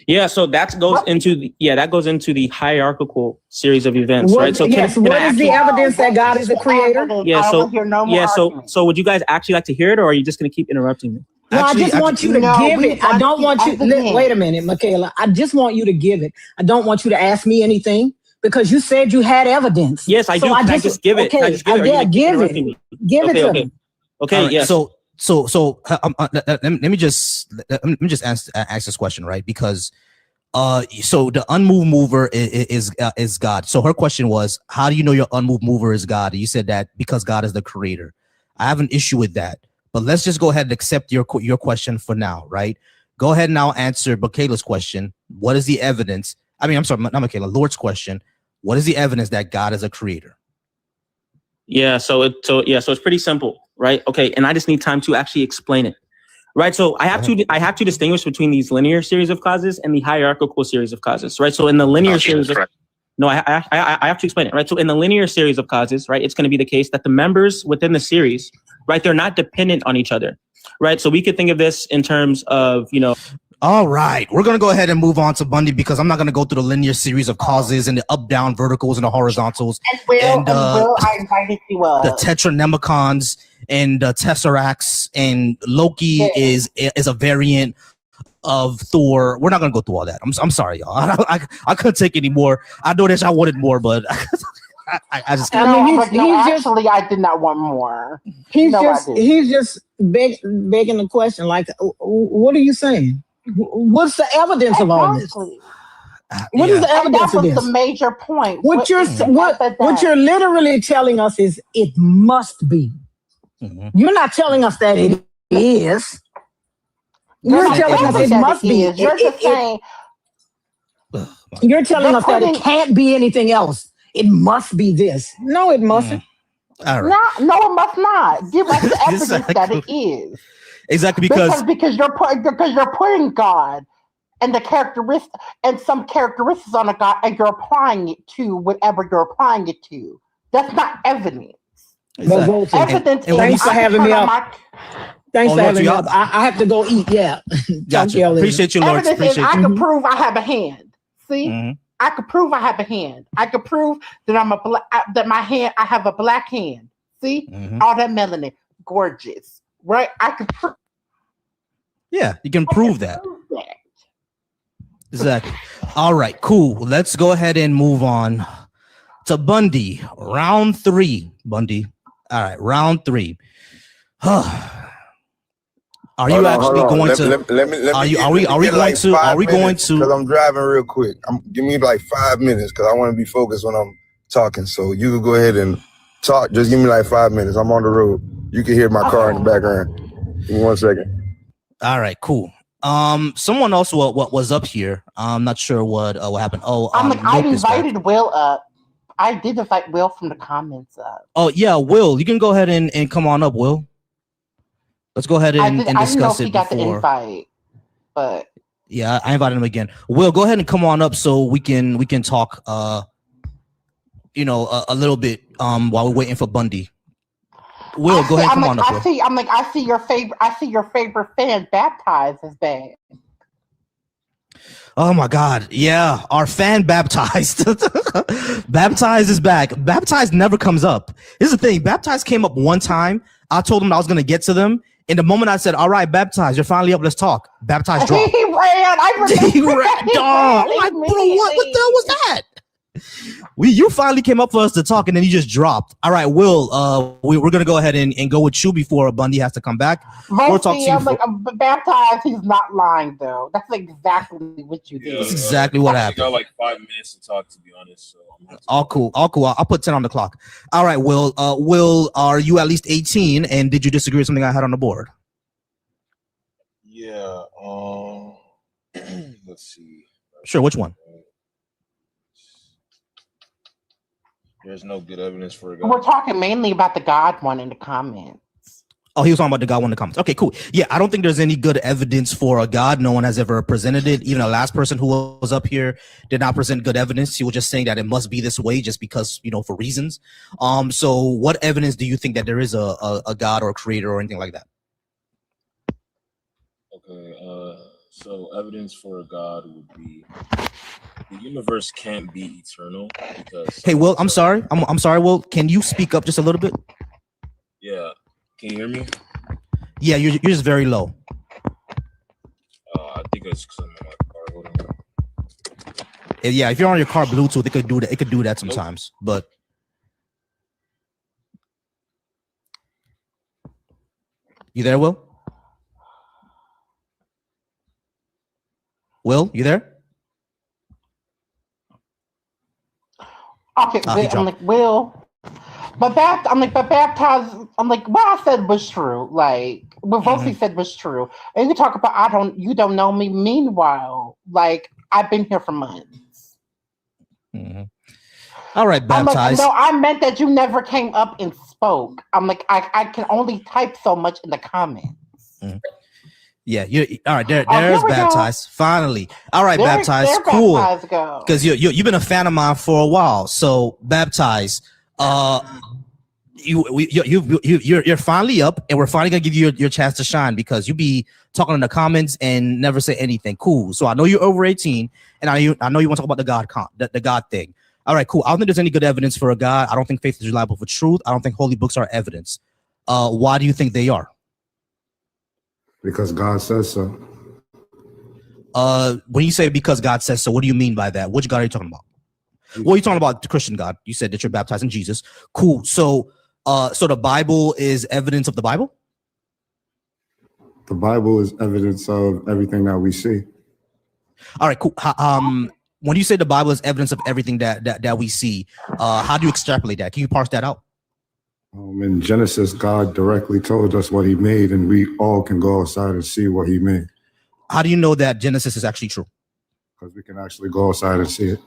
Yeah, so that goes into the hierarchical series of events, right? So yes, what is the evidence that God is a creator? Yeah, so would you guys actually like to hear it, or are you just going to keep interrupting me? No, I just want you to give it. I don't want you. Wait a minute, Michaela. I just want you to give it. I don't want you to ask me anything because you said you had evidence. Yes, I do. Can I just give it? Okay, Can I just give it? yeah, give it. Give it to me. Okay, right, yeah. So let me just ask this question, right? Because so the unmoved mover is God. So her question was, how do you know your unmoved mover is God? And you said that because God is the creator. I have an issue with that, but let's just go ahead and accept your question for now, right? Go ahead and now answer Michaela's question. What is the evidence? I mean, I'm sorry, not Michaela, Lord's question. What is the evidence that God is a creator? Yeah, so it's pretty simple, right? Okay, and I just need time to actually explain it. Right, so I have to distinguish between these linear series of causes and the hierarchical series of causes, right? So in the linear series of I have to explain it, right? So in the linear series of causes, right, it's going to be the case that the members within the series, right, they're not dependent on each other, right? So we could think of this in terms of, All right, we're going to go ahead and move on to Bundy because I'm not going to go through the linear series of causes and the up, down, verticals and the horizontals. And Will, I invited you up. The Tetranemicons and the Tesseracts and Loki is a variant of Thor. We're not going to go through all that. I'm sorry, y'all. I couldn't take any more. I know that I wanted more, but I just can't. Actually, I did not want more. He's just begging the question, like, what are you saying? What's the evidence of all this? What is the evidence of this? That's the major point. What you're literally telling us is it must be. Mm-hmm. You're not telling us that it is. You're telling us it must be. You're just saying. You're telling us that it can't be anything else. It must be this. No, it mustn't. All right. No, it must not. Give us the evidence that it is. Exactly because you're putting God and the characteristic and some characteristics on a God and you're applying it to whatever you're applying it to. That's not evidence. Exactly. Evidence. Thanks for having me up. Thanks for having me up. I have to go eat. Yeah. Gotcha. Appreciate you, Lord. Evidence is I can prove I have a hand. See. Mm-hmm. I could prove I have a hand. I could prove that I have a black hand. See, all that melanin, gorgeous, right? I could prove. Yeah, you can prove that. Exactly. All right, cool. Let's go ahead and move on to Bundy. Round 3, Bundy. All right, round 3. Are you actually going to? Are we going to? Because I'm driving real quick. Give me like 5 minutes because I want to be focused when I'm talking. So you can go ahead and talk. Just give me like 5 minutes. I'm on the road. You can hear my car in the background. Give me 1 second. All right, cool. Someone else what was up here. I'm not sure what happened. Oh, I invited Will up. I did invite Will from the comments up. Oh yeah, Will, you can go ahead and come on up, Will. Let's go ahead and discuss it. I didn't know if he got the invite, but yeah, I invited him again. Will, go ahead and come on up so we can talk. A little bit while we're waiting for Bundy. Will, go ahead and come on up. I see your favorite fan baptized as bad. Oh my God. Yeah. Our fan baptized. Baptized is back. Baptized never comes up. Here's the thing. Baptized came up one time. I told him I was going to get to them. And the moment I said, all right, Baptized, you're finally up. Let's talk. Baptized dropped. He ran. He ran. Dog. I'm like, bro, what the hell was that? You finally came up for us to talk, and then you just dropped. All right, Will, we're gonna go ahead and go with you before Bundy has to come back. We'll talk to you. I'm Baptized. He's not lying though. That's exactly what you did. That's exactly what happened. Got like 5 minutes to talk, to be honest. So all cool. I'll put 10 on the clock. All right, Will. Will, are you at least 18? And did you disagree with something I had on the board? Yeah. Let's see. Sure. Which one? There's no good evidence for it. We're talking mainly about the God one in the comments. Oh, he was talking about the God one in the comments. Okay, cool. Yeah, I don't think there's any good evidence for a God. No one has ever presented it. Even the last person who was up here did not present good evidence. He was just saying that it must be this way just because, for reasons. So what evidence do you think that there is a God or a creator or anything like that? Okay. So evidence for a God would be the universe can't be eternal because. Hey, Will, I'm sorry. I'm sorry, Will. Can you speak up just a little bit? Yeah. Can you hear me? Yeah, you're just very low. I think it's because I'm in my car. Hold on. Yeah, if you're on your car Bluetooth, it could do that. It could do that sometimes. But you there, Will? Will, you there? Okay, I'm like, Will, but baptized. I'm like, what I said was true. Like what Rosie said was true. And you talk about you don't know me. Meanwhile, like I've been here for months. Mm-hmm. All right, baptized. I'm like, no, I meant that you never came up and spoke. I'm like, I can only type so much in the comments. Mm-hmm. Yeah, you all right? There's baptized. Go. Finally, all right, baptized. Cool, because you've been a fan of mine for a while. So baptized, you're finally up, and we're finally gonna give you your chance to shine because you be talking in the comments and never say anything. Cool. So I know you're over 18, and I know you want to talk about the God thing. All right, cool. I don't think there's any good evidence for a God. I don't think faith is reliable for truth. I don't think holy books are evidence. Why do you think they are? Because God says so. When you say because God says so, what do you mean by that? Which God are you talking about? Well, you're talking about the Christian God. You said that you're baptized in Jesus. Cool. So the Bible is evidence of the Bible? The Bible is evidence of everything that we see. All right, cool. When you say the Bible is evidence of everything that we see, how do you extrapolate that? Can you parse that out? In Genesis, God directly told us what he made, and we all can go outside and see what he made. How do you know that Genesis is actually true? Because we can actually go outside and see it.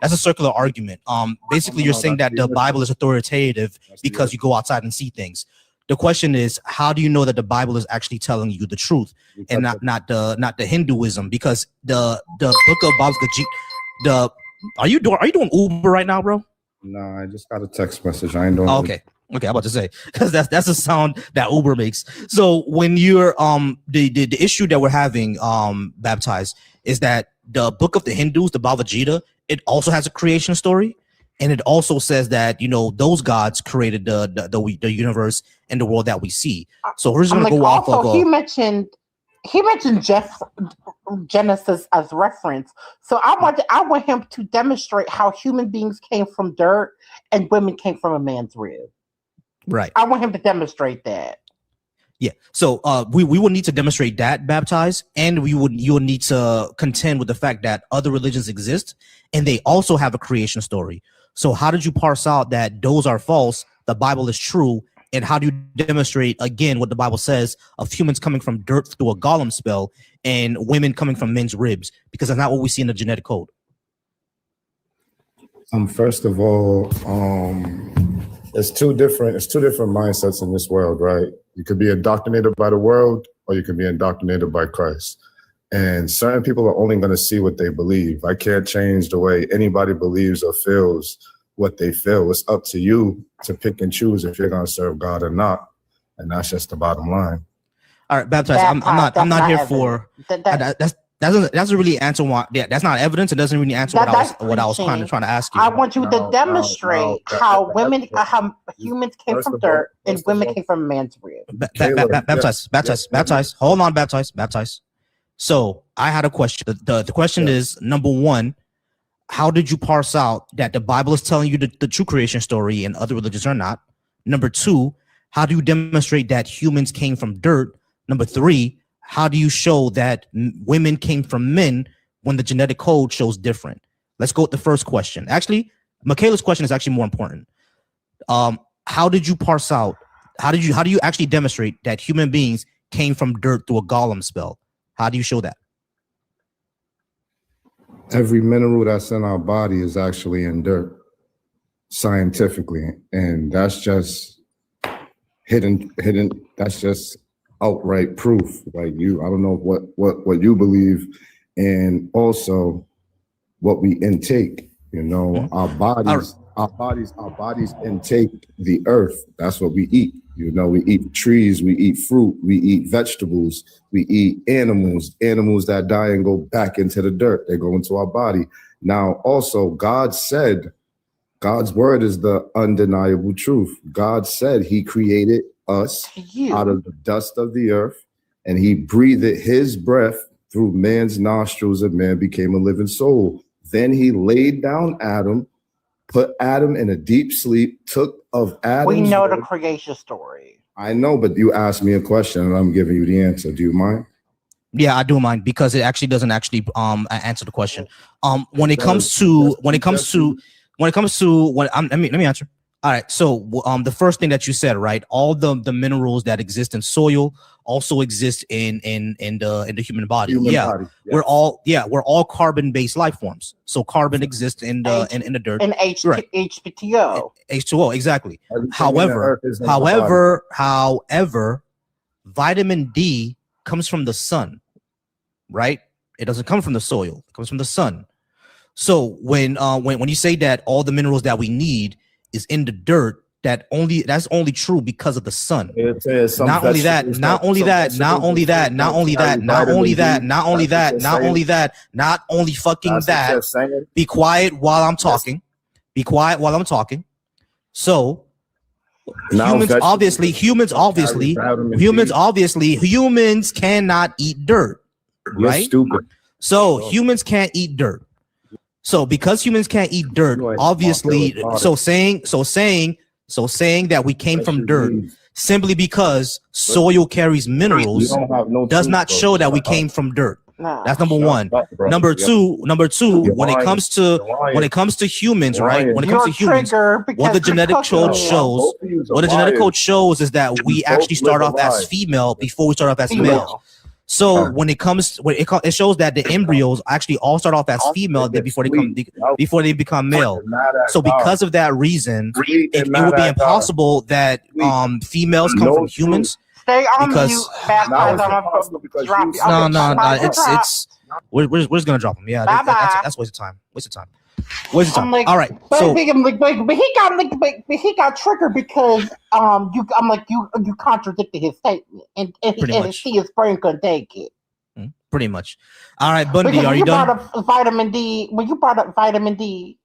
That's a circular argument. Basically, you're saying that the Bible is authoritative because you go outside and see things. The question is, how do you know that the Bible is actually telling you the truth and not the Hinduism? Because the book of Bhagavad Gita, are you doing Uber right now, bro? No, I just got a text message. I ain't doing okay. Okay, I'm about to say because that's a sound that Uber makes. So when you're the issue that we're having baptized is that the book of the Hindus, the Bhagavad Gita, it also has a creation story, and it also says that those gods created the universe and the world that we see. So we're just gonna go off of. He mentioned Genesis as reference. So I want him to demonstrate how human beings came from dirt and women came from a man's rib. Right. I want him to demonstrate that. Yeah. So we will need to demonstrate that baptized, and you will need to contend with the fact that other religions exist and they also have a creation story. So how did you parse out that those are false, the Bible is true, and how do you demonstrate again what the Bible says of humans coming from dirt through a golem spell and women coming from men's ribs? Because that's not what we see in the genetic code. First of all, it's two different mindsets in this world, right? You could be indoctrinated by the world, or you can be indoctrinated by Christ. And certain people are only going to see what they believe. I can't change the way anybody believes or feels what they feel. It's up to you to pick and choose if you're going to serve God or not. And that's just the bottom line. All right, baptized. I'm not here for that doesn't really answer why. Yeah, that's not evidence. It doesn't really answer what I was trying to ask you. I want you to demonstrate how humans came from dirt and women came from a man's rib. Baptized. Hold on, baptized. So I had a question. The question is, number one, how did you parse out that the Bible is telling you the true creation story and other religions are not? Number two, how do you demonstrate that humans came from dirt? Number three, how do you show that women came from men when the genetic code shows different? Let's go with the first question. Actually, Michaela's question is actually more important. How did you parse out? How do you actually demonstrate that human beings came from dirt through a golem spell? How do you show that? Every mineral that's in our body is actually in dirt, scientifically, and that's just hidden. That's just outright proof. Like I don't know what you believe, and also what we intake. Our our bodies intake the earth. That's what we eat. You know, we eat trees, we eat fruit, we eat vegetables, we eat animals that die and go back into the dirt. They go into our body. Now, also, God said, God's word is the undeniable truth. God said he created us out of the dust of the earth, and he breathed his breath through man's nostrils, and man became a living soul. Then he laid down Adam, put Adam in a deep sleep, took of Adam. We know the creation story. I know, but you asked me a question and I'm giving you the answer. Do you mind? Yeah, I do mind, because it actually doesn't actually answer the question. When it comes to let me answer. All right, so the first thing that you said, right? All the minerals that exist in soil also exist in the human body. Body, yes. We're all carbon-based life forms. So carbon exists in the dirt. And H2O. H2O, exactly. However, vitamin D comes from the sun, right? It doesn't come from the soil. It comes from the sun. So when you say that all the minerals that we need is in the dirt, that's only true because of the sun. Not only that, be quiet while I'm talking. So humans cannot eat dirt, right? Stupid. So humans can't eat dirt. So because humans can't eat dirt, obviously, saying that we came from dirt simply because soil carries minerals does not show that we came from dirt. That's number one. Number two, when it comes to humans, right? When it comes to humans, what the genetic code shows is that we actually start off as female before we start off as male. So when it shows that the embryos actually all start off as female before they become male. So because of that reason, it would be impossible that females come from humans. Stay on because mute. We're just gonna drop them. Yeah, that's waste of time. All right. But he got triggered because you contradicted his statement, and his brain couldn't take it. Pretty much. All right, Bundy, are you done? When you brought up vitamin D,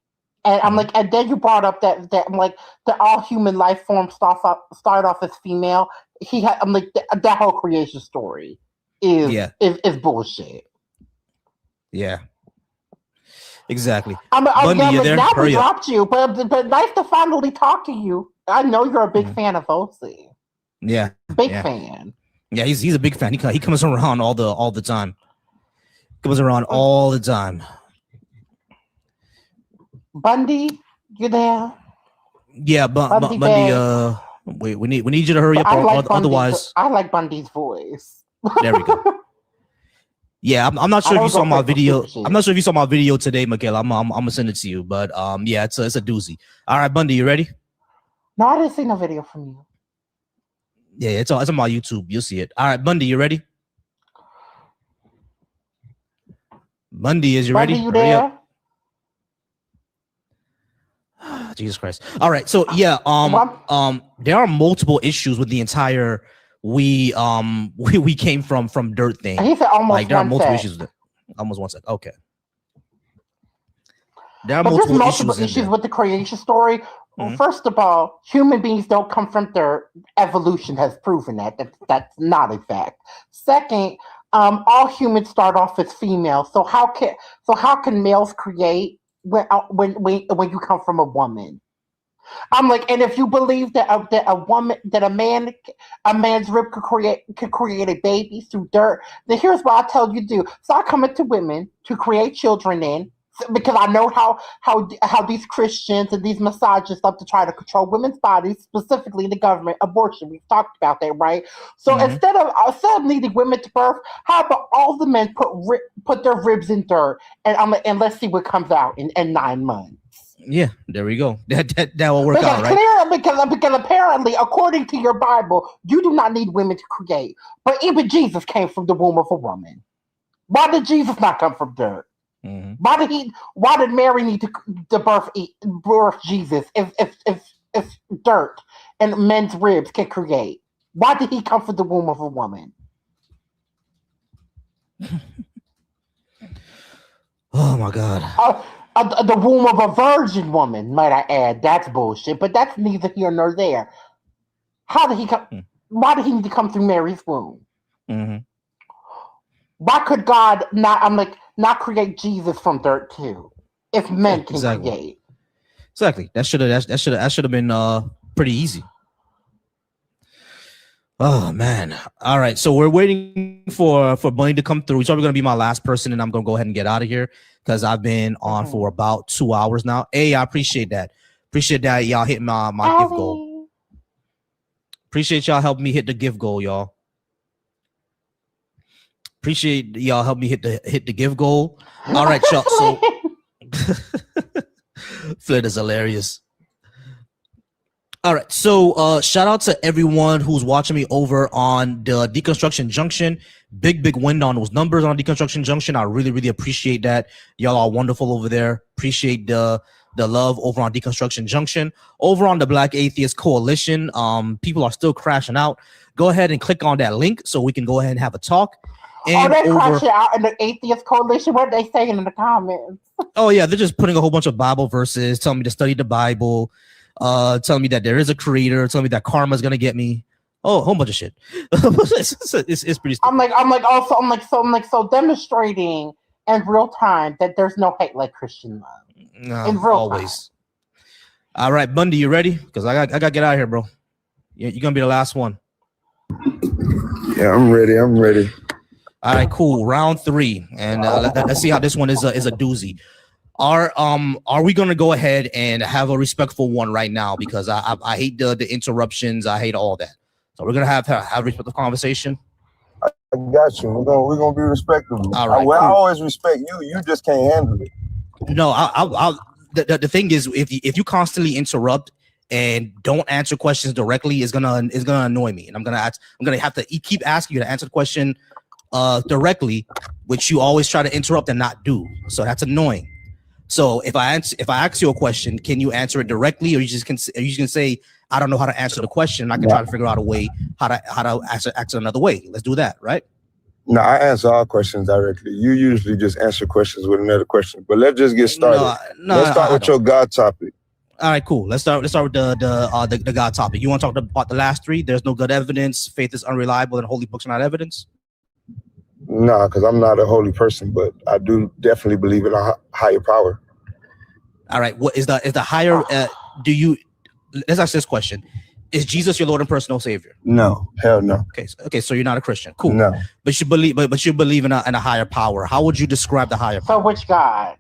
and I'm like, and then you brought up that all human life forms start off as female. That whole creation story is bullshit. Yeah. Exactly. Bundy, you there? Now we dropped you, but nice to finally talk to you. I know you're a big fan of OC. Yeah. Big fan. Yeah, he's a big fan. He comes around all the time. Comes around all the time. Bundy, you there? Yeah, Bundy. Wait, we need you to hurry up, otherwise. I like Bundy's voice. There we go. Yeah, I'm not sure if you saw my video. I'm not sure if you saw my video today, Michaela. I'm gonna send it to you, but yeah, it's a doozy. All right, Bundy, you ready? No, I didn't see no video from you. Yeah, it's on my YouTube. You'll see it. All right, Bundy, you ready? Bundy, is you ready? You there? Jesus Christ. All right, so yeah, there are multiple issues with the entire we came from dirt thing. He said almost there are multiple issues with it. Almost 1 second. Okay. There are multiple issues with the creation story. Well, first of all, human beings don't come from dirt. Evolution has proven that's not a fact. Second, all humans start off as female. So how can males create when you come from a woman? I'm like, and if you believe that a man's rib could create a baby through dirt, then here's what I tell you to do. Start coming to women to create children in, because I know how these Christians and these misogynists love to try to control women's bodies, specifically the government, abortion. We've talked about that, right? So instead of needing women to birth, how about all the men put their ribs in dirt, and let's see what comes out in 9 months. Yeah, there we go. That will work out, right? Because apparently, according to your Bible, you do not need women to create. But even Jesus came from the womb of a woman. Why did Jesus not come from dirt? Why did Mary need to birth Jesus if dirt and men's ribs can create? Why did he come from the womb of a woman? Oh my God. The womb of a virgin woman, might I add. That's bullshit, but that's neither here nor there. How did he come? Why did he need to come through Mary's womb? Mm-hmm. Why could God not create Jesus from dirt too? If men can create. Exactly. That should have been pretty easy. Oh man. All right. So we're waiting for Bunny to come through. He's probably gonna be my last person, and I'm gonna go ahead and get out of here because I've been on for about 2 hours now. Hey, I appreciate that. Appreciate that y'all hitting my gift goal. Appreciate y'all helping me hit the gift goal, y'all. Appreciate y'all help me hit the gift goal. All right, y'all. So Flint is hilarious. All right, so shout out to everyone who's watching me over on the Deconstruction Junction. Big win on those numbers on Deconstruction Junction. I really appreciate that. Y'all are wonderful over there. Appreciate the love over on Deconstruction Junction. Over on the Black Atheist Coalition, people are still crashing out. Go ahead and click on that link so we can go ahead and have a talk. And they're crashing out in the Atheist Coalition. What are they saying in the comments? Oh yeah, they're just putting a whole bunch of Bible verses, telling me to study the Bible, telling me that there is a creator, telling me that karma is gonna get me. Oh, a whole bunch of shit. it's pretty stupid. I'm like demonstrating in real time that there's no hate like Christian love. No, in real always. Time. All right, Bundy, you ready? Because I got to get out of here, bro. You're gonna be the last one. Yeah, I'm ready. All right, cool. Round 3, and let's see how this one is a doozy. Are we gonna go ahead and have a respectful one right now? Because I hate the interruptions. I hate all that. So we're gonna have a respectful conversation. I got you. We're gonna be respectful. All right, cool. I always respect you. You just can't handle it. No, the thing is, if you constantly interrupt and don't answer questions directly, is gonna annoy me, and I'm gonna have to keep asking you to answer the question directly, which you always try to interrupt and not do. So that's annoying. So if I ask you a question, can you answer it directly, or you just can say I don't know how to answer the question, and I can try to figure out a way how to answer another way. Let's do that, right? No, I answer all questions directly. You usually just answer questions with another question. But let's just get started. Let's start with your God topic. All right, cool. Let's start with the God topic. You want to talk about the last 3? There's no good evidence. Faith is unreliable, and holy books are not evidence. No, because I'm not a holy person, but I do definitely believe in a higher power. All right. What is the higher? Let's ask this question: is Jesus your Lord and personal Savior? No, hell no. Okay. So you're not a Christian. Cool. No. But you believe in a higher power. How would you describe the higher power? So which God?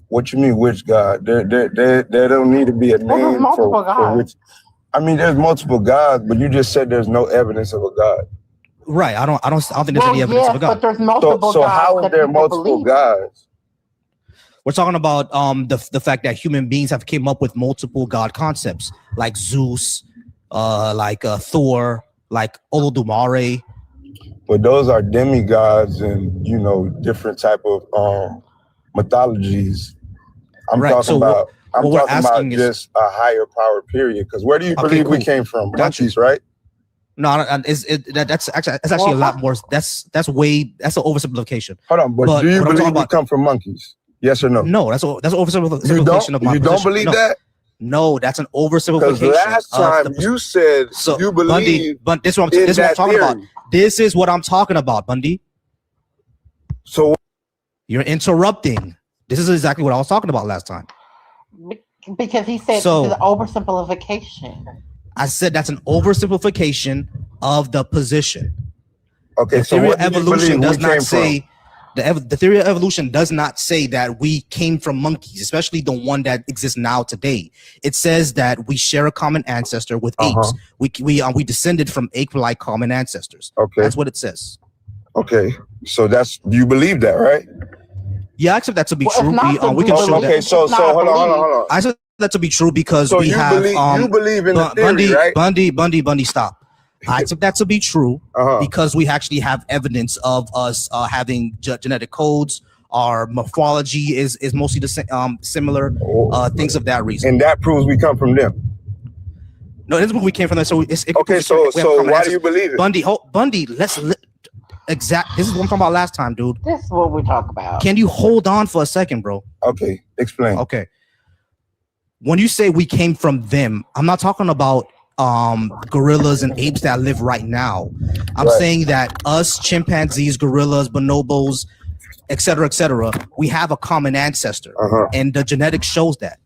What you mean, which God? There don't need to be a name for which. I mean, there's multiple gods, but you just said there's no evidence of a God. Right. I don't think there's any evidence of a God. But there's multiple gods. So how is there multiple gods? We're talking about the fact that human beings have came up with multiple God concepts, like Zeus, like Thor, like Olodumare. But those are demigods and different type of mythologies. I'm talking about just a higher power period. Because where do you believe we came from? Monkeys, right? No, that's actually a lot more. That's an oversimplification. Hold on, but do you believe we come from monkeys? Yes or no? No, that's an oversimplification of my position. You don't believe that? No, that's an oversimplification. Because last time you said you believe Bundy, this is what I'm talking about. This is what I'm talking about, Bundy. So you're interrupting. This is exactly what I was talking about last time. Because he said this is an oversimplification. I said that's an oversimplification of the position. Okay, so what evolution does not say the theory of evolution does not say that we came from monkeys, especially the one that exists now today. It says that we share a common ancestor with apes. We descended from ape-like common ancestors. Okay, that's what it says. Okay, so you believe that, right? Yeah, I accept that to be true. We can show that. Okay, so hold on. I accept that to be true because you believe in the theory, right? Bundy, stop. I accept that to be true because we actually have evidence of us having genetic codes, Our morphology is mostly the same, similar, things of that reason. And that proves we come from them. No, this is where we came from. So okay. So why do you believe it, Bundy? This is what I'm talking about last time, dude. This is what we talk about. Can you hold on for a second, bro? Okay, explain. Okay. When you say we came from them, I'm not talking about gorillas and apes that live right now. I'm saying that us, chimpanzees, gorillas, bonobos, etc., we have a common ancestor, and the genetics shows that.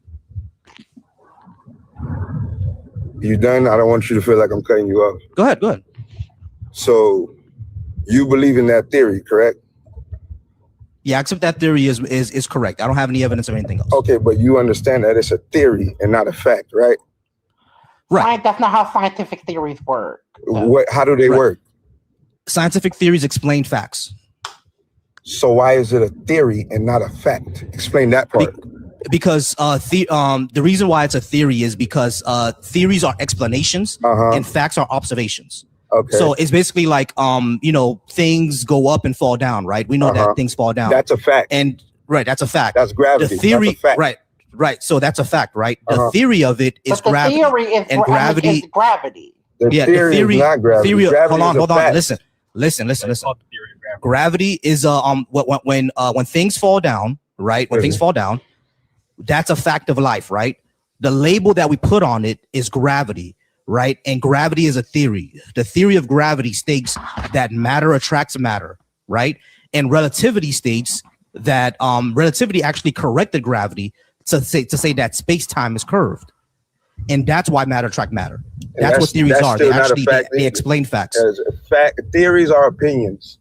You done? I don't want you to feel like I'm cutting you off. Go ahead. So, you believe in that theory, correct? Yeah, except that theory is correct. I don't have any evidence of anything else. Okay, but you understand that it's a theory and not a fact, right? Right. That's not how scientific theories work. How do they work? Scientific theories explain facts. So why is it a theory and not a fact? Explain that part. Because the reason why it's a theory is because theories are explanations and facts are observations. Okay. So it's basically like things go up and fall down, right? We know that things fall down. That's a fact. And that's a fact. That's gravity. The theory, that's a fact. right. So that's a fact, right? The theory of it is gravity. The theory is gravity. Is gravity. The theory is not gravity. Gravity hold on. Listen. Gravity is when things fall down, right? When things fall down, that's a fact of life, right? The label that we put on it is gravity, right? And gravity is a theory. The theory of gravity states that matter attracts matter, right? And relativity states that relativity actually corrected gravity to say that space-time is curved. And that's why matter attract matter. That's what theories are. They explain facts. Theories are opinions.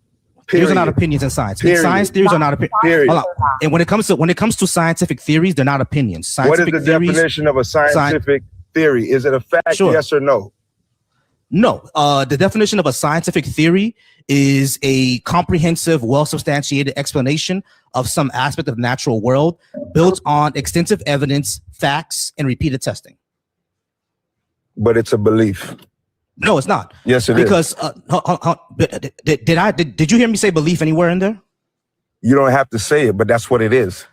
Theories are not opinions in science. In science, theories are not opinions. And when it comes to scientific theories, they're not opinions. What is the definition of a scientific theory? Is it a fact? Sure. Yes or no? No. The definition of a scientific theory is a comprehensive, well-substantiated explanation of some aspect of the natural world built on extensive evidence, facts, and repeated testing. But it's a belief. No, it's not. Yes, it is. Did you hear me say belief anywhere in there? You don't have to say it, but that's what it is.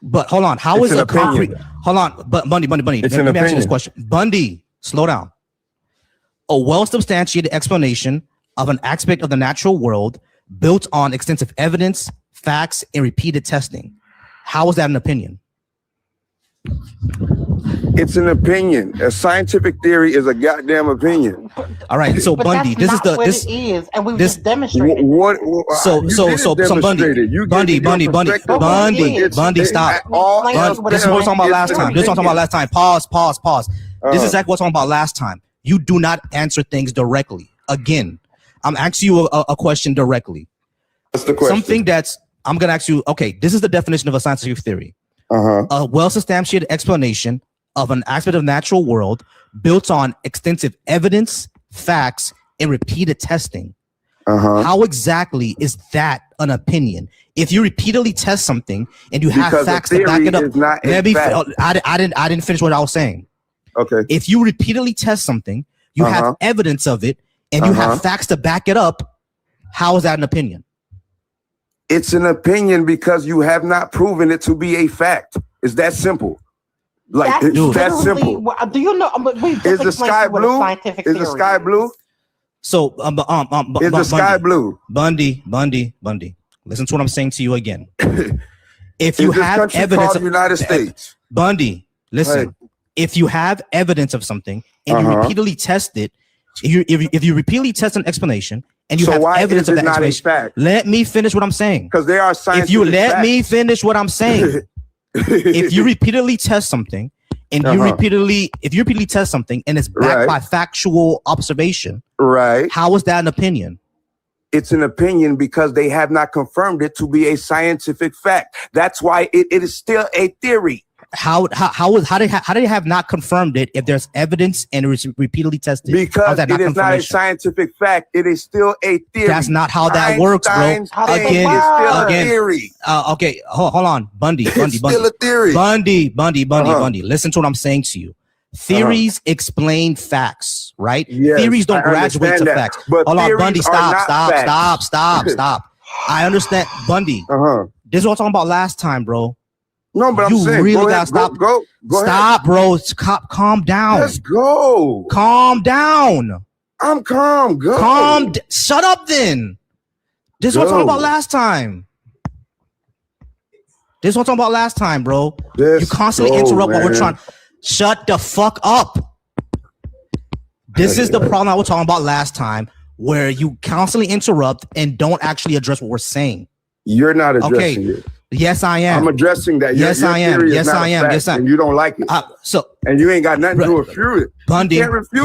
But hold on. How is a concrete? Hold on. But Bundy. Let me ask you this question. Bundy, slow down. A well-substantiated explanation of an aspect of the natural world built on extensive evidence, facts, and repeated testing. How is that an opinion? It's an opinion. A scientific theory is a goddamn opinion. All right, so Bundy, this is, and we've just demonstrated. So Bundy, stop. This is what we're talking about last time. This is what I'm talking about last time. Pause. This is exactly what I'm talking about last time. You do not answer things directly. Again, I'm asking you a question directly. What's the question? I'm gonna ask you. Okay, this is the definition of a scientific theory. A well-substantiated explanation of an aspect of the natural world built on extensive evidence, facts, and repeated testing. How exactly is that an opinion? If you repeatedly test something and you have facts to back it up, I didn't finish what I was saying. Okay. If you repeatedly test something, you have evidence of it, and you have facts to back it up, how is that an opinion? It's an opinion because you have not proven it to be a fact. It's that simple. Like that's simple. Do you know? Is the sky blue? Is the sky blue? So is the sky blue? Bundy. Listen to what I'm saying to you again. If you have evidence of United States, Bundy, listen. If you have evidence of something and you repeatedly test it, if you repeatedly test an explanation and you have evidence of that explanation, let me finish what I'm saying. Because they are scientific. If you let me finish what I'm saying, if you repeatedly test something and if you repeatedly test something and it's backed by factual observation, how is that an opinion? It's an opinion because they have not confirmed it to be a scientific fact. That's why it is still a theory. How they have not confirmed it if there's evidence and it was repeatedly tested? Because it is not a scientific fact. It is still a theory. That's not how that works, bro. Again, a theory. Okay, hold on, Bundy. Still a theory. Bundy. Listen to what I'm saying to you. Theories explain facts, right? Yes, theories don't graduate to facts. But hold on, Bundy. Stop. I understand, Bundy. This is what I'm talking about last time, bro. No, but you I'm saying, really go gotta ahead, stop. Go stop, ahead. bro. Calm down. Let's go. Calm down. I'm calm. Go. Shut up, then. This is what I'm talking about last time. This is what I'm talking about last time, bro. You constantly interrupt what we're trying. Shut the fuck up. This is the problem I was talking about last time, where you constantly interrupt and don't actually address what we're saying. You're not addressing it. Yes, I am. I'm addressing that. Yes, I am. Yes, I am. Yes, I am. And you don't like it. And you ain't got nothing to refute it. Bundy, you can't refute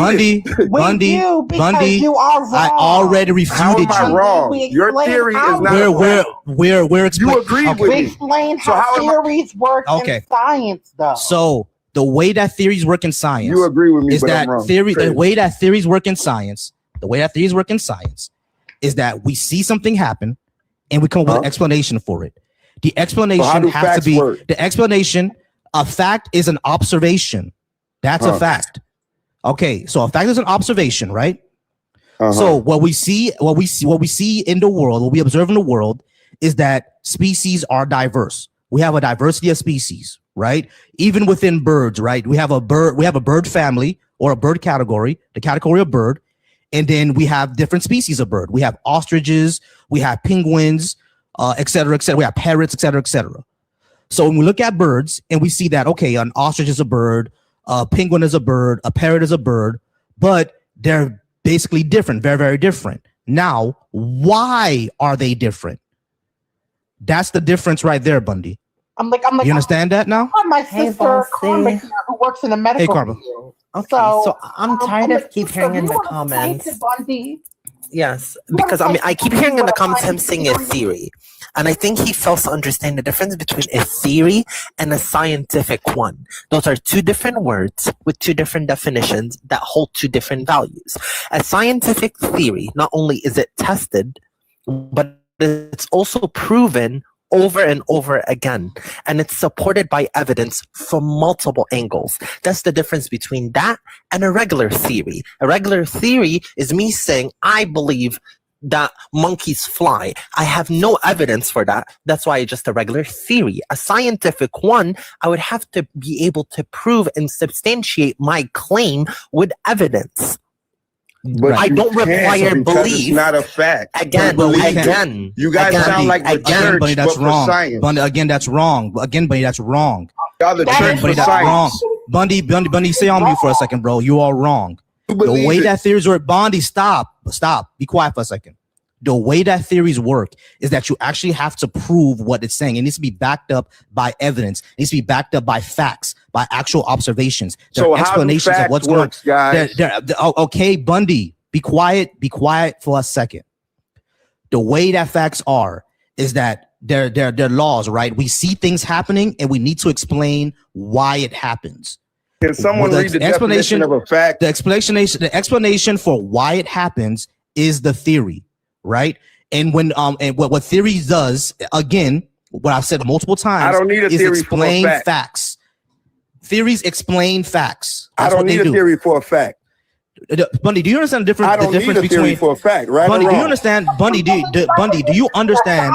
it. Bundy, you are wrong. I already refuted How am I wrong? Your theory is not we're explaining. You agree with me. Explain how theories work in science, though. So the way that theories work in science, you agree with me, is but that I'm wrong. the way that theories work in science, is that we see something happen and we come up with an explanation for it. The explanation has to be the explanation. A fact is an observation. That's a fact. Okay, so a fact is an observation, right? So what we see in the world, what we observe in the world, is that species are diverse. We have a diversity of species, right? Even within birds, right? We have a bird family or a bird category, the category of bird, and then we have different species of bird. We have ostriches, we have penguins, et cetera, et cetera. We have parrots, et cetera, et cetera. So when we look at birds and we see that, okay, an ostrich is a bird, a penguin is a bird, a parrot is a bird, but they're basically different, very, very different. Now, why are they different? That's the difference right there, Bundy. I'm like, you understand that now? My sister, Carmen, who works in the medical field. Okay, so I'm tired of keep hearing in the comments. Yes, because I keep hearing in the comments him saying a theory. And I think he fails to understand the difference between a theory and a scientific one. Those are two different words with two different definitions that hold two different values. A scientific theory, not only is it tested, but it's also proven over and over again. And it's supported by evidence from multiple angles. That's the difference between that and a regular theory. A regular theory is me saying, I believe that monkeys fly. I have no evidence for that. That's why it's just a regular theory. A scientific one, I would have to be able to prove and substantiate my claim with evidence. But I don't require belief. It's not a fact. Again. You guys sound like the church, Bunny, that's but wrong. for science. Bundy, again, that's wrong. Again, Bundy, that's wrong. Y'all the church for that's science. wrong. Bundy, stay on mute for a second, bro. You are wrong. The way that theories work, Bundy, stop. Be quiet for a second. The way that theories work is that you actually have to prove what it's saying. It needs to be backed up by evidence. It needs to be backed up by facts, by actual observations. So explanations of what's going on, guys. Okay, Bundy, be quiet for a second. The way that facts are is that they're laws, right? We see things happening and we need to explain why it happens. Can someone read the definition of a fact? The explanation for why it happens is the theory, right? And when and what theory does, again, what I've said multiple times, I don't need a theory for a fact. Facts. Theories explain facts. That's I don't need a theory for a fact. Bundy, do you understand the difference? I don't need a theory for a fact, right? Bundy, do you understand? Bundy, do you understand?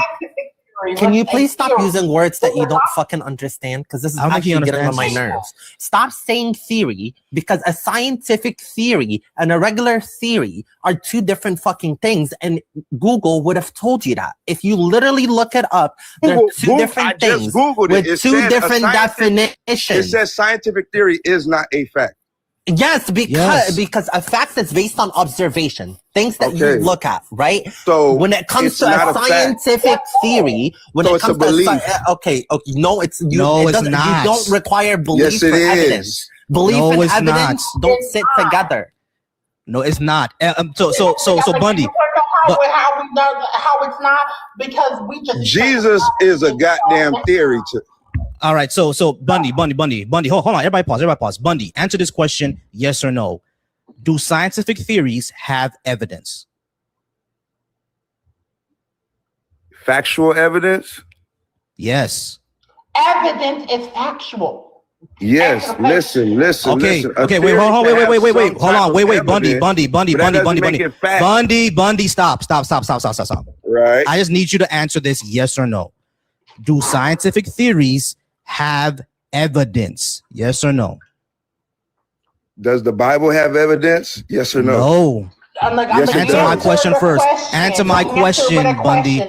Can you please stop using words that you don't fucking understand? Because this is actually getting on my nerves. Stop saying theory, because a scientific theory and a regular theory are two different fucking things. And Google would have told you that. If you literally look it up, they're two different things with two different definitions. It says scientific theory is not a fact. Yes, because a fact is based on observation, things that you look at, right? So when it comes to a scientific theory, when it comes to no, it's not. You don't require belief for evidence. Belief and evidence don't sit together. No, it's not. So Bundy. How it's not, because we just Jesus is a goddamn theory to. All right, so Bundy, hold on, everybody pause. Bundy, answer this question, yes or no. Do scientific theories have evidence? Factual evidence? Yes. Evidence is factual. Yes, listen. Okay, listen. Okay, wait, hold on, Bundy, stop. Right. I just need you to answer this yes or no. Do scientific theories have evidence? Yes or no? Does the Bible have evidence? Yes or no? No. Answer my question first. Answer my question, Bundy.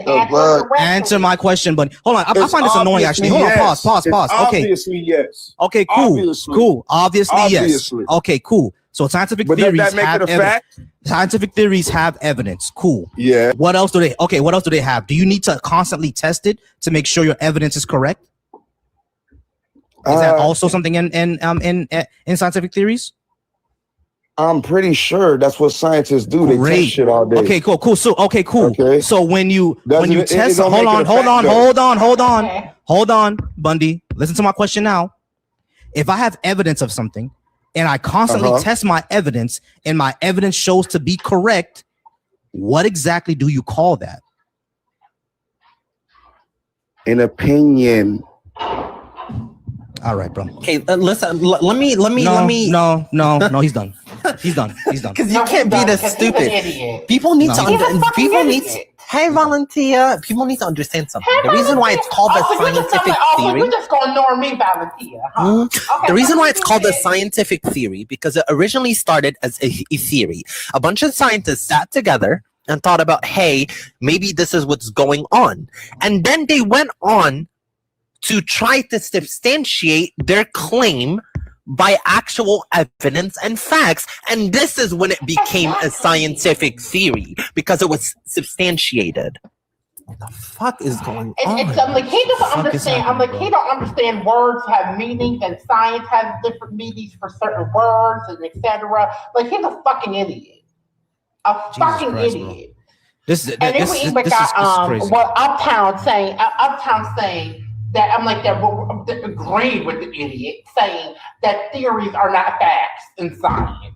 Answer my question, Bundy. Hold on. I find this annoying, actually. Hold on. Pause. Okay. Obviously, yes. Okay, cool. Cool. Obviously, yes. Okay, cool. So scientific theories does that make have it a fact? Scientific theories have evidence. Cool. Yeah. What else do they? Okay. What else do they have? Do you need to constantly test it to make sure your evidence is correct? Is that also something in scientific theories? I'm pretty sure that's what scientists do. They test shit all day. Okay, cool. So Okay. So when you test, don't hold make it a fact, on, Bundy. Listen to my question now. If I have evidence of something and I constantly test my evidence and my evidence shows to be correct, what exactly do you call that? An opinion. All right, bro. Okay, listen. Let me. No, he's done. He's done. Because you can't be this stupid. People need to understand. Hey, Valentia. People need to understand something. The reason why it's called a scientific theory. You're just gonna ignore me, Valentia. Huh? Okay, the reason why it's called a scientific theory because it originally started as a theory. A bunch of scientists sat together and thought about, hey, maybe this is what's going on, and then they went on to try to substantiate their claim by actual evidence and facts. And this is when it became a scientific theory, because it was substantiated. What the fuck is going on? I'm like, he doesn't understand. I'm like, he don't understand words have meanings and science has different meanings for certain words and etc. Like, he's a fucking idiot. Fucking idiot. This is crazy. Uptown saying that I'm like that agreeing with the idiot saying that theories are not facts in science.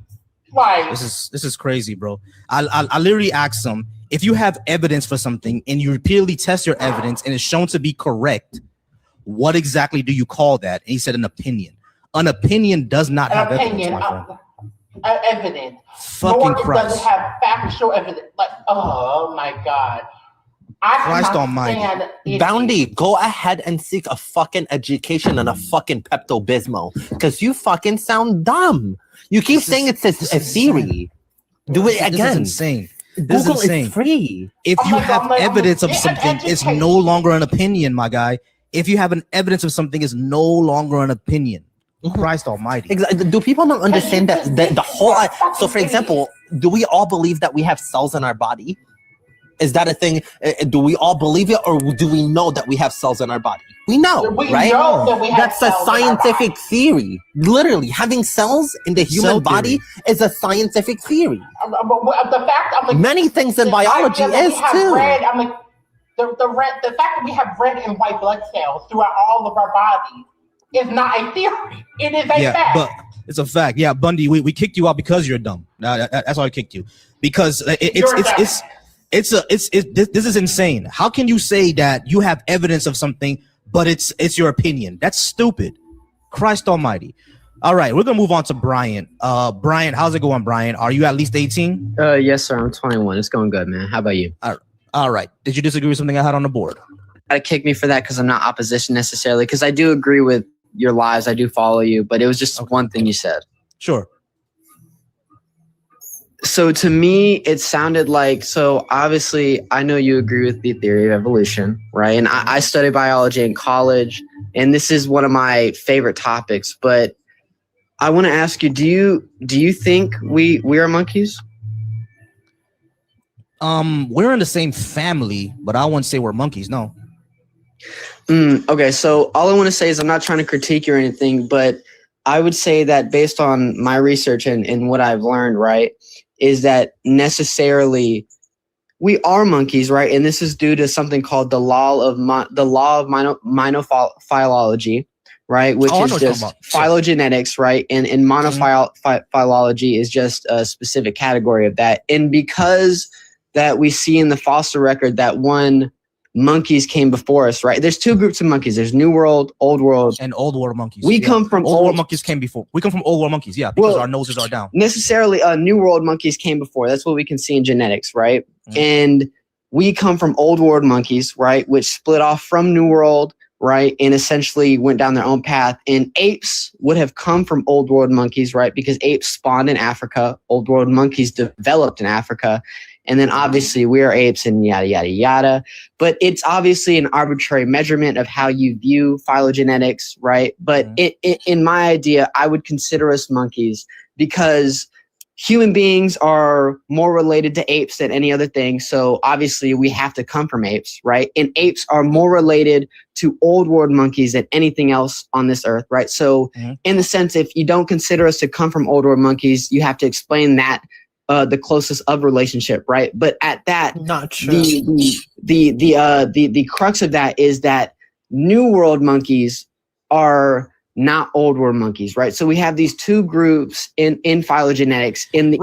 Like, this is crazy, bro. I literally asked him, if you have evidence for something and you repeatedly test your evidence and it's shown to be correct, what exactly do you call that? And he said an opinion. An opinion does not have evidence, my friend. Evidence. Fucking Christ. Doesn't have factual evidence. Like, oh my God. Christ almighty. Bounty, go ahead and seek a fucking education and a fucking Pepto-Bismol, because you fucking sound dumb. You keep saying it's a theory. Do it again. This is insane. Google is free. If you have evidence of something, it's no longer an opinion, my guy. If you have an evidence of something, it's no longer an opinion. Christ almighty. Exactly. Do people not understand that the whole... So, for example, do we all believe that we have cells in our body? Is that a thing? Do we all believe it, or do we know that we have cells in our body? We know, right? Know that we have That's a scientific theory. Literally, having cells in the human body is a scientific theory. The fact, many things in biology is too. The fact that we have red and white blood cells throughout all of our bodies is not a theory. It is a fact. But it's a fact. Yeah, Bundy, we kicked you out because you're dumb. That's why I kicked you. Because this is insane. How can you say that you have evidence of something, but it's your opinion? That's stupid. Christ almighty. All right, we're gonna move on to Brian. Brian, how's it going, Brian? Are you at least 18? Yes, sir. I'm 21. It's going good, man. How about you? All right. Did you disagree with something I had on the board? Gotta kick me for that because I'm not opposition necessarily, because I do agree with your lives. I do follow you, but it was just one thing you said. Sure. So to me, it sounded like, so obviously I know you agree with the theory of evolution, right? And I studied biology in college, and this is one of my favorite topics, but I want to ask you, do you think we are monkeys? We're in the same family, but I wouldn't say we're monkeys, no. Okay, so all I want to say is I'm not trying to critique you or anything, but I would say that based on my research and what I've learned, right, is that necessarily we are monkeys, right? And this is due to something called the law of monophylology, right? Which is just phylogenetics, right? And monophylology is just a specific category of that. And because that we see in the fossil record that monkeys came before us, right? There's two groups of monkeys. There's New World, Old World. And Old World monkeys. We come from Old World monkeys came before. We come from Old World monkeys, yeah, because our noses are down. Necessarily, New World monkeys came before. That's what we can see in genetics, right? And we come from Old World monkeys, right, which split off from New World, right, and essentially went down their own path. And apes would have come from Old World monkeys, right, because apes spawned in Africa. Old World monkeys developed in Africa. And then obviously we are apes and yada, yada, yada. But it's obviously an arbitrary measurement of how you view phylogenetics, right? But in my idea, I would consider us monkeys because human beings are more related to apes than any other thing. So obviously we have to come from apes, right? And apes are more related to Old World monkeys than anything else on this earth, right? So in the sense, if you don't consider us to come from Old World monkeys, you have to explain that the closest of relationship, right? But at that, not true. The crux of that is that New World monkeys are not Old World monkeys, right? So we have these two groups in phylogenetics in the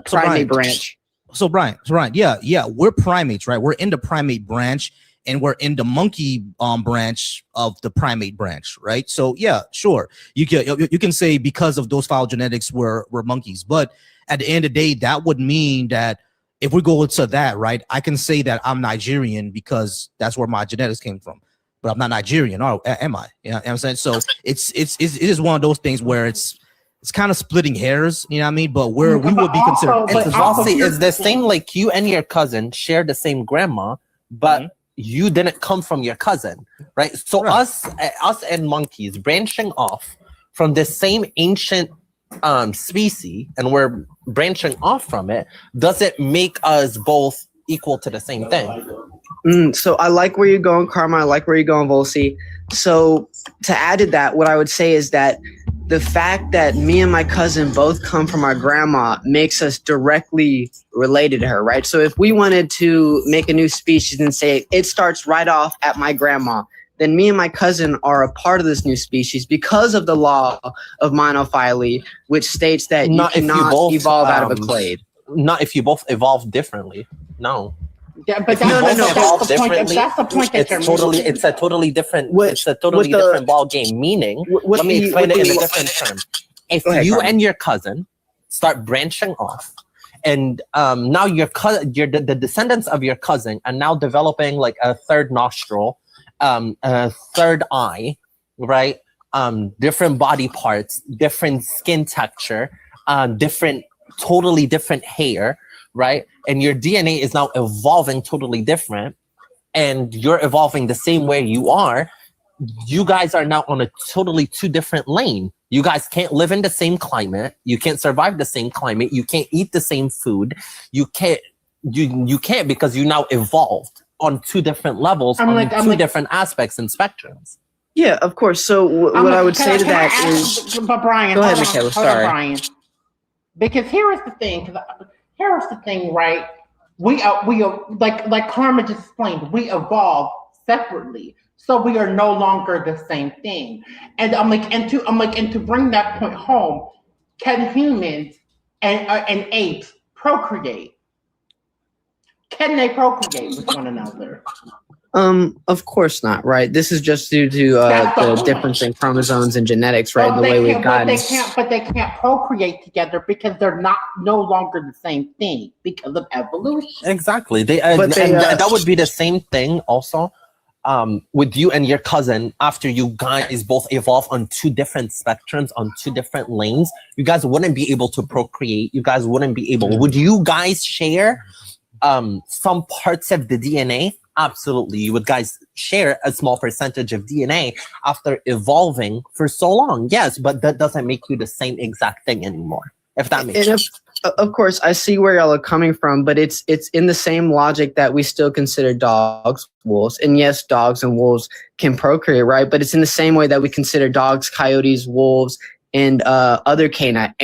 primate branch. So Brian, yeah, we're primates, right? We're in the primate branch, and we're in the monkey branch of the primate branch, right? So yeah, sure, you can say because of those phylogenetics we're monkeys, but at the end of the day, that would mean that if we go into that, right, I can say that I'm Nigerian because that's where my genetics came from. But I'm not Nigerian, or am I? You know what I'm saying? So it is one of those things where it's kind of splitting hairs, you know what I mean? But we would be considered. It's the same like you and your cousin share the same grandma, but you didn't come from your cousin, right? So us and monkeys branching off from the same ancient species, and we're branching off from it, doesn't make us both equal to the same thing. So I like where you're going, Karma. I like where you're going, Volsi. So to add to that, what I would say is that the fact that me and my cousin both come from our grandma makes us directly related to her, right? So if we wanted to make a new species and say it starts right off at my grandma, then me and my cousin are a part of this new species because of the law of monophyly, which states that you cannot evolve out of a clade. Not if you both evolve differently. No. Yeah, but that's the point that you're making. It's a totally different different ball game. Meaning, let me explain it in a different term. If you and your cousin start branching off, and now the descendants of your cousin are now developing like a third nostril, a third eye, right? Different body parts, different skin texture, totally different hair, right? And your DNA is now evolving totally different, and you're evolving the same way you are. You guys are now on a totally two different lane. You guys can't live in the same climate. You can't survive the same climate. You can't eat the same food. You can't because you now evolved on two different levels, two different aspects and spectrums. Yeah, of course. So what I would say to that is, but Brian, go ahead, Michaela. Sorry, Brian. Because here is the thing. Here's the thing, right? We are like Karma just explained. We evolve separately, so we are no longer the same thing. And to bring that point home, can humans and apes procreate? Can they procreate with one another? Of course not, right? This is just due to the difference in chromosomes and genetics, right? The way we've gotten. But they can't procreate together because they're no longer the same thing because of evolution. Exactly. That would be the same thing also with you and your cousin. After you guys both evolve on two different spectrums, on two different lanes, you guys wouldn't be able to procreate. You guys wouldn't be able. Would you guys share some parts of the DNA? Absolutely. You would guys share a small percentage of DNA after evolving for so long. Yes, but that doesn't make you the same exact thing anymore, if that makes sense. Of course, I see where y'all are coming from, but it's in the same logic that we still consider dogs wolves. And yes, dogs and wolves can procreate, right? But it's in the same way that we consider dogs, coyotes, wolves, and other canines,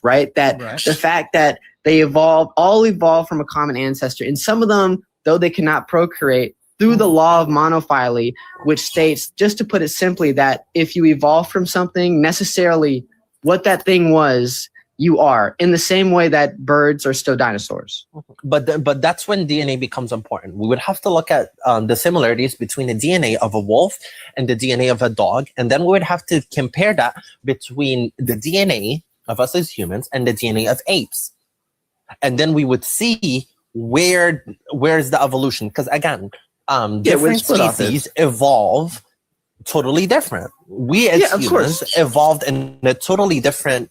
right? The fact that they all evolved from a common ancestor, and some of them, though they cannot procreate, through the law of monophyly, which states, just to put it simply, that if you evolve from something, necessarily what that thing was, you are, in the same way that birds are still dinosaurs. But that's when DNA becomes important. We would have to look at the similarities between the DNA of a wolf and the DNA of a dog, and then we would have to compare that between the DNA of us as humans and the DNA of apes. And then we would see where's the evolution? Because again, different species evolve totally different. We as humans evolved in a totally different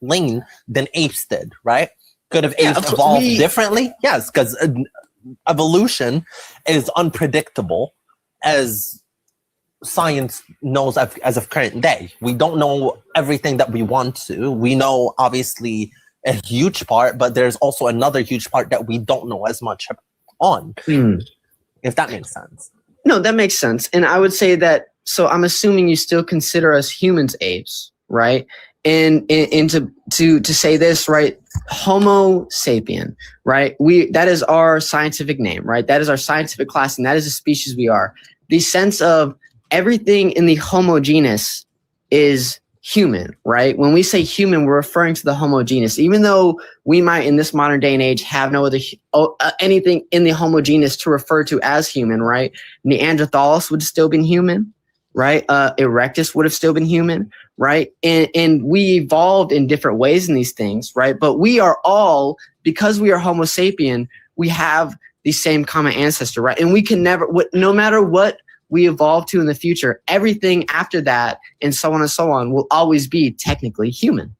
lane than apes did, right? Could have apes evolved differently? Yes, because evolution is unpredictable, as science knows as of current day. We don't know everything that we want to. We know obviously a huge part, but there's also another huge part that we don't know as much on. If that makes sense. No, that makes sense. And I would say that, so I'm assuming you still consider us humans apes, right? And to say this, right? Homo sapien, right? That is our scientific name, right? That is our scientific class, and that is the species we are. The sense of everything in the Homo genus is human, right? When we say human, we're referring to the Homo genus, even though we might in this modern day and age have no other anything in the Homo genus to refer to as human, right? Neanderthals would have still been human, right? Erectus would have still been human, right? And we evolved in different ways in these things, right? But we are all, because we are Homo sapien, we have the same common ancestor, right? And we can never, no matter what we evolve to in the future, everything after that and so on will always be technically human.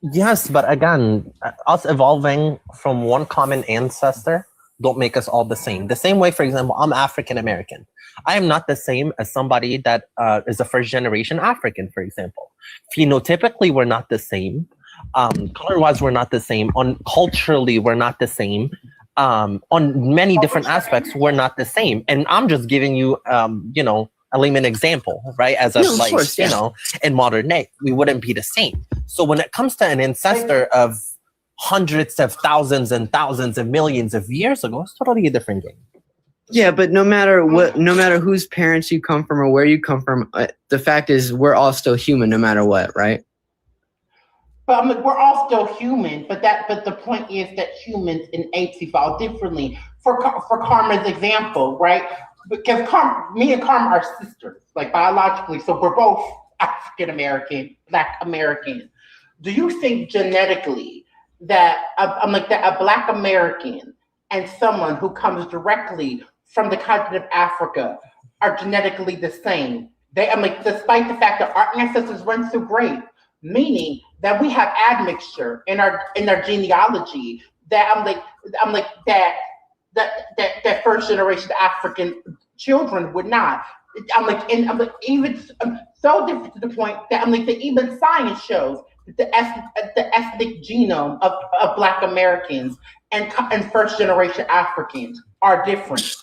Yes, but again, us evolving from one common ancestor don't make us all the same. The same way, for example, I'm African American. I am not the same as somebody that is a first generation African, for example. Phenotypically, we're not the same. Color-wise, we're not the same. Culturally, we're not the same. On many different aspects, we're not the same. And I'm just giving you, a layman example, right? As in modern day, we wouldn't be the same. So when it comes to an ancestor of hundreds of thousands and thousands of millions of years ago, it's totally a different game. Yeah, but no matter whose parents you come from or where you come from, the fact is we're all still human no matter what, right? But we're all still human, but the point is that humans and apes evolve differently. For Karma's example, right? Because me and Karma are sisters, like biologically, so we're both African American, Black American. Do you think genetically that a Black American and someone who comes directly from the continent of Africa are genetically the same? Despite the fact that our ancestors run so great, meaning that we have admixture in our genealogy that that first generation African children would not. Even so different to the point that that even science shows that the ethnic genome of Black Americans and first generation Africans are different.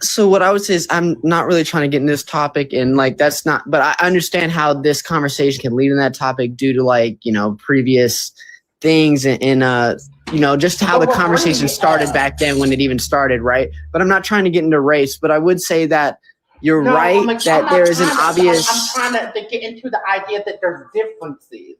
So what I would say is I'm not really trying to get into this topic, and that's not, but I understand how this conversation can lead in that topic due to previous things and just how the conversation started back then when it even started, right? But I'm not trying to get into race, but I would say that you're right that there is an obvious. I'm trying to get into the idea that there's differences.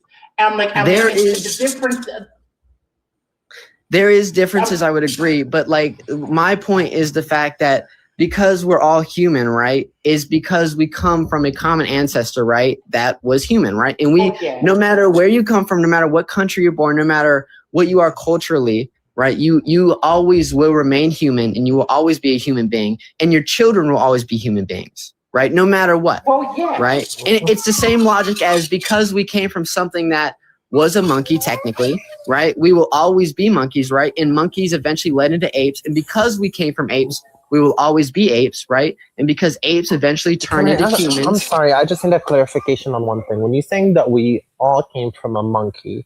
There is differences, I would agree, but my point is the fact that because we're all human, right, is because we come from a common ancestor, right, that was human, right? And no matter where you come from, no matter what country you're born, no matter what you are culturally, right, you always will remain human, and you will always be a human being, and your children will always be human beings, right, no matter what. Right? And it's the same logic as because we came from something that was a monkey technically, right? We will always be monkeys, right? And monkeys eventually led into apes. And because we came from apes, we will always be apes, right? And because apes eventually turned into humans. I'm sorry, I just need a clarification on one thing. When you're saying that we all came from a monkey,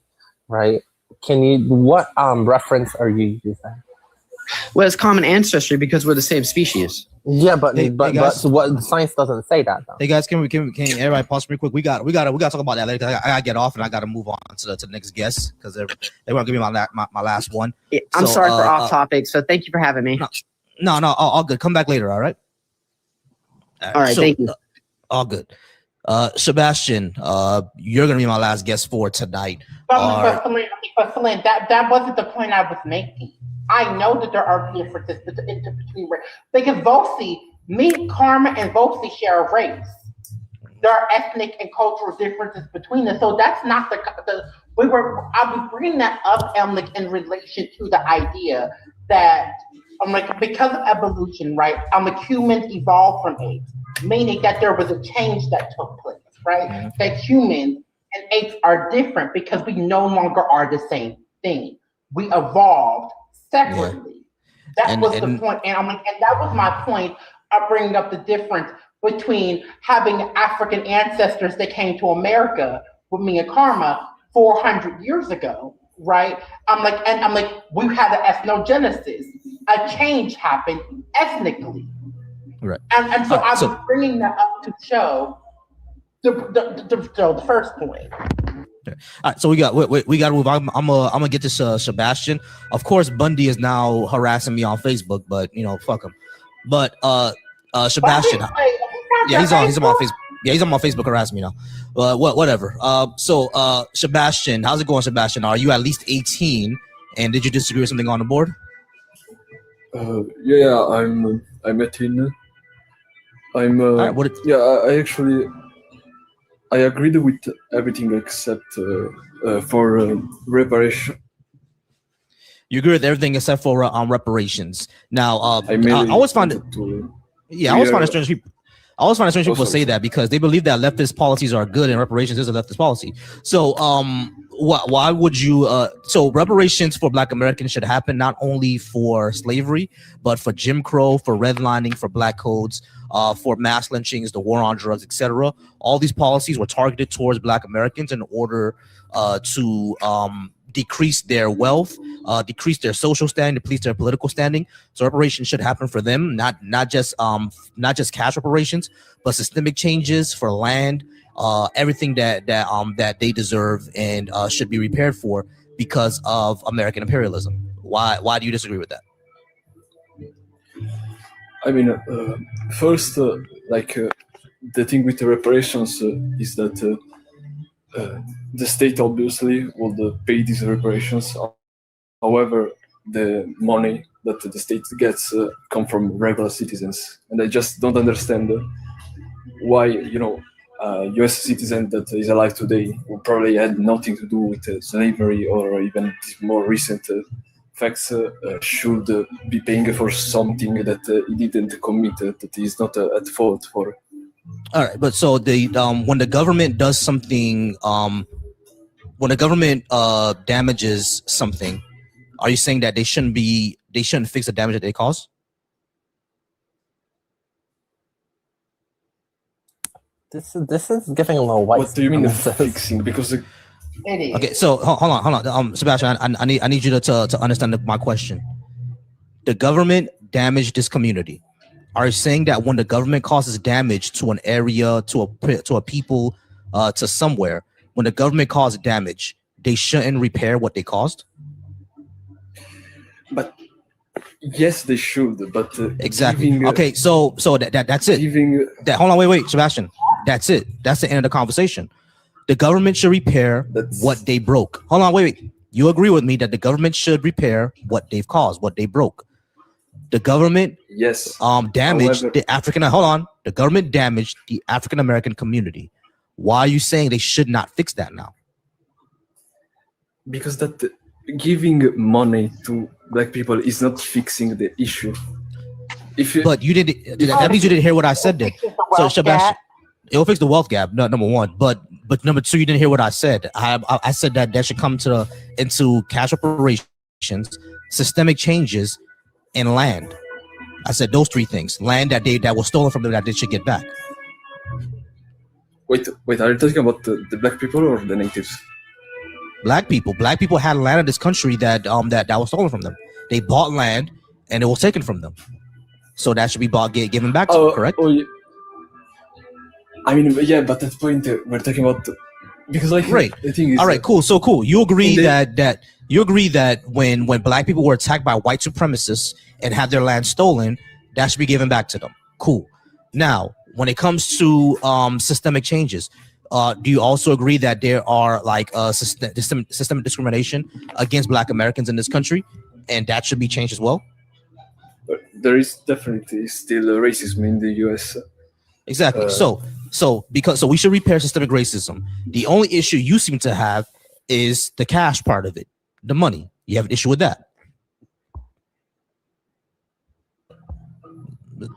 right? What reference are you using? Well, it's common ancestry because we're the same species. Yeah, but what science doesn't say that though. Hey guys, can everybody pause real quick? We got to talk about that later. I gotta get off and I gotta move on to the next guest because they want to give me my last one. Yeah, I'm sorry for off topic, so thank you for having me. No, all good. Come back later, all right? All right, thank you. All good. Sebastian, you're gonna be my last guest for tonight. But Flynn, that wasn't the point I was making. I know that there are differences between race. Because Vosi, me, Karma, and Vosi share a race. There are ethnic and cultural differences between us. So that's not I was bringing that up, like in relation to the idea that because of evolution, right? Humans evolved from apes, meaning that there was a change that took place, right? Mm-hmm. That humans and apes are different because we no longer are the same thing. We evolved separately. That was the point, and that was my point of bringing up the difference between having African ancestors that came to America with me and Karma 400 years ago, right? We had an ethnogenesis. A change happened ethnically. Right. And so I was bringing that up to show the first point. All right, so we got to move. I'm gonna get this Sebastian. Of course, Bundy is now harassing me on Facebook, but fuck him. But Sebastian, he's on Facebook. Yeah, he's on my Facebook harassing me now. Whatever. So Sebastian, how's it going, Sebastian? Are you at least 18? And did you disagree with something on the board? Yeah, I'm 18. I agreed with everything except for reparation. You agree with everything except for reparations. Now, I always find it. I always find it strange people. I always find it strange people say that because they believe that leftist policies are good and reparations is a leftist policy. So, why would you? So, reparations for Black Americans should happen not only for slavery, but for Jim Crow, for redlining, for Black codes, for mass lynchings, the war on drugs, etc. All these policies were targeted towards Black Americans in order to decrease their wealth, decrease their social standing, decrease their political standing. So reparations should happen for them, not just cash reparations, but systemic changes for land, everything that they deserve and should be repaired for because of American imperialism. Why do you disagree with that? I mean, first, the thing with the reparations is that the state obviously will pay these reparations. However, the money that the state gets come from regular citizens, and I just don't understand why a U.S. citizen that is alive today who probably had nothing to do with slavery or even more recent facts should be paying for something that he didn't commit, that he is not at fault for. All right, but so when the government does something, when the government damages something, are you saying that they shouldn't fix the damage that they cause? This is giving a little white. What do you mean fixing? Because okay, so hold on, Sebastian, I need you to understand my question. The government damaged this community. Are you saying that when the government causes damage to an area, to a people, to somewhere, when the government causes damage, they shouldn't repair what they caused? But yes, they should. But exactly. Okay, so that's it. Hold on, wait, Sebastian. That's it. That's the end of the conversation. The government should repair what they broke. Hold on, wait. You agree with me that the government should repair what they've caused, what they broke. The government damaged the African. Hold on. The government damaged the African American community. Why are you saying they should not fix that now? Because that giving money to Black people is not fixing the issue. But you didn't. That means you didn't hear what I said. Then, so Sebastian, it will fix the wealth gap. No, number one, but number two, you didn't hear what I said. I said that should come into cash reparations, systemic changes, and land. I said those three things. Land that was stolen from them that they should get back. Wait, are you talking about the Black people or the natives? Black people. Black people had land in this country that was stolen from them. They bought land and it was taken from them. So that should be given back to them, correct? I mean, yeah, but at that point we're talking about because right. The thing is, all right, cool. So cool. You agree that when Black people were attacked by white supremacists and had their land stolen, that should be given back to them. Cool. Now, when it comes to systemic changes, do you also agree that there are systemic discrimination against Black Americans in this country, and that should be changed as well? There is definitely still racism in the U.S. Exactly. So we should repair systemic racism. The only issue you seem to have is the cash part of it, the money. You have an issue with that. Is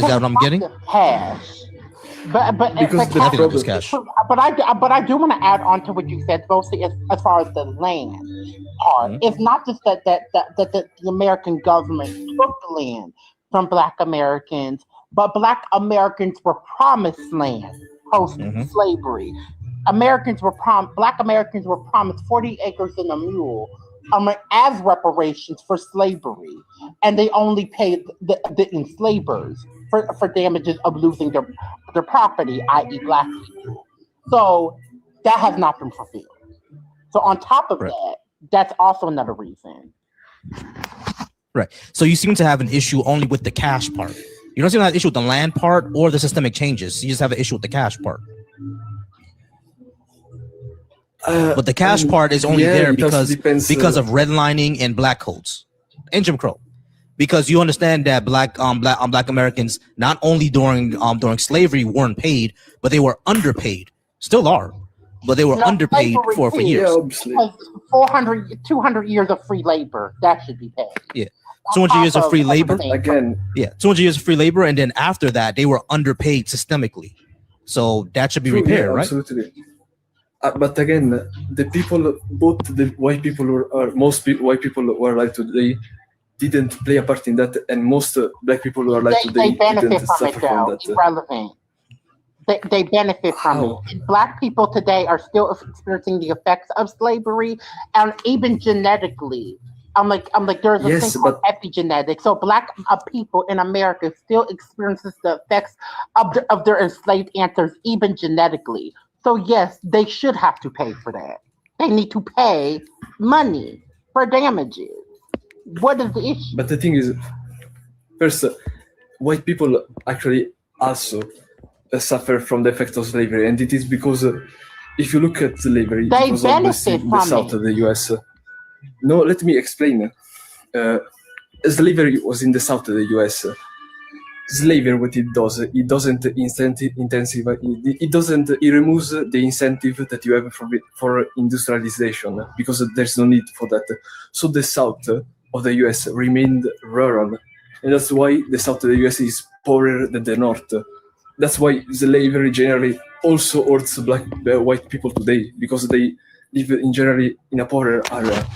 that what I'm getting? Cash. But because the problem is cash. But I do want to add on to what you said, mostly as far as the land part. It's not just that the American government took the land from Black Americans, but Black Americans were promised land post slavery. Black Americans were promised 40 acres and a mule as reparations for slavery, and they only paid the enslavers for damages of losing their property, i.e. Black people. So that has not been fulfilled. So on top of that, that's also another reason. Right. So you seem to have an issue only with the cash part. You don't seem to have an issue with the land part or the systemic changes. You just have an issue with the cash part. But the cash part is only there because of redlining and black codes and Jim Crow. Because you understand that black Americans not only during slavery weren't paid, but they were underpaid. Still are, but they were underpaid for years. Yeah, 200 years of free labor that should be paid. Yeah, 200 years of free labor. Again, yeah, 200 years of free labor, and then after that, they were underpaid systemically. So that should be repaired, right? Absolutely. But again, the people, both the white people most white people who are alive today, didn't play a part in that, and most black people who are alive today they benefit didn't from suffer it, from though. that. Irrelevant. They benefit from it. And Black people today are still experiencing the effects of slavery, and even genetically. I'm like, there's a thing called epigenetics. So Black people in America still experiences the effects of their enslaved ancestors, even genetically. So yes, they should have to pay for that. They need to pay money for damages. What is the issue? But the thing is, first, white people actually also suffer from the effects of slavery, and it is because if you look at slavery, they it was benefit in the south of the U.S. No, let me explain. Slavery was in the south of the U.S. Slavery, what it does, it doesn't it removes the incentive that you have for industrialization, because there's no need for that. So the south of the US remained rural, and that's why the south of the US is poorer than the north. That's why slavery generally also hurts white people today, because they live generally in a poorer area.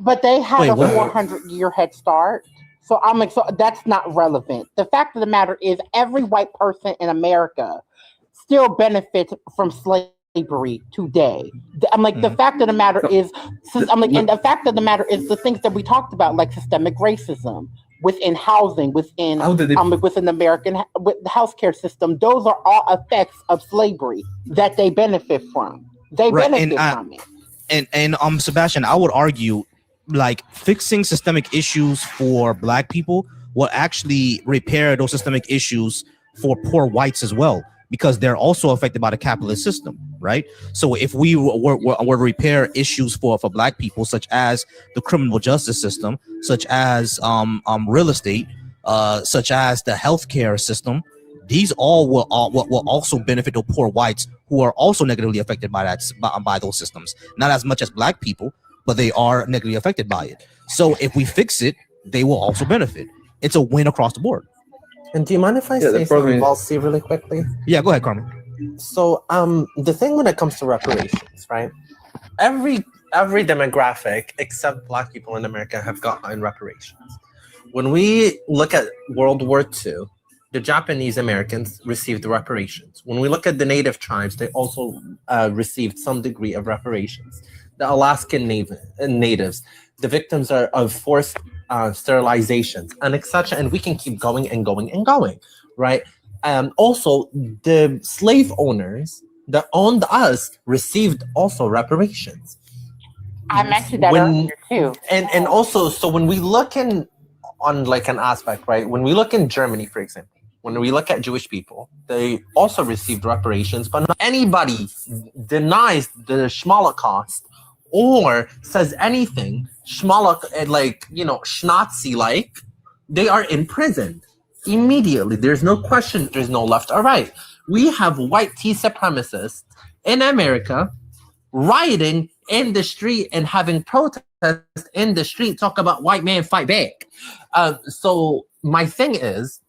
But they had a 400-year head start. So I'm like, so that's not relevant. The fact of the matter is, every white person in America still benefits from slavery today. I'm like, the fact of the matter is, and the fact of the matter is the things that we talked about, like systemic racism within housing, within within the American healthcare system. Those are all effects of slavery that they benefit from. They benefit from it. And Sebastian, I would argue, like, fixing systemic issues for Black people will actually repair those systemic issues for poor whites as well, because they're also affected by the capitalist system, right? So if we were to repair issues for Black people, such as the criminal justice system, such as real estate, such as the healthcare system, these all will also benefit the poor whites who are also negatively affected by by those systems. Not as much as Black people, but they are negatively affected by it. So if we fix it, they will also benefit. It's a win across the board. And do you mind if I say something, Valsi, really quickly? Yeah, go ahead, Carmen. So the thing when it comes to reparations, right? Every demographic except Black people in America have gotten reparations. When we look at World War II, the Japanese Americans received reparations. When we look at the native tribes, they also received some degree of reparations. The Alaskan natives, the victims of forced sterilizations, and etc. And we can keep going and going and going, right? Also, the slave owners that owned us received also reparations. I mentioned that earlier too. And also, so when we look on like an aspect, right? When we look in Germany, for example, when we look at Jewish people, they also received reparations, but not anybody denies the Schmolocaust or says anything Schnazi-like, they are imprisoned immediately. There's no question. There's no left or right. We have white tea supremacists in America rioting in the street and having protests in the street talk about white man fight back. So my thing is,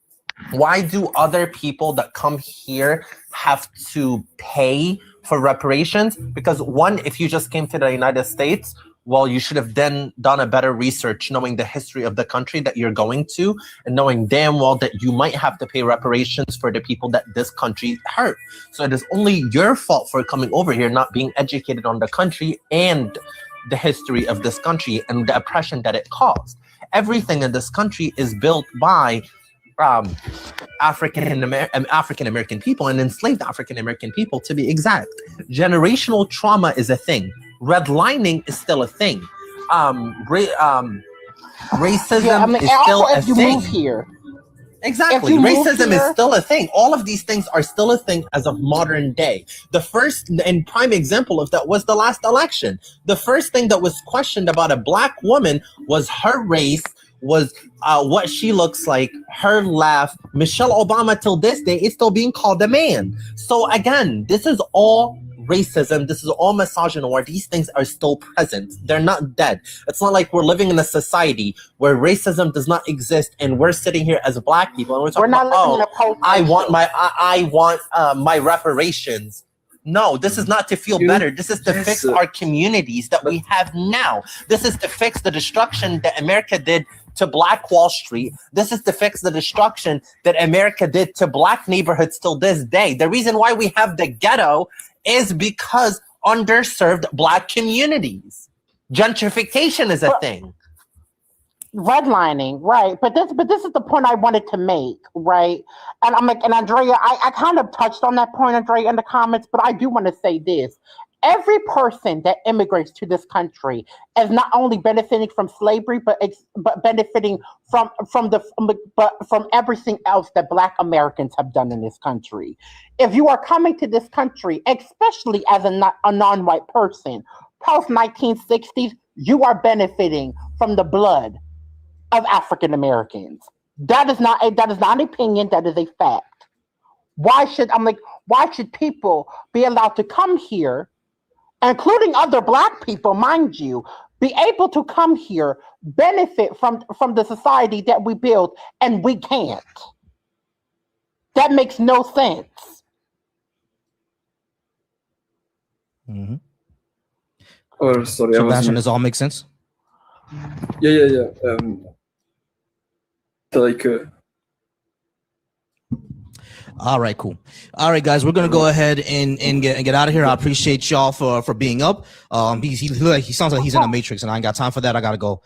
why do other people that come here have to pay for reparations? Because one, if you just came to the United States, well, you should have then done a better research knowing the history of the country that you're going to and knowing damn well that you might have to pay reparations for the people that this country hurt. So it is only your fault for coming over here, not being educated on the country and the history of this country and the oppression that it caused. Everything in this country is built by African American people and enslaved African American people, to be exact. Generational trauma is a thing. Redlining is still a thing. Racism is still a thing. Move here. Exactly. Racism is still a thing. All of these things are still a thing as of modern day. The first and prime example of that was the last election. The first thing that was questioned about a black woman was her race, was what she looks like, her laugh. Michelle Obama till this day is still being called a man. So again, this is all racism. This is all misogynoir. These things are still present. They're not dead. It's not like we're living in a society where racism does not exist and we're sitting here as black people and we're talking about, I want my reparations. No, this is not to feel better. This is to fix our communities that we have now. This is to fix the destruction that America did to Black Wall Street. This is to fix the destruction that America did to Black neighborhoods till this day. The reason why we have the ghetto is because underserved Black communities. Gentrification is a thing. Redlining, right? But this is the point I wanted to make, right? And I'm like, and Andrea, I kind of touched on that point, Andrea, in the comments, but I do want to say this. Every person that immigrates to this country is not only benefiting from slavery, but benefiting from everything else that Black Americans have done in this country. If you are coming to this country, especially as a non-white person, post 1960s, you are benefiting from the blood of African Americans. That is not an opinion. That is a fact. Why should people be allowed to come here, including other Black people, mind you, be able to come here, benefit from the society that we build, and we can't? That makes no sense. Mm-hmm. Oh, sorry. Sebastian, does all make sense? Yeah. All right, cool. All right, guys, we're gonna go ahead and get out of here. I appreciate y'all for being up. He sounds like he's in a matrix, and I ain't got time for that. I gotta go.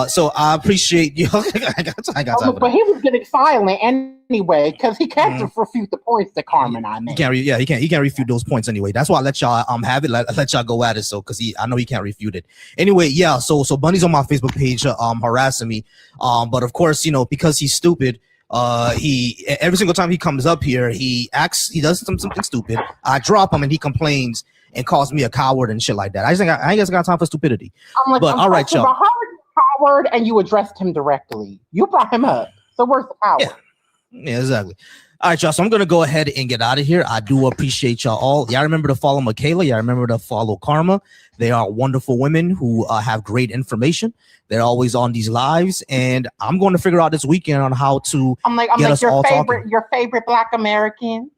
So I appreciate you. I got time. But he was getting silent anyway because he can't refute the points that Carmen I made. He can't refute those points anyway. That's why I let y'all have it. Let y'all go at it. So because I know he can't refute it. Anyway, yeah. So Bunny's on my Facebook page harassing me. But of course, because he's stupid. He every single time he comes up here, he does something stupid. I drop him and he complains and calls me a coward and shit like that. I ain't got time for stupidity. All right, y'all. Coward, and you addressed him directly. You brought him up. So where's the coward? Yeah, exactly. All right, y'all. So I'm gonna go ahead and get out of here. I do appreciate y'all all. Y'all remember to follow Michaela. Y'all remember to follow Karma. They are wonderful women who have great information. They're always on these lives, and I'm going to figure out this weekend on how to get us all talking. Your favorite Black American.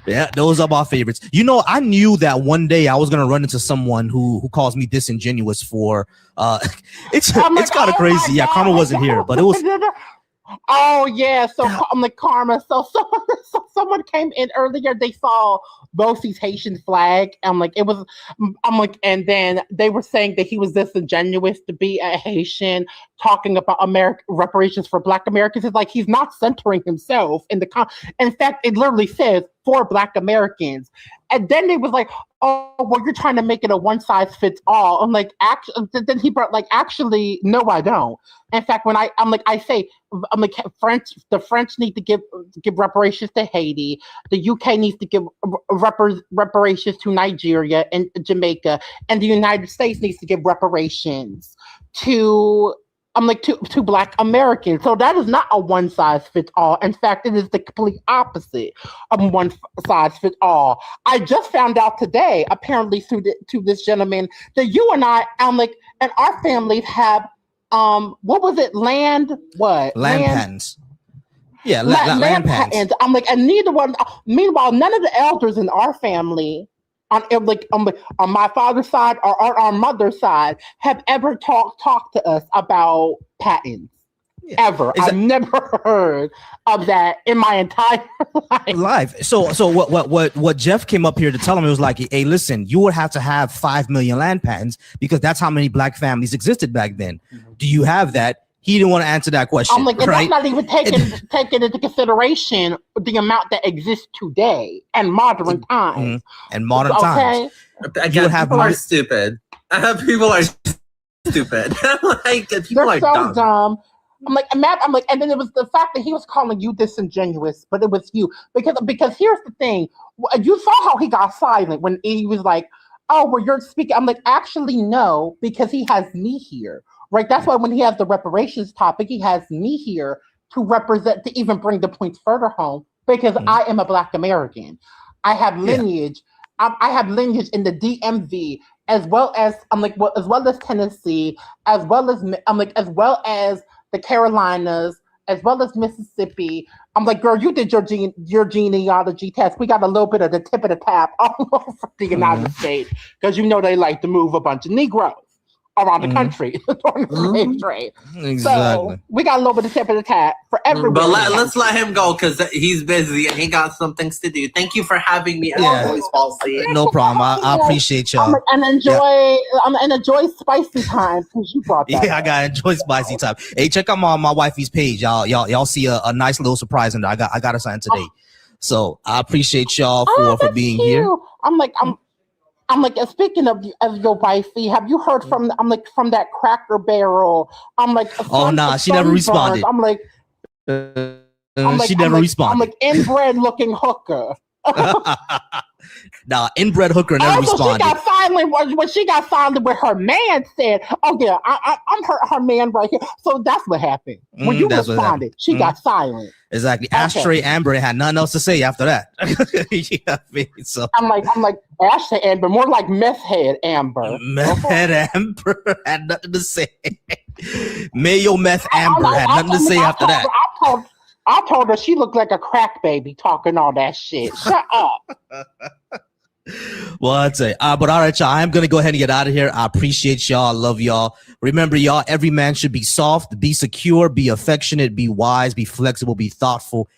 Yeah, those are my favorites. I knew that one day I was gonna run into someone who calls me disingenuous for it's kind of crazy. Yeah, Karma wasn't here, but it was. Oh yeah, so I'm like Karma. So someone came in earlier. They saw Bosie's Haitian flag. I'm like, and then they were saying that he was disingenuous to be a Haitian, talking about reparations for Black Americans. It's like he's not centering himself in in fact, it literally says for Black Americans. And then they was like, oh, well, you're trying to make it a one size fits all. I'm like, then he brought actually, no, I don't. In fact, when the French need to give reparations to Haiti. The UK needs to give reparations to Nigeria and Jamaica, and the United States needs to give reparations to to Black Americans. So that is not a one size fits all. In fact, it is the complete opposite of one size fits all. I just found out today, apparently to this gentleman, that you and I, and our families have, what was it? Land patents. Yeah, land patents. And neither one. Meanwhile, none of the elders in our family, on my father's side or on our mother's side, have ever talked to us about patents. Yeah. Ever. I've never heard of that in my entire life. So what Jeff came up here to tell him, it was like, hey, listen, you would have to have 5 million land patents because that's how many Black families existed back then. Mm-hmm. Do you have that? He didn't want to answer that question. And that's not even taking into consideration the amount that exists today and modern times. And modern times. Again, people are stupid. People are stupid. People are so dumb. And then it was the fact that he was calling you disingenuous, but it was you because here's the thing: you saw how he got silent when he was like, "Oh, well, you're speaking." I'm like, actually, no, because he has me here, right? That's why when he has the reparations topic, he has me here to represent, to even bring the points further home, because I am a Black American. I have lineage. Yeah. I have lineage in the DMV, as well as as well as Tennessee, as well as the Carolinas, as well as Mississippi. I'm like, girl, you did your genealogy test. We got a little bit of the tip of the tap all over the United States, because they like to move a bunch of Negroes around the country during the slave trade. Exactly. So we got a little bit of tip of the tap for everybody. But let's let him go because he's busy and he got some things to do. Thank you for having me as always, Falsey. No problem. I appreciate y'all. And enjoy spicy time because you brought that. Yeah, I gotta enjoy spicy time. Hey, check out my wifey's page. Y'all see a nice little surprise in there. I got a sign today. So I appreciate y'all for being here. I'm like, speaking of your wifey, have you heard from that Cracker Barrel? Oh nah, she never responded. She never responded. I'm like, inbred looking hooker. Nah, inbred hooker never responded. She got silent when she got silent when her man said, "Oh yeah, I'm her man right here." So that's what happened. When you responded, she got silent. Exactly. Ashtray Amber had nothing else to say after that. So I'm like Ashtray Amber, more like meth head Amber. Meth head Amber had nothing to say. Mayo meth Amber had nothing to say after that. I told her she looked like a crack baby talking all that shit. Shut up. Well, I'd say, but all right, y'all, I'm going to go ahead and get out of here. I appreciate y'all. I love y'all. Remember, y'all, every man should be soft, be secure, be affectionate, be wise, be flexible, be thoughtful,